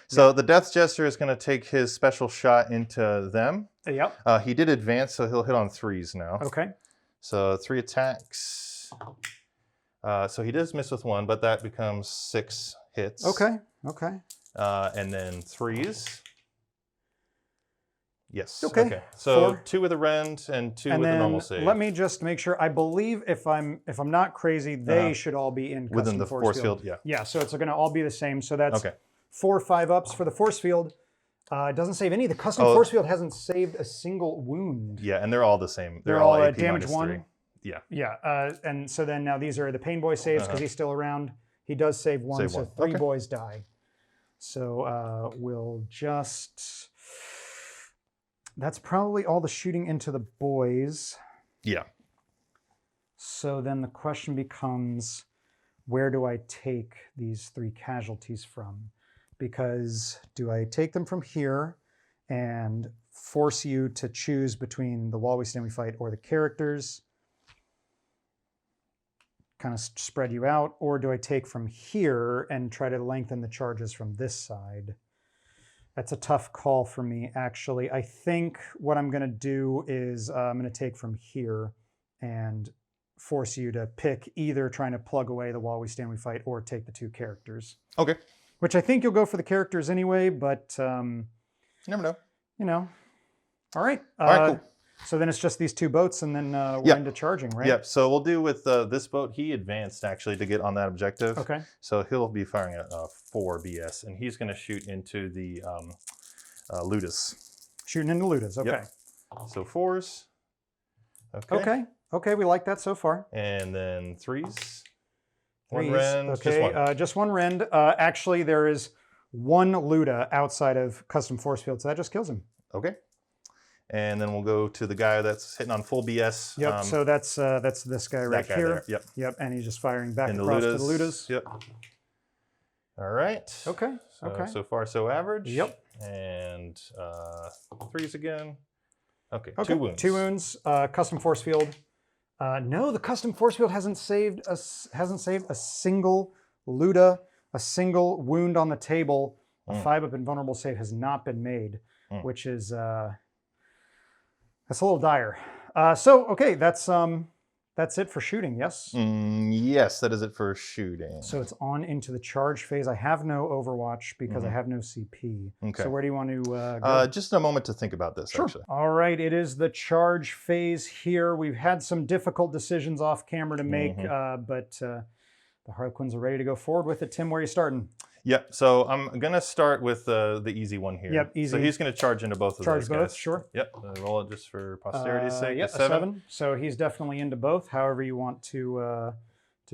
So the Death Jester is going to take his special shot into them. Yep. He did advance, so he'll hit on 3s now. Okay. So 3 attacks. So he does miss with 1, but that becomes 6 hits. Okay. Okay. And then 3s. Yes. Okay. So 4. 2 with a rend and 2 And with a then normal save. let me just make sure. I believe if I'm not crazy, they should all be in within custom the force field. Yeah. Yeah. So it's going to all be the same. So that's Okay. 4 or 5 ups for the force field. It doesn't save any. The custom force field hasn't saved a single wound. Yeah, and they're all the same. They're all AP damage -3. 1. Yeah. Yeah. And so then now these are the Pain Boy saves because he's still around. He does save 1, Save so 1. 3 Okay. boys die. So we'll just. That's probably all the shooting into the boys. Yeah. So then the question becomes, where do I take these 3 casualties from? Because do I take them from here and force you to choose between the wall we stand we fight or the characters? Kind of spread you out, or do I take from here and try to lengthen the charges from this side? That's a tough call for me, actually. I think what I'm going to do is I'm going to take from here and force you to pick either trying to plug away the wall we stand we fight or take the 2 characters. Okay. Which I think you'll go for the characters anyway, but You never know. you know. All right. All right, cool. So then it's just these 2 boats, and then we're into charging, right? Yep. So we'll do with this boat. He advanced actually to get on that objective. Okay. So he'll be firing at 4 BS, and he's going to shoot into the Ludus. Shooting into Ludas. Okay. Yep. So 4s. Okay. Okay. Okay. We like that so far. And then 3s. 1 Threes. rend. Okay. Just 1 rend. Actually, there is 1 Luda outside of custom force field, so that just kills him. Okay. And then we'll go to the guy that's hitting on full BS. Yep. So that's this guy right guy here. there, yep. Yep. And he's just firing back And across to the Ludas. Yep. All right. Okay. Okay. So far, so average. Yep. And 3s again. Okay. Okay. 2 wounds. 2 wounds. Custom force field. No, the custom force field hasn't saved a single Luda, a single wound on the table. A 5-up invulnerable save has not been made, which is that's a little dire. So okay, that's it for shooting. Yes. Yes, that is it for shooting. So it's on into the charge phase. I have no Overwatch because I have no CP. Okay. So where do you want to go? Just a moment to think about this. Sure. Actually. All right, it is the charge phase here. We've had some difficult decisions off camera to make, but the Harlequins are ready to go forward with it. Tim, where are you starting? Yep. So I'm gonna start with the easy one here. Yep, easy. So he's gonna charge into both of those Charge both, guys. sure. Yep. Roll it just for posterity's sake. Yep, a 7. So he's definitely into both. However you want to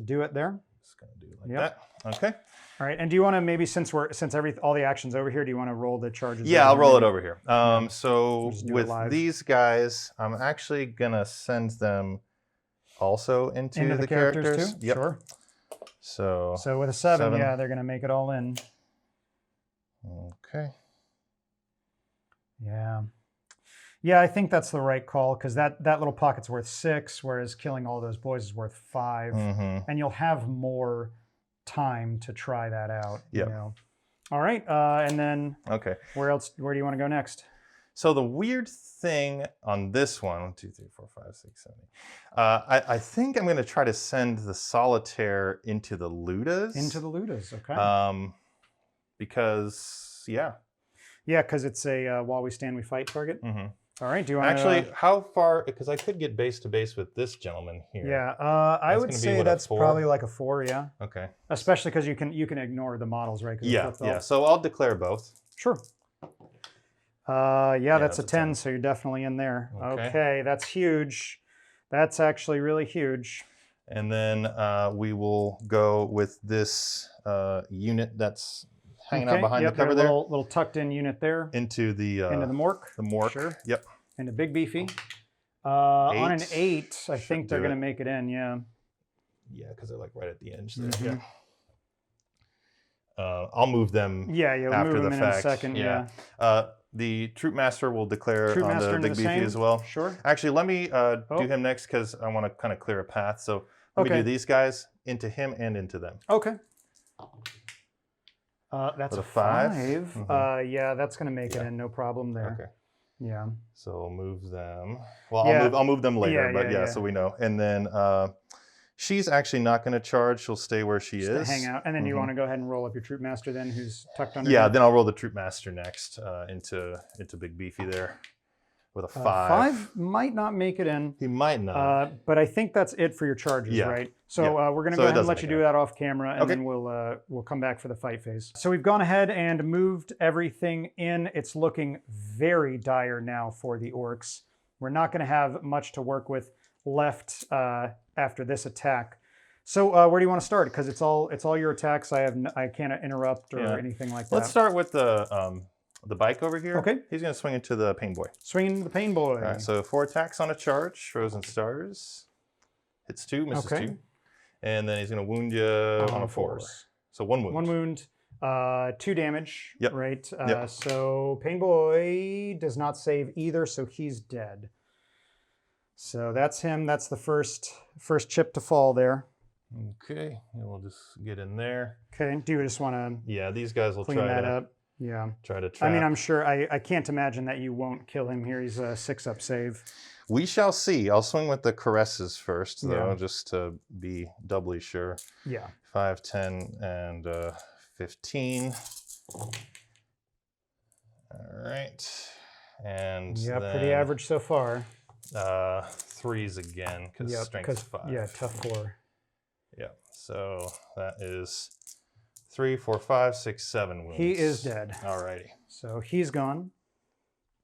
do it there. Just gonna do it like that. Okay. All right. And do you want to maybe since all the action's over here, do you want to roll the charges? Yeah, I'll over roll maybe? it over here. So Just do it with live. these guys, I'm actually gonna send them also into the characters too. Yep. Sure. So with a 7, 7. yeah, they're gonna make it all in. Okay. Yeah. Yeah, I think that's the right call because that little pocket's worth 6, whereas killing all those boys is worth 5. And you'll have more time to try that out. Yep. You know? All right. And then Okay. where do you want to go next? So the weird thing on this one, 1, 2, 3, 4, 5, 6, 7, 8. I think I'm going to try to send the Solitaire into the Ludas. Into the Ludas, okay. Because, yeah. Yeah, because it's a while we stand, we fight target. Mm-hmm. All right, do you want to... Actually, how far, because I could get base to base with this gentleman here. Yeah, I would say that's probably like a 4, yeah. Okay. Especially because you can ignore the models, right? Yeah. So I'll declare both. Sure. Yeah, that's a 10, so you're definitely in there. Okay, that's huge. That's actually really huge. And then we will go with this unit that's hanging out behind the cover there. Little tucked in unit there. Into the Mork. The Mork. Sure. Yep. And a big beefy. On an 8, I think they're going to make it in, yeah. Yeah, because they're like right at the edge there. Mm-hmm. Yeah. I'll move them after the fact. In a second, yeah. The Troop Master will declare on the big beefy as well. Sure. Actually, let me do him next because I want to kind of clear a path. So let me do these guys into him and into them. Okay. That's a 5. Mm-hmm. Yeah, that's going to make it in, no problem there. Okay. Yeah. So I'll move them. Well, I'll move them later, but so we know. And then she's actually not going to charge. She'll stay where she is. Hang out. And then you want to go ahead and roll up your Troop Master then, who's tucked under. Yeah, then I'll roll the Troop Master next into Big Beefy there with a 5. 5 might not make it in. He might not. But I think that's it for your charges, right? So we're going to go ahead and let you do that off camera, and then we'll come back for the fight phase. So we've gone ahead and moved everything in. It's looking very dire now for the Orks. We're not going to have much to work with left after this attack. So where do you want to start? Because it's all your attacks. I can't interrupt or anything like that. Let's start with the bike over here. Okay. He's going to swing into the Pain Boy. Swing into the Pain Boy. All right, so 4 attacks on a charge. Frozen Stars. Hits 2, misses 2. And then he's going to wound you on a 4. So 1 wound. 1 wound. 2 damage. Yep. Right. So Pain Boy does not save either, so he's dead. So that's him. That's the first chip to fall there. Okay. And we'll just get in there. Okay. Do you just want to? Yeah, these guys will clean that up. Yeah. Try to trap. I mean, I'm sure. I can't imagine that you won't kill him here. He's a 6-up save. We shall see. I'll swing with the caresses first, though, just to be doubly sure. Yeah. 5, 10, and 15. All right. And yeah, then, pretty average so far. 3s again, because strength 5. Yeah, tough 4. Yeah. So that is 3, 4, 5, 6, 7 wounds. He is dead. Alrighty. So he's gone.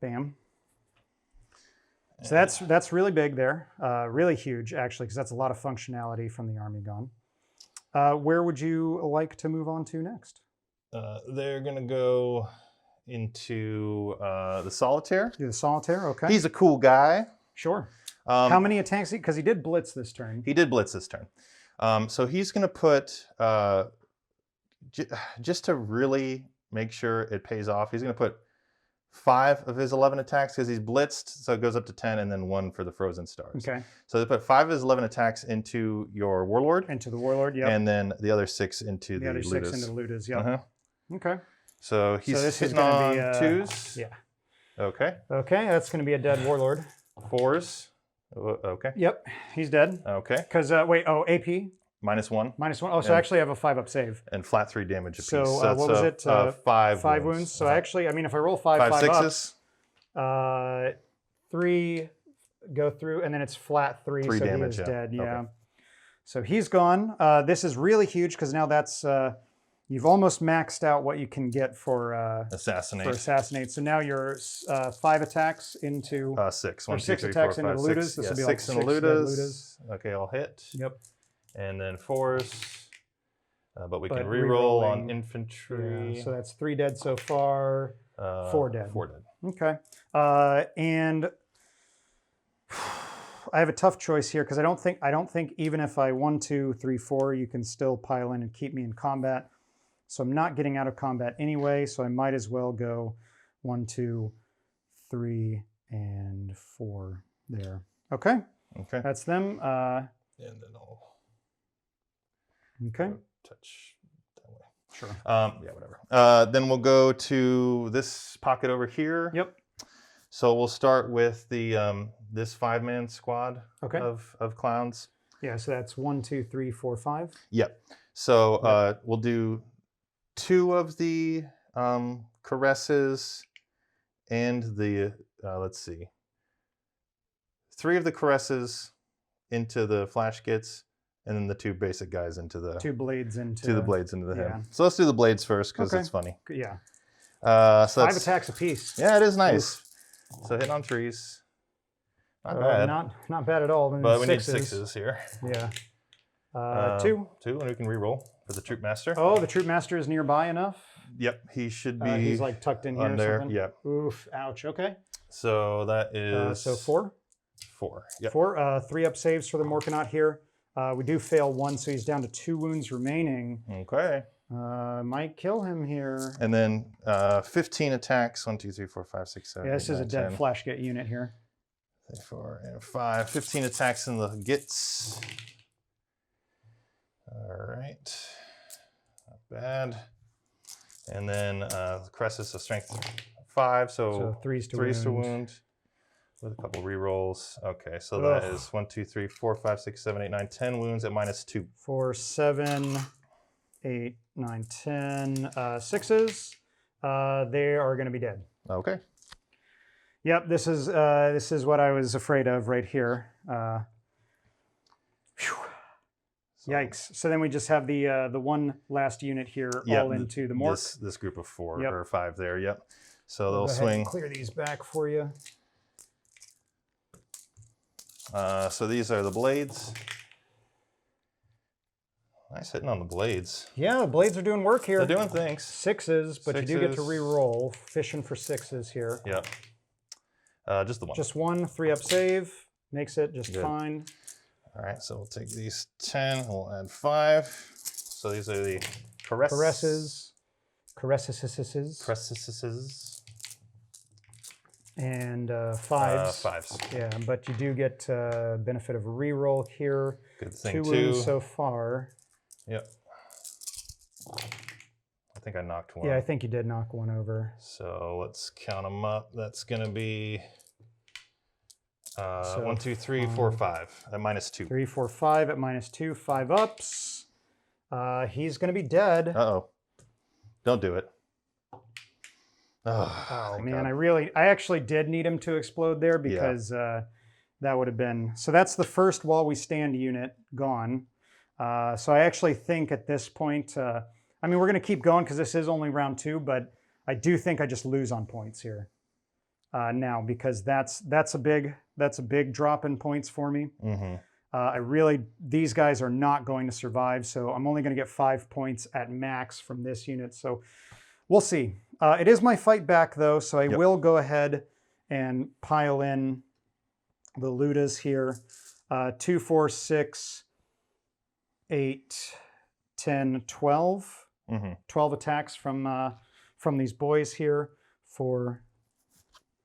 Bam. So that's really big there. Really huge, actually, because that's a lot of functionality from the army gone. Where would you like to move on to next? They're going to go into the Solitaire. Do the Solitaire, okay. He's a cool guy. Sure. How many attacks? Because he did blitz this turn. He did blitz this turn. So he's going to put, just to really make sure it pays off, he's going to put 5 of his 11 attacks because he's blitzed, so it goes up to 10, and then 1 for the Frozen Stars. Okay. So they put 5 of his 11 attacks into your Warlord. Into the Warlord, yeah. And then the other 6 into the other 6 into the Ludas, yeah. Okay. So he's hitting on 2s. Yeah. Okay. Okay, that's going to be a dead Warlord. 4s. Okay. Yep, he's dead. Okay. Because, wait, AP? -1. -1. Oh, so actually I have a 5-up save. And flat 3 damage apiece. So what was it? 5 wounds. So actually, I mean, if I roll 5 6s. 3 go through, and then it's flat 3, 3 so damage, he is dead. Yeah. Okay. So he's gone. This is really huge because now that's you've almost maxed out what you can get for assassinate. So now you're 5 attacks into 6. Or 6 attacks into the Ludas. This will be like 6 in the Ludas. Okay, I'll hit. Yep. And then 4s. But we can reroll on infantry. Yeah, so that's 3 dead so far. 4 dead. 4 dead. Okay. And I have a tough choice here because I don't think even if I 1, 2, 3, 4, you can still pile in and keep me in combat. So I'm not getting out of combat anyway. So I might as well go 1, 2, 3, and 4 there. Okay. Okay. That's them. And then I'll touch that way. Sure. Yeah, whatever. Then we'll go to this pocket over here. Yep. So we'll start with the this 5-man squad Okay. of clowns. Yeah, so that's 1, 2, 3, 4, 5. Yep. So we'll do 2 of the caresses and the let's see, 3 of the caresses into the flash kits, and then the 2 basic guys into the 2 blades into... the blades into the yeah. head. So let's do the blades first because Okay. it's funny. Yeah. So 5 attacks apiece. Yeah, it is nice. Oof. So hitting on 3s. Not bad. Not bad at all. But we need 6s here. Yeah. 2. 2, and we can re-roll for the Troop Master. Oh, the Troop Master is nearby enough? Yep, he should be. He's like tucked in here on or there. something? Yep. Oof, ouch, okay. So that is. So 4? 4. Yep. 4. 3 up saves for the Morkanaut here. We do fail 1, so he's down to 2 wounds remaining. Okay. Might kill him here. And then 15 attacks. 1, 2, 3, 4, 5, 6, 7. Yeah, this 8, is 9, a dead 10. flash get unit here. 3, 4, and 5. 15 attacks in the gits. All right. Not bad. And then Cressus of strength 5, so 3s to 3s to wound. wound. With a couple re-rolls. Okay, so Ugh. that is 1, 2, 3, 4, 5, 6, 7, 8, 9, 10 wounds at -2. 4, 7, 8, 9, 10. 6s. They are going to be dead. Okay. Yep, this is what I was afraid of right here. Yikes! So then we just have the one last unit here, Yep, all into the Mork. This group of 4 Yep. or 5 there. Yep. So We'll they'll go ahead and swing. clear these back for you. So these are the blades. Nice hitting on the blades. Yeah, the blades are doing work here. They're doing things. 6s, but you do get to 6s. re-roll. Fishing for 6s here. Yep. Just the one. Just 1, 3 up save. Makes it just Good. fine. All right, so we'll take these 10, we'll add 5. So these are the caresses. Caresses. And 5s. 5s. Yeah, but you do get benefit of a re-roll here. Good thing 2 too. wounds so far. Yep. I think I knocked 1. Yeah, I think you did knock 1 over. So let's count them up. That's going to be So 1, 2, 3, 4, 5 at -2. 3, 4, 5 at -2. 5 ups. He's going to be dead. Uh-oh. Don't do it. Oh thank man, God. I actually did need him to explode there because that would have been... So that's the first while we stand unit gone. So I actually think at this point, I mean, we're going to keep going because this is only round 2, but I do think I just lose on points here now because that's a big drop in points for me. Mm-hmm. These guys are not going to survive, so I'm only going to get 5 points at max from this unit. So we'll see. It is my fight back though, so I will go ahead and pile in the Ludas here. 2, 4, 6, 8, 10, 12. Mm-hmm. 12 attacks from these boys here. 4,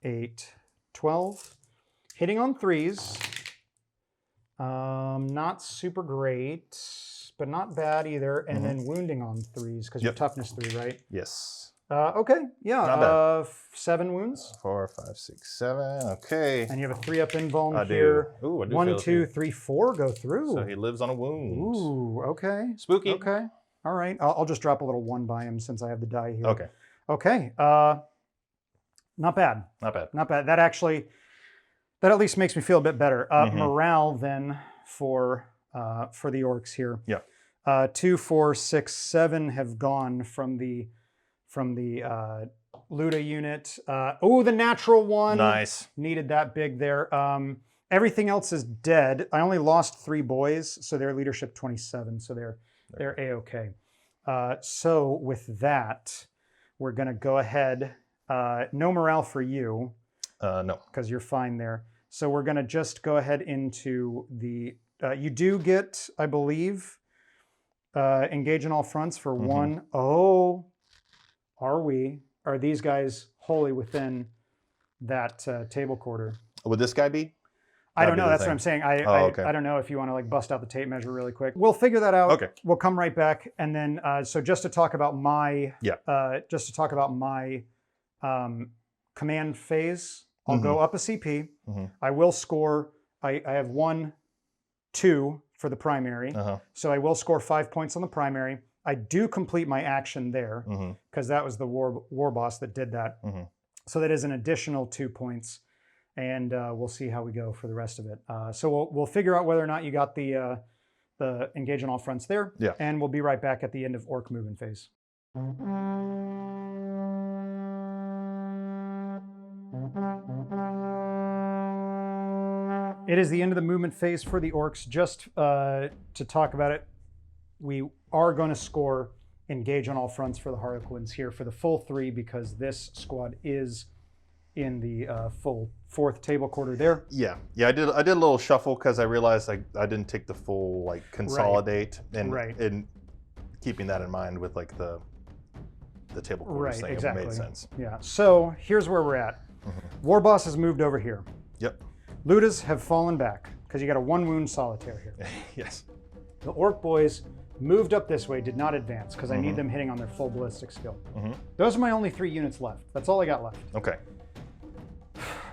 8, 12. Hitting on 3s. Not super great, but not bad either. And then wounding on 3s because you're toughness 3, right? Yes. Okay, yeah. Not bad. 7 wounds. 4, 5, 6, 7. Okay. And you have a 3 up invuln I here. do. Ooh, I do 1, feel 2, it. 3, 4 go through. So he lives on a wound. Ooh, okay. Spooky. Okay. All right. I'll just drop a little 1 by him since I have the die here. Okay. Okay. Not bad. Not bad. Not bad. That at least makes me feel a bit better. Morale then for the orcs here. Yeah. 2, 4, 6, 7 have gone from the Luda unit. Oh, the natural 1. Nice. Needed that big there. Everything else is dead. I only lost 3 boys, so they're leadership 27, so they're A-okay. So with that, we're going to go ahead. No morale for you. No. Because you're fine there. So we're going to just go ahead into the... you do get, I believe, engage in all fronts for 1. Oh, are these guys wholly within that table quarter? Would this guy be? I don't know. That's what I'm saying. I don't know if you want to like bust out the tape measure really quick. We'll figure that out. Okay. We'll come right back, and then so just to talk about my command phase I'll go up a CP. I will score, I have 1, 2 for the primary. So I will score 5 points on the primary. I do complete my action there because that was the Warboss that did that. So that is an additional 2 points. And we'll see how we go for the rest of it. So we'll figure out whether or not you got the engage on all fronts there. Yeah. And we'll be right back at the end of Orc movement phase. It is the end of the movement phase for the Orcs. Just to talk about it, we are going to score engage on all fronts for the Harlequins here for the full 3 because this squad is in the full 4th table quarter there. Yeah, I did a little shuffle because I realized I didn't take the full like consolidate and keeping that in mind with like the table quarters thing. Exactly. It made sense. Yeah. So here's where we're at. Warboss has moved over here. Yep. Ludas have fallen back because you got a 1 wound solitaire here. Yes. The Ork boys moved up this way, did not advance because I need them hitting on their full ballistic skill. Those are my only 3 units left. That's all I got left. Okay.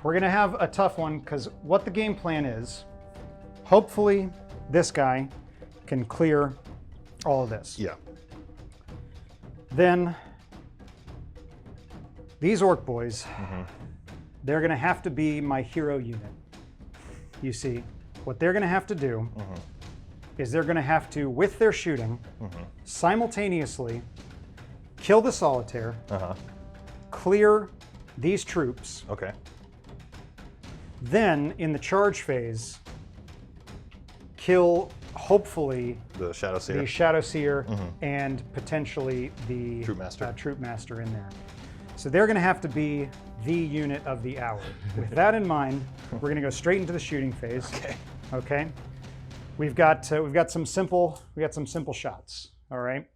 We're going to have a tough one because what the game plan is, hopefully this guy can clear all of this. Yeah. Then these Ork boys, they're going to have to be my hero unit. You see, what they're going to have to do is they're going to have to, with their shooting, simultaneously kill the solitaire, clear these troops. Okay. Then, in the charge phase, kill, hopefully, the Shadow Seer, and potentially the Troop Master in there. So they're going to have to be the unit of the hour. With that in mind, we're going to go straight into the shooting phase. Okay. We've got some simple shots. All right.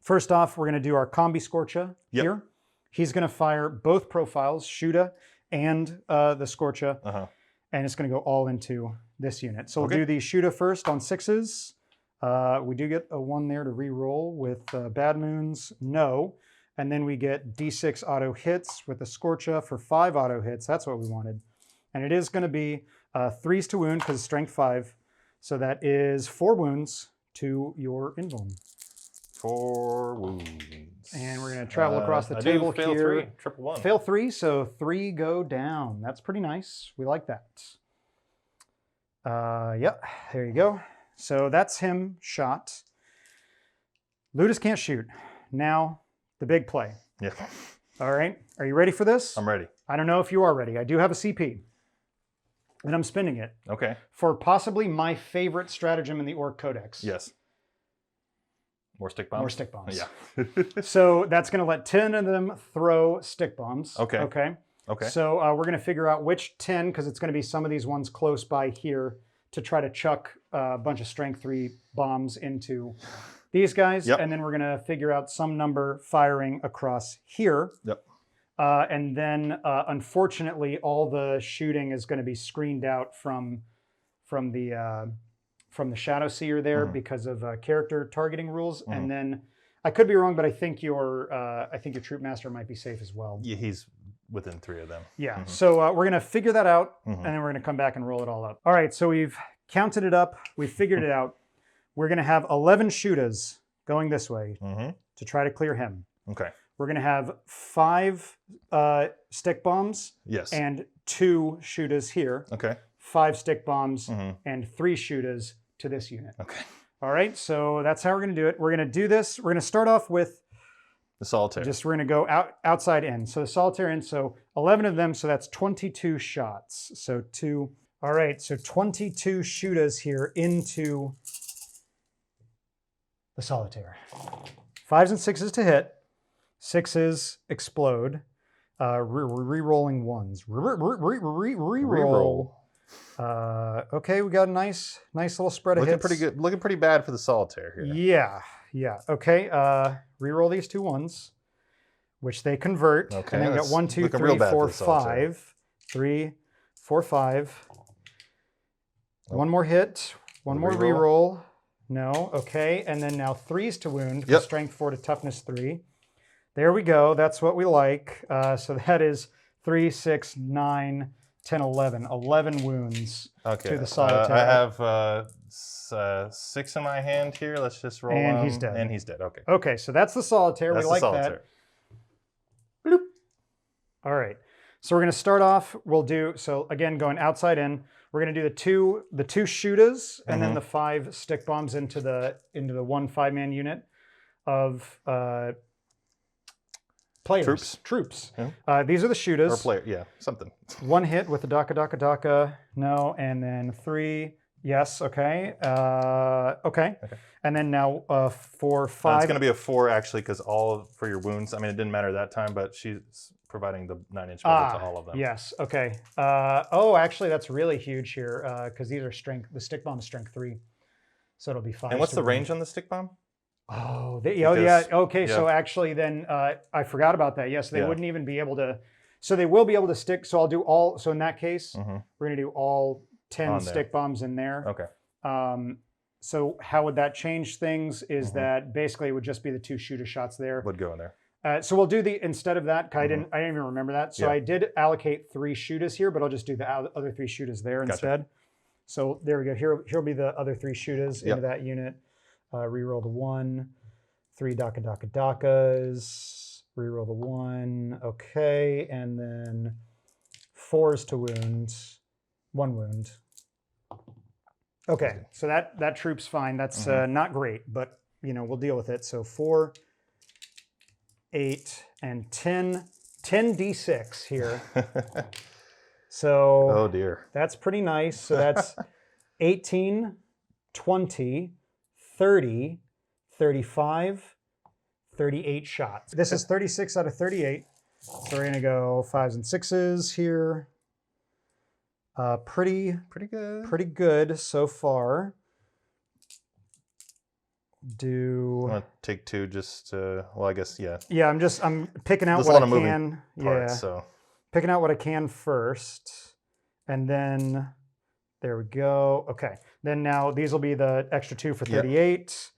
First off, we're going to do our Kombi-Skorcha here. He's going to fire both profiles, Shoota and the Skorcha, and it's going to go all into this unit. So we'll do the Shoota first on 6s. We do get a 1 there to re-roll with Bad Moons, no. And then we get D6 auto hits with the Skorcha for 5 auto hits. That's what we wanted. And it is going to be 3s to wound because strength 5. So that is 4 wounds to your invuln. 4 wounds. And we're going to travel across the table fail here. 3, triple 1. Fail 3, so 3 go down. That's pretty nice. We like that. Yep, there you go. So that's him shot. Ludus can't shoot. Now, the big play. Yeah. All right, are you ready for this? I'm ready. I don't know if you are ready. I do have a CP. And I'm spending it. Okay. For possibly my favorite stratagem in the Orc Codex. Yes. More Stikkbombs? More Stikkbombs. Yeah. So that's going to let 10 of them throw Stikkbombs. Okay. Okay. Okay. So we're going to figure out which 10, because it's going to be some of these ones close by here, to try to chuck a bunch of strength 3 bombs into these guys. Yep. And then we're going to figure out some number firing across here. Yep. And then, unfortunately, all the shooting is going to be screened out from the Shadow Seer there because of character targeting rules. And then, I could be wrong, but I think your Troop Master might be safe as well. Yeah, he's within 3 of them. Yeah. So we're going to figure that out, and then we're going to come back and roll it all up. All right. So we've counted it up. We've figured it out. We're going to have 11 Shootas going this way to try to clear him. Okay. We're going to have 5 Stikkbombs and 2 Shootas here. Okay. 5 Stikkbombs and 3 Shootas to this unit. Okay. All right, so that's how we're going to do it. We're going to do this. We're going to start off with the solitaire. We're going to go outside in. So the solitaire in, so 11 of them, so that's 22 shots. So 2. All right, so 22 Shootas here into the solitaire. 5s and 6s to hit. 6s explode. Re-rolling 1s. Re-roll. Okay, we got a nice little spread of hits. Pretty good. Looking pretty bad for the solitaire here. Yeah. Okay, re-roll these 2 1s, which they convert. Okay, and then we got 1, 2, 3, 4, 5. 3, 4, 5. Oh. 1 more hit. 1 more re-roll. No. Okay, and then now 3s to wound. Strength 4 to toughness 3. There we go. That's what we like. So that is 3, 6, 9, 10, 11. 11 wounds to the solitaire. I have 6 in my hand here. Let's just roll and them. he's dead. And he's dead. Okay. Okay, so that's the solitaire. That's we the like solitaire. that. Bloop. All right. So we're going to start off. We'll do, so again, going outside in, we're going to do the two Shootas and then the 5 Stikkbombs into the 1 5-man unit of players. Troops. Yeah. These are the Shootas. Or player, yeah, something. 1 hit with the Daka. No, and then 3. Yes, okay. Okay. And then now for 5. It's going to be a 4 actually, because for your wounds. I mean, it didn't matter that time, but she's providing the 9-inch cover to all of them. Yes. Okay. Oh, actually, that's really huge here because these are strength. The Stikkbomb is strength 3, so it'll be 5. And what's the range on the Stikkbomb? Oh, yeah. Okay, so actually, then I forgot about that. Yes, they wouldn't even be able to. So they will be able to stick. So I'll do all. So in that case, we're going to do all 10 Stikkbombs in there. Okay. So how would that change things? Is that basically it would just be the 2 shooter shots there. Would go in there. So we'll do instead of that. I didn't even remember that. So I did allocate 3 shooters here, but I'll just do the other 3 shooters there instead. So there we go. Here'll be the other 3 shooters into that unit. Reroll the 1, 3 Dakas. Reroll the 1. Okay, and then 4s to wounds. 1 wound. Okay, so that troop's fine. That's not great, but we'll deal with it. So 4, 8, and 10. 10 d6 here. So oh dear, that's pretty nice. So that's 18, 20, 30, 35, 38 shots. This is 36 out of 38. So we're going to go 5s and 6s here. Pretty good so far. I'm gonna take 2 just to, well, I guess, yeah. Yeah, I'm picking out There's what a lot I of can. Parts, so. Picking out what I can first. And then, there we go. Okay. Then now these will be the extra 2 for 38.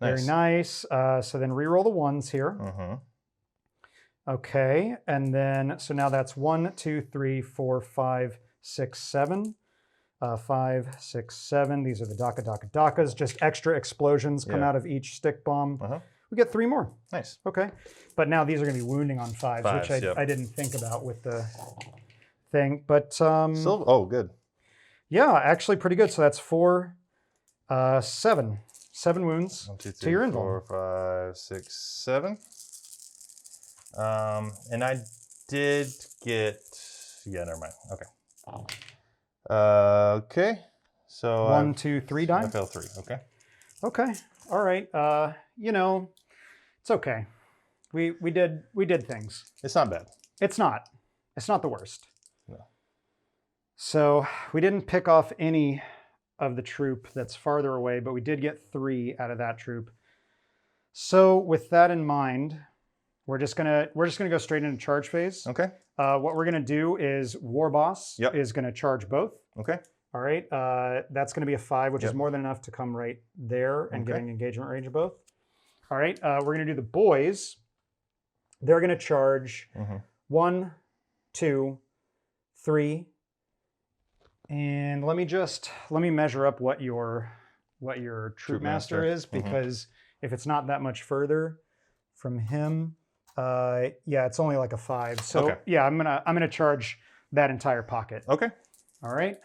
Yep. Very nice. So then reroll the 1s here. Okay. And then, so now that's 1, 2, 3, 4, 5, 6, 7. 5, 6, 7. These are the Dakas. Just extra explosions come out of each Stikkbomb. We get 3 more. Nice. Okay. But now these are going to be wounding on 5s, which I didn't think about with the thing. But oh, good. Yeah, actually pretty good. So that's 4, 7. 7 wounds 1, 2, 3, to your invuln. 4, 5, 6, 7. And I did get. Yeah, never mind. Okay. Okay. So 1, 2, 3 die. I fell 3. Okay. Okay. All right. It's okay. We did things. It's not bad. It's not. It's not the worst. No. So we didn't pick off any of the troop that's farther away, but we did get 3 out of that troop. So with that in mind, we're just gonna go straight into charge phase. Okay. What we're gonna do is Warboss is gonna charge both. Okay. All right. That's gonna be a 5, which is more than enough to come right there and getting engagement range of both. All right. We're gonna do the Boyz. They're gonna charge 1, 2, 3. And let me measure up what your troop master is, because if it's not that much further from him, yeah, it's only like a 5. So yeah, I'm gonna charge that entire pocket. Okay. All right.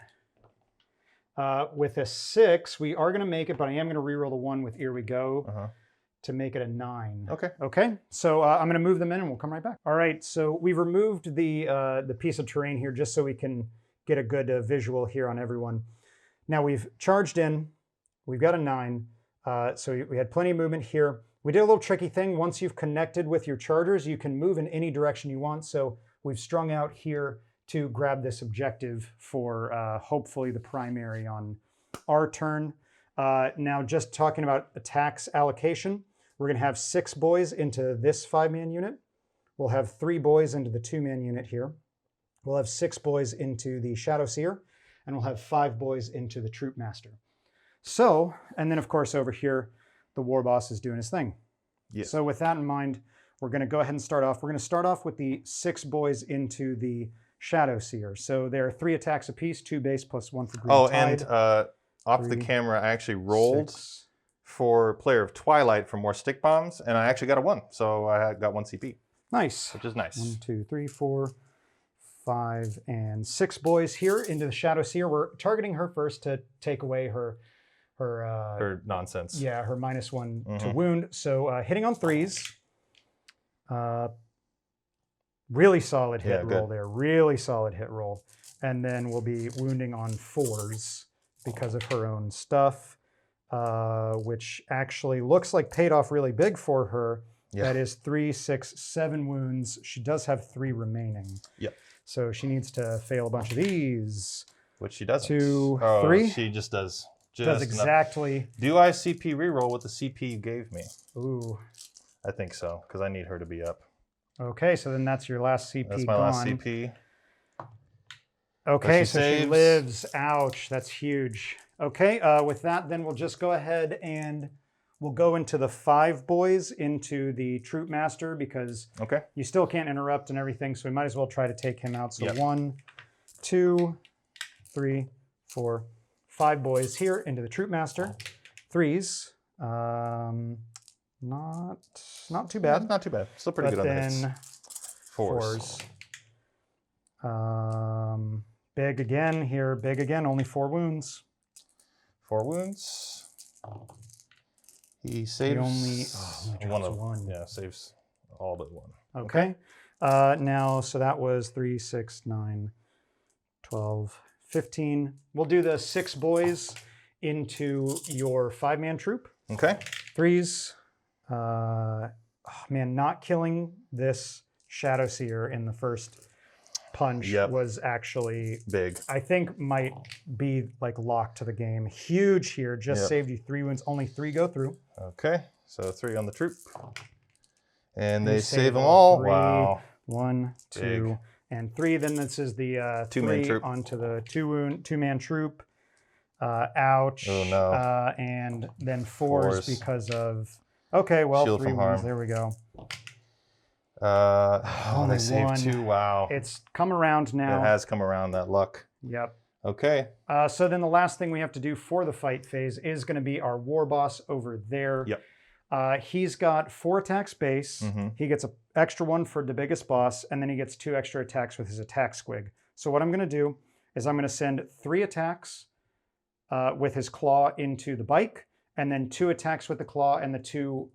With a 6, we are gonna make it, but I am gonna reroll the 1 with Here We Go to make it a 9. Okay. Okay. So I'm gonna move them in, and we'll come right back. All right. So we've removed the piece of terrain here just so we can get a good visual here on everyone. Now we've charged in. We've got a 9. So we had plenty of movement here. We did a little tricky thing. Once you've connected with your chargers, you can move in any direction you want. So we've strung out here to grab this objective for hopefully the primary on our turn. Now just talking about attacks allocation, we're gonna have 6 boys into this 5-man unit. We'll have 3 boys into the 2-man unit here. We'll have 6 boys into the Shadow Seer, and we'll have 5 boys into the Troop Master. So, and then of course over here, the Warboss is doing his thing. Yes. So with that in mind, we're going to go ahead and start off. We're going to start off with the 6 boys into the Shadow Seer. So there are 3 attacks apiece, 2 base plus 1 for green tide. And off 3, the camera, I actually rolled 6. for Player of Twilight for more Stikkbombs, and I actually got a 1. So I got 1 CP. Nice. Which is nice. 1, 2, 3, 4, 5, and 6 boys here into the Shadow Seer. We're targeting her first to take away her nonsense. Yeah, her -1 to wound. So hitting on 3s. Really solid hit roll there. Really solid hit roll. And then we'll be wounding on 4s because of her own stuff, which actually looks like paid off really big for her. Yeah. That is 3, 6, 7 wounds. She does have 3 remaining. Yep. So she needs to fail a bunch of these. Which she doesn't. 2, 3. Oh, she just does. Does exactly. Enough. Do I CP reroll with the CP you gave me? Ooh. I think so, because I need her to be up. Okay, so then that's your last CP That's my last CP. Okay, so she lives. Ouch, that's huge. Okay, with that, then we'll just go ahead and we'll go into the 5 boys into the Troop Master because you still can't interrupt and everything, so we might as well try to take him out. So 1, 2, 3, 4, 5 boys here into the Troop Master. 3s. Not too bad. Not too bad. Still pretty good on the hits. Then 4s. Big again here. Big again. Only 4 wounds. 4 wounds. He saves one of 1. Yeah, saves all but 1. Okay. Now, so that was 3, 6, 9, 12, 15. We'll do the 6 boys into your 5-man troop. Okay. 3s. Man, not killing this Shadow Seer in the first punch was actually big. I think might be like locked to the game. Huge here. Just saved you 3 wounds. Only 3 go through. Okay. So 3 on the troop. And they save them all. 3, wow. 1, 2, and 3. Then this is the 2-man 3 troop onto the 2-man troop. Ouch. Oh no. And then 4s because of well, Shield 3 from wounds. harm. There we go. They saved 2. Wow. It's come around now. It has come around, that luck. Yep. Okay. So then the last thing we have to do for the fight phase is going to be our Warboss over there. Yep. He's got 4 attacks base. He gets an extra 1 for the biggest boss, and then he gets 2 extra attacks with his attack squig. So what I'm going to do is I'm going to send 3 attacks with his claw into the bike, and then 2 attacks with the claw and the 2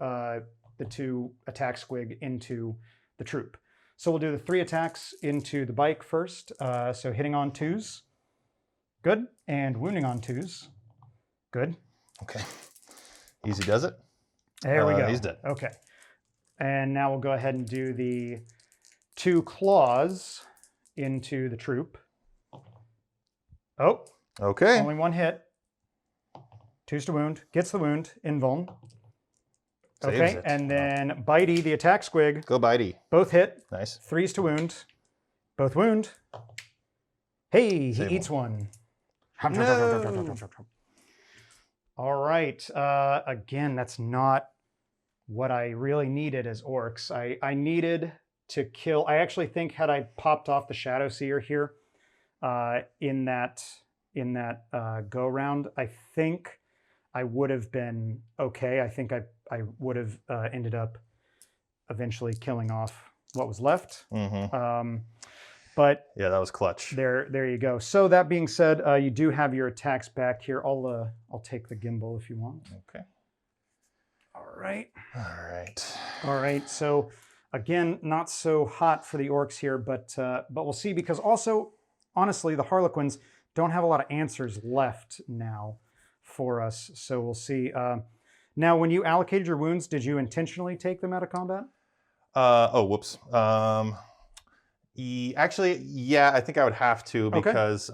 attack squig into the troop. So we'll do the 3 attacks into the bike first. So hitting on 2s, good, and wounding on 2s, good. Okay. Easy does it. There we go. He's dead. Okay. And now we'll go ahead and do the 2 claws into the troop. Oh. Okay. Only 1 hit. 2s to wound. Gets the wound. Invuln. Okay. And then Bitey, the attack squig. Go Bitey. Both hit. Nice. 3s to wound. Both wound. Hey, he eats 1. No. All right. Again, that's not what I really needed as orcs. I needed to kill. I actually think had I popped off the Shadow Seer here in that go round, I think I would have been okay. I think I would have ended up eventually killing off what was left. But yeah, that was clutch. There you go. So that being said, you do have your attacks back here. I'll take the gimbal if you want. Okay. All right. So again, not so hot for the orcs here, but we'll see, because also, honestly, the Harlequins don't have a lot of answers left now for us. So we'll see. Now, when you allocated your wounds, did you intentionally take them out of combat? Oh, whoops. Actually, yeah, I think I would have to because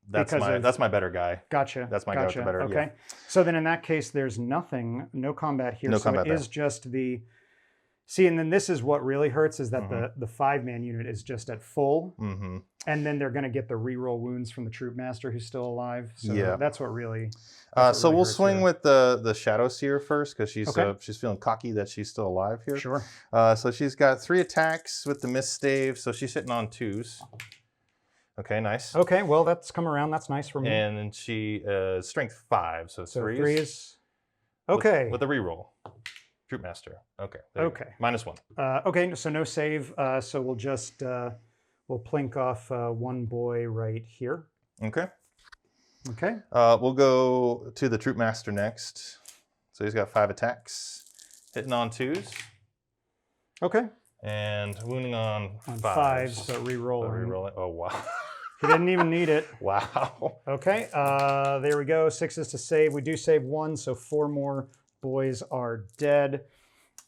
that's my better guy. Gotcha. That's my guy with the better. Okay. Yeah. So then in that case, there's no combat here. No so combat it is just the See, and then this is what really hurts is that the 5-man unit is just at full, and then they're going to get the reroll wounds from the troop master who's still alive. So that's what really. So we'll swing with the Shadow Seer first because she's feeling cocky that she's still alive here. Sure. So she's got 3 attacks with the mist stave, so she's hitting on 2s. Okay, nice. Okay, well that's come around. That's nice for me. And then she strength 5, so 3s. 3s. Okay. With a reroll. Troop master. Okay. Okay. -1. Okay, so no save. So we'll just we'll plink off 1 boy right here. Okay. Okay. We'll go to the troop master next. So he's got 5 attacks, hitting on 2s. Okay. And wounding on 5s, but re-rolling. Oh wow. He didn't even need it. Wow. Okay. There we go. 6s to save. We do save 1, so 4 more boys are dead.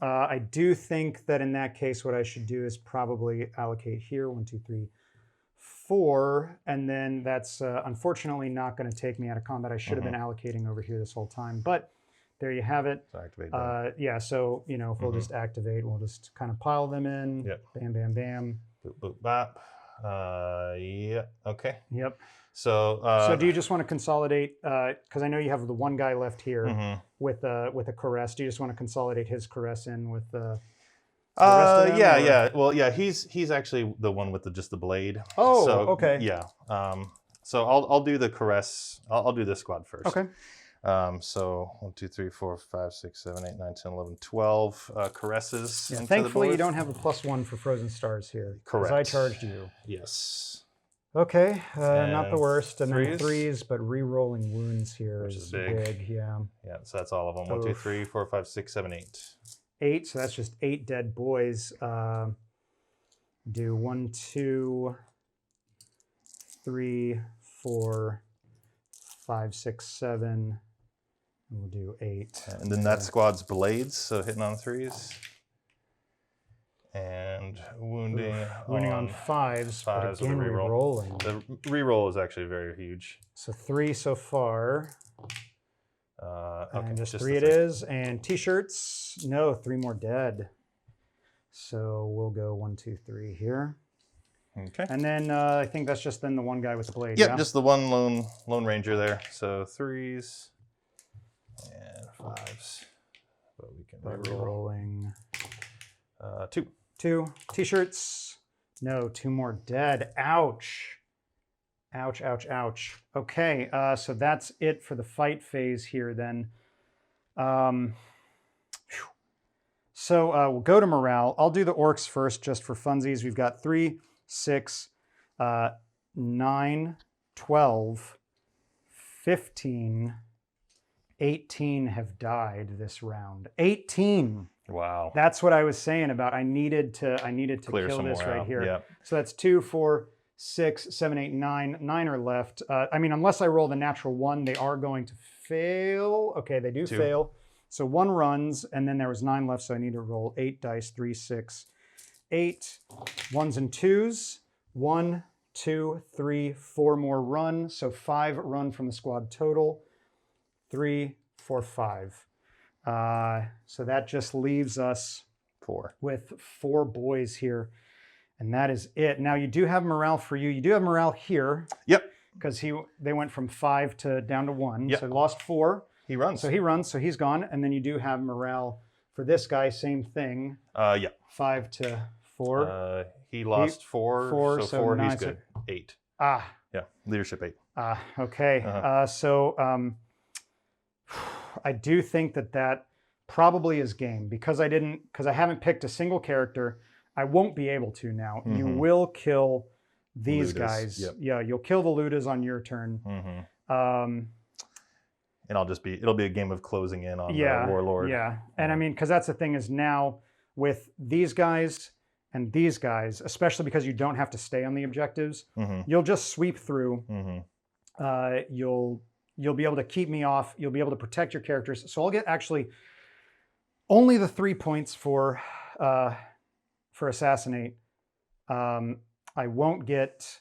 I do think that in that case, what I should do is probably allocate here 1, 2, 3, 4, and then that's unfortunately not going to take me out of combat. I should have been allocating over here this whole time, but there you have it. So activate yeah, so you know, if we'll just activate, we'll just kind of pile them in. Yep. Bam, bam, bam. Boop, boop, bop. Yeah. Okay. Yep. So. So do you just want to consolidate? Because I know you have the 1 guy left here with a caress. Do you just want to consolidate his caress in with the? Yeah. Well, yeah. He's actually the one with just the blade. Oh, so, okay. Yeah. So I'll do the caress. I'll do this squad first. Okay. So 1, 2, 3, 4, 5, 6, 7, 8, 9, 10, 11, 12 caresses. Yeah, thankfully, you don't have a +1 for Frozen Stars here. Correct. Because I charged you. Yes. Okay, not the worst. And 3s. then 3s, but re-rolling wounds here Which is is big. Yeah. Yeah. So that's all of them. 1, 2, 3, 4, 5, 6, 7, 8. 8. So that's just 8 dead boys. Do 1, 2, 3, 4, 5, 6, 7. We'll do 8. And then that squad's blades, so hitting on 3s. And wounding on 5s, but with a again reroll. re-rolling. The reroll is actually very huge. So 3 so far. Okay, And just the 3 it is. And t-shirts, no, 3 more dead. So we'll go 1, 2, 3 here. Okay. And then I think that's just then the 1 guy with the blade. Yep, Yeah, just the one lone ranger there. So 3s and 5s. But we can reroll. Rolling. 2. 2 t-shirts. No, 2 more dead. Ouch. Ouch, ouch, ouch. Okay, so that's it for the fight phase here then. So we'll go to morale. I'll do the orcs first just for funsies. We've got 3, 6, 9, 12, 15, 18 have died this round. 18. Wow. That's what I was saying about I needed to Clear kill some this more right out. here. Yep. So that's 2, 4, 6, 7, 8, 9. 9 are left. I mean, unless I roll the natural 1, they are going to fail. Okay, they do 2. fail. So 1 runs, and then there was 9 left, so I need to roll 8 dice. 3, 6, 8. 1s and 2s. 1, 2, 3, 4 more run. So 5 run from the squad total. 3, 4, 5. So that just leaves us 4 with 4 boys here. And that is it. Now you do have morale for you. You do have morale here. Yep. Because they went from 5 to down to 1. Yep. So he lost 4. He runs. So he runs, so he's gone. And then you do have morale for this guy, same thing. Yeah. 5 to 4. He lost 4, so 4 9, he's good. 8. Ah. Yeah, leadership 8. Okay. So I do think that probably is game because I haven't picked a single character. I won't be able to now. You will kill these Ludas, guys. yep. Yeah, you'll kill the Ludas on your turn. And it'll be a game of closing in on the Warlord. Yeah, and I mean, because that's the thing is now with these guys and these guys, especially because you don't have to stay on the objectives, you'll just sweep through. You'll be able to keep me off. You'll be able to protect your characters. So I'll get actually only the 3 points for assassinate. I won't get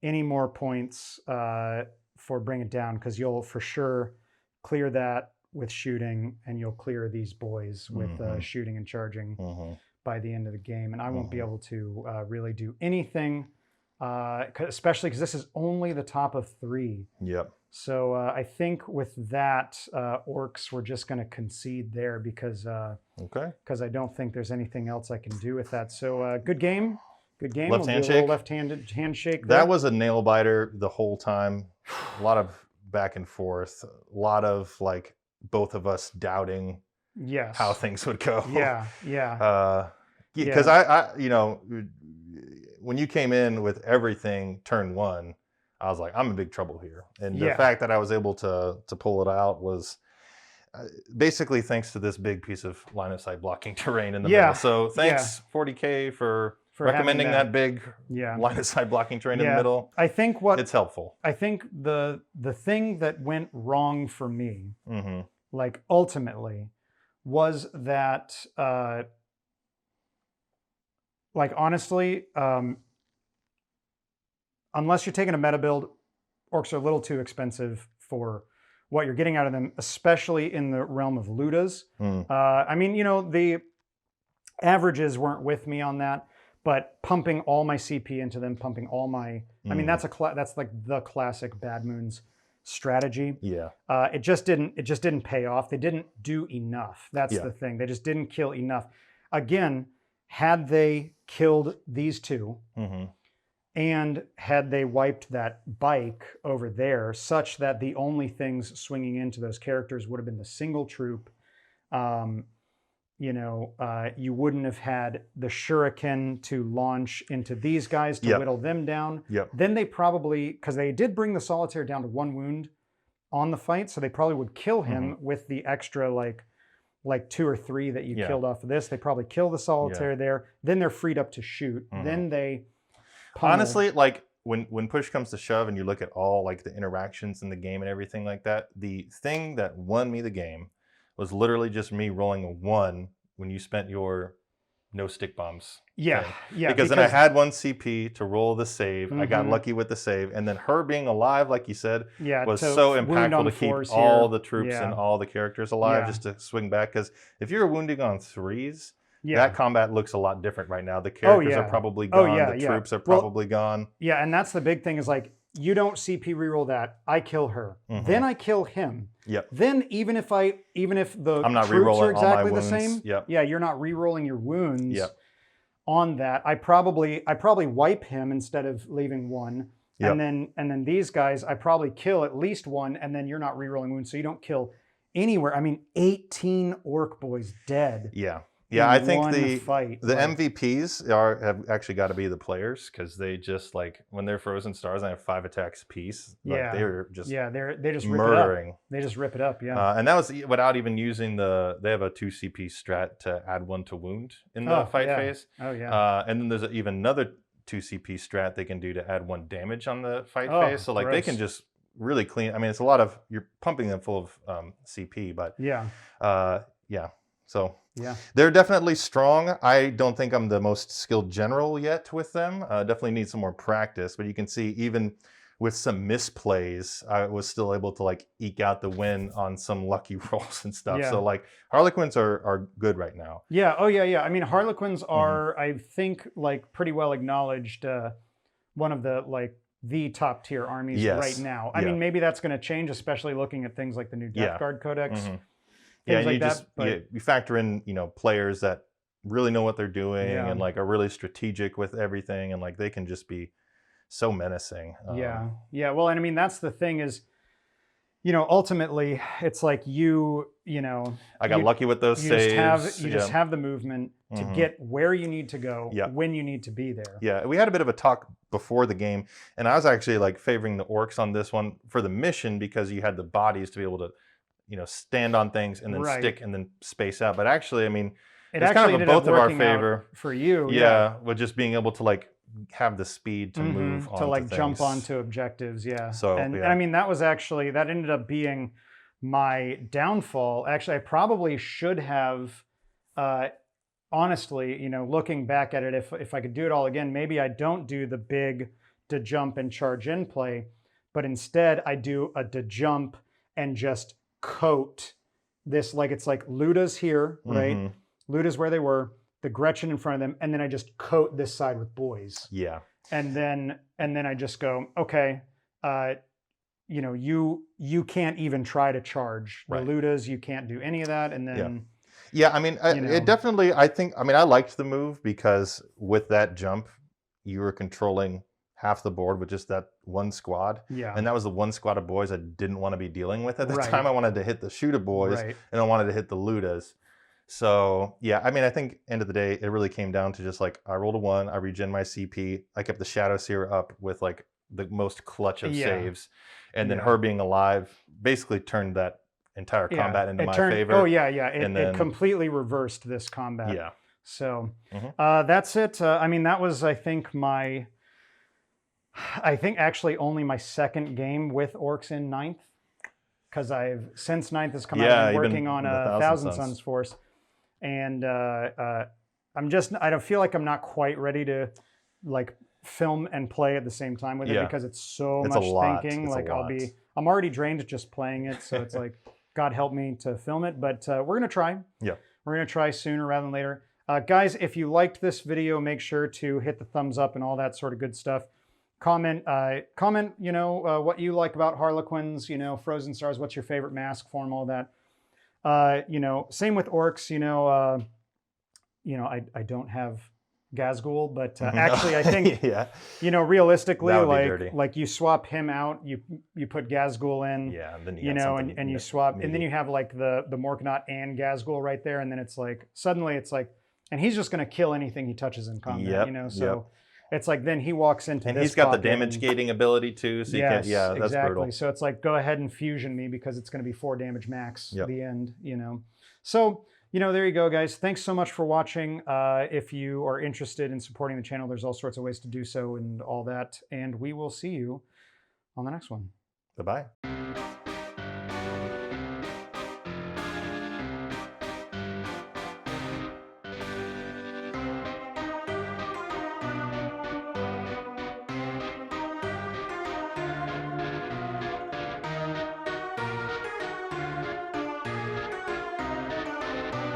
any more points for bring it down because you'll for sure clear that with shooting, and you'll clear these boys with shooting and charging. by the end of the game, and I won't be able to really do anything, especially because this is only the top of 3. Yep. So I think with that, Orks, we're just going to concede there because I don't think there's anything else I can do with that. So good game. Good game. Left we'll handshake. Left-handed handshake. There. That was a nail biter the whole time. A lot of back and forth. A lot of like both of us doubting how things would go. Yeah. Yeah. Because I when you came in with everything turn 1, I was like, I'm in big trouble here. And the fact that I was able to pull it out was basically thanks to this big piece of line of sight blocking terrain in the middle. So thanks 40K for recommending that big line of sight blocking terrain in the middle. I think it's helpful. I think the thing that went wrong for me, like ultimately, was that like honestly, unless you're taking a meta build, Orks are a little too expensive for what you're getting out of them, especially in the realm of Ludas. I mean, the averages weren't with me on that, but pumping all my CP into them, pumping all my, I mean, that's like the classic Bad Moons strategy. Yeah. It just didn't pay off. They didn't do enough. That's the thing. They just didn't kill enough. Again, had they killed these 2, and had they wiped that bike over there such that the only things swinging into those characters would have been the single troop, you wouldn't have had the shuriken to launch into these guys to whittle them down. Then they probably, because they did bring the solitaire down to 1 wound on the fight, so they probably would kill him with the extra like 2 or 3 that you killed off of this. They probably kill the solitaire there. Then they're freed up to shoot. Then they honestly, like when push comes to shove and you look at all like the interactions in the game and everything like that, the thing that won me the game was literally just me rolling a 1 when you spent your no Stikkbombs. Yeah. Because then I had 1 CP to roll the save. I got lucky with the save, and then her being alive, like you said, was so impactful to keep all the troops and all the characters alive, just to swing back. Because if you're wounding on 3s, that combat looks a lot different right now. The characters are probably gone. The troops are probably gone. Yeah, and that's the big thing is like, you don't CP reroll that. I kill her. Then I kill him. Then even if the troops are exactly the same, you're not rerolling your wounds on that. I probably wipe him instead of leaving 1. And then these guys, I probably kill at least 1, and then you're not rerolling wounds, so you don't kill anywhere. I mean, 18 orc boys dead. Yeah, I think the MVPs have actually got to be the players, because they just like when they're frozen stars and have 5 attacks apiece. Like they're just they just murdering. Rip it up. They just rip it up. And that was without even using they have a 2 CP strat to add 1 to wound in the fight phase. And then there's even another 2 CP strat they can do to add 1 damage on the fight phase. So like they can just really clean. I mean, it's a lot of, you're pumping them full of CP, but so they're definitely strong. I don't think I'm the most skilled general yet with them. Definitely need some more practice, but you can see even with some misplays, I was still able to like eke out the win on some lucky rolls and stuff. So like Harlequins are good right now. I mean, Harlequins are, I think, like pretty well acknowledged, one of the top tier armies right now. I mean, maybe that's going to change, especially looking at things like the new Death Guard Codex. And you factor in, players that really know what they're doing and like are really strategic with everything, and like they can just be so menacing. Well, and I mean, that's the thing is, ultimately it's like I got lucky with those saves. You just have the movement to get where you need to go when you need to be there. Yeah, we had a bit of a talk before the game, and I was actually like favoring the Orks on this one for the mission, because you had the bodies to be able to stand on things and then stick and then space out. But actually, I mean, it's kind of a both of our favor for you. With just being able to like have the speed to move on, to like things. jump onto objectives. So and I mean, that ended up being my downfall. Actually, I probably should have, honestly, looking back at it, if I could do it all again, maybe I don't do the big to jump and charge in play, but instead I do a to jump and just coat this, like it's like Luda's here, right? Luda's where they were. the Gretchen in front of them, and then I just coat this side with Boyz. Yeah. And then I just go, okay, you know, you can't even try to charge the Ludas. You can't do any of that. And then, yeah, I mean, it definitely. I liked the move because with that jump, you were controlling half the board with just that one squad. Yeah. And that was the one squad of Boyz I didn't want to be dealing with at the time. I wanted to hit the Shoota Boyz, and I wanted to hit the Ludas. So yeah, I mean, I think end of the day, it really came down to just like I rolled a 1, I regen my CP, I kept the Shadow Seer up with like the most clutch of saves, and then her being alive basically turned that entire combat into my favor. Oh yeah, yeah, it completely reversed this combat. Yeah. So that's it. I mean, that was I think actually only my second game with Orks in 9th, because since 9th has come out, I've been working on a Thousand Suns Force. And I don't feel like I'm not quite ready to like film and play at the same time with it, because it's so much thinking. Like I'm already drained just playing it. So it's like, God help me to film it, but we're going to try. Yeah. We're going to try sooner rather than later. Guys, if you liked this video, make sure to hit the thumbs up and all that sort of good stuff. Comment, you know, what you like about Harlequins, you know, Frozen Stars, what's your favorite mask form, all that. You know, same with Orks, you know, I don't have Gazgul, but actually I think, you know, realistically, like you swap him out, you put Gazgul in, and then you know, and you swap, and then you have like the Morknot and Gazgul right there. And then it's like, suddenly it's like, and he's just going to kill anything he touches in combat, you know, so it's like, then he walks into and this he's got the damage gating ability too, so you can't, that's exactly. brutal. So it's like, go ahead and fusion me because it's going to be 4 damage max at the end, you know. So, you know, there you go, guys. Thanks so much for watching. If you are interested in supporting the channel, there's all sorts of ways to do so and all that. And we will see you on the next one. Bye-bye.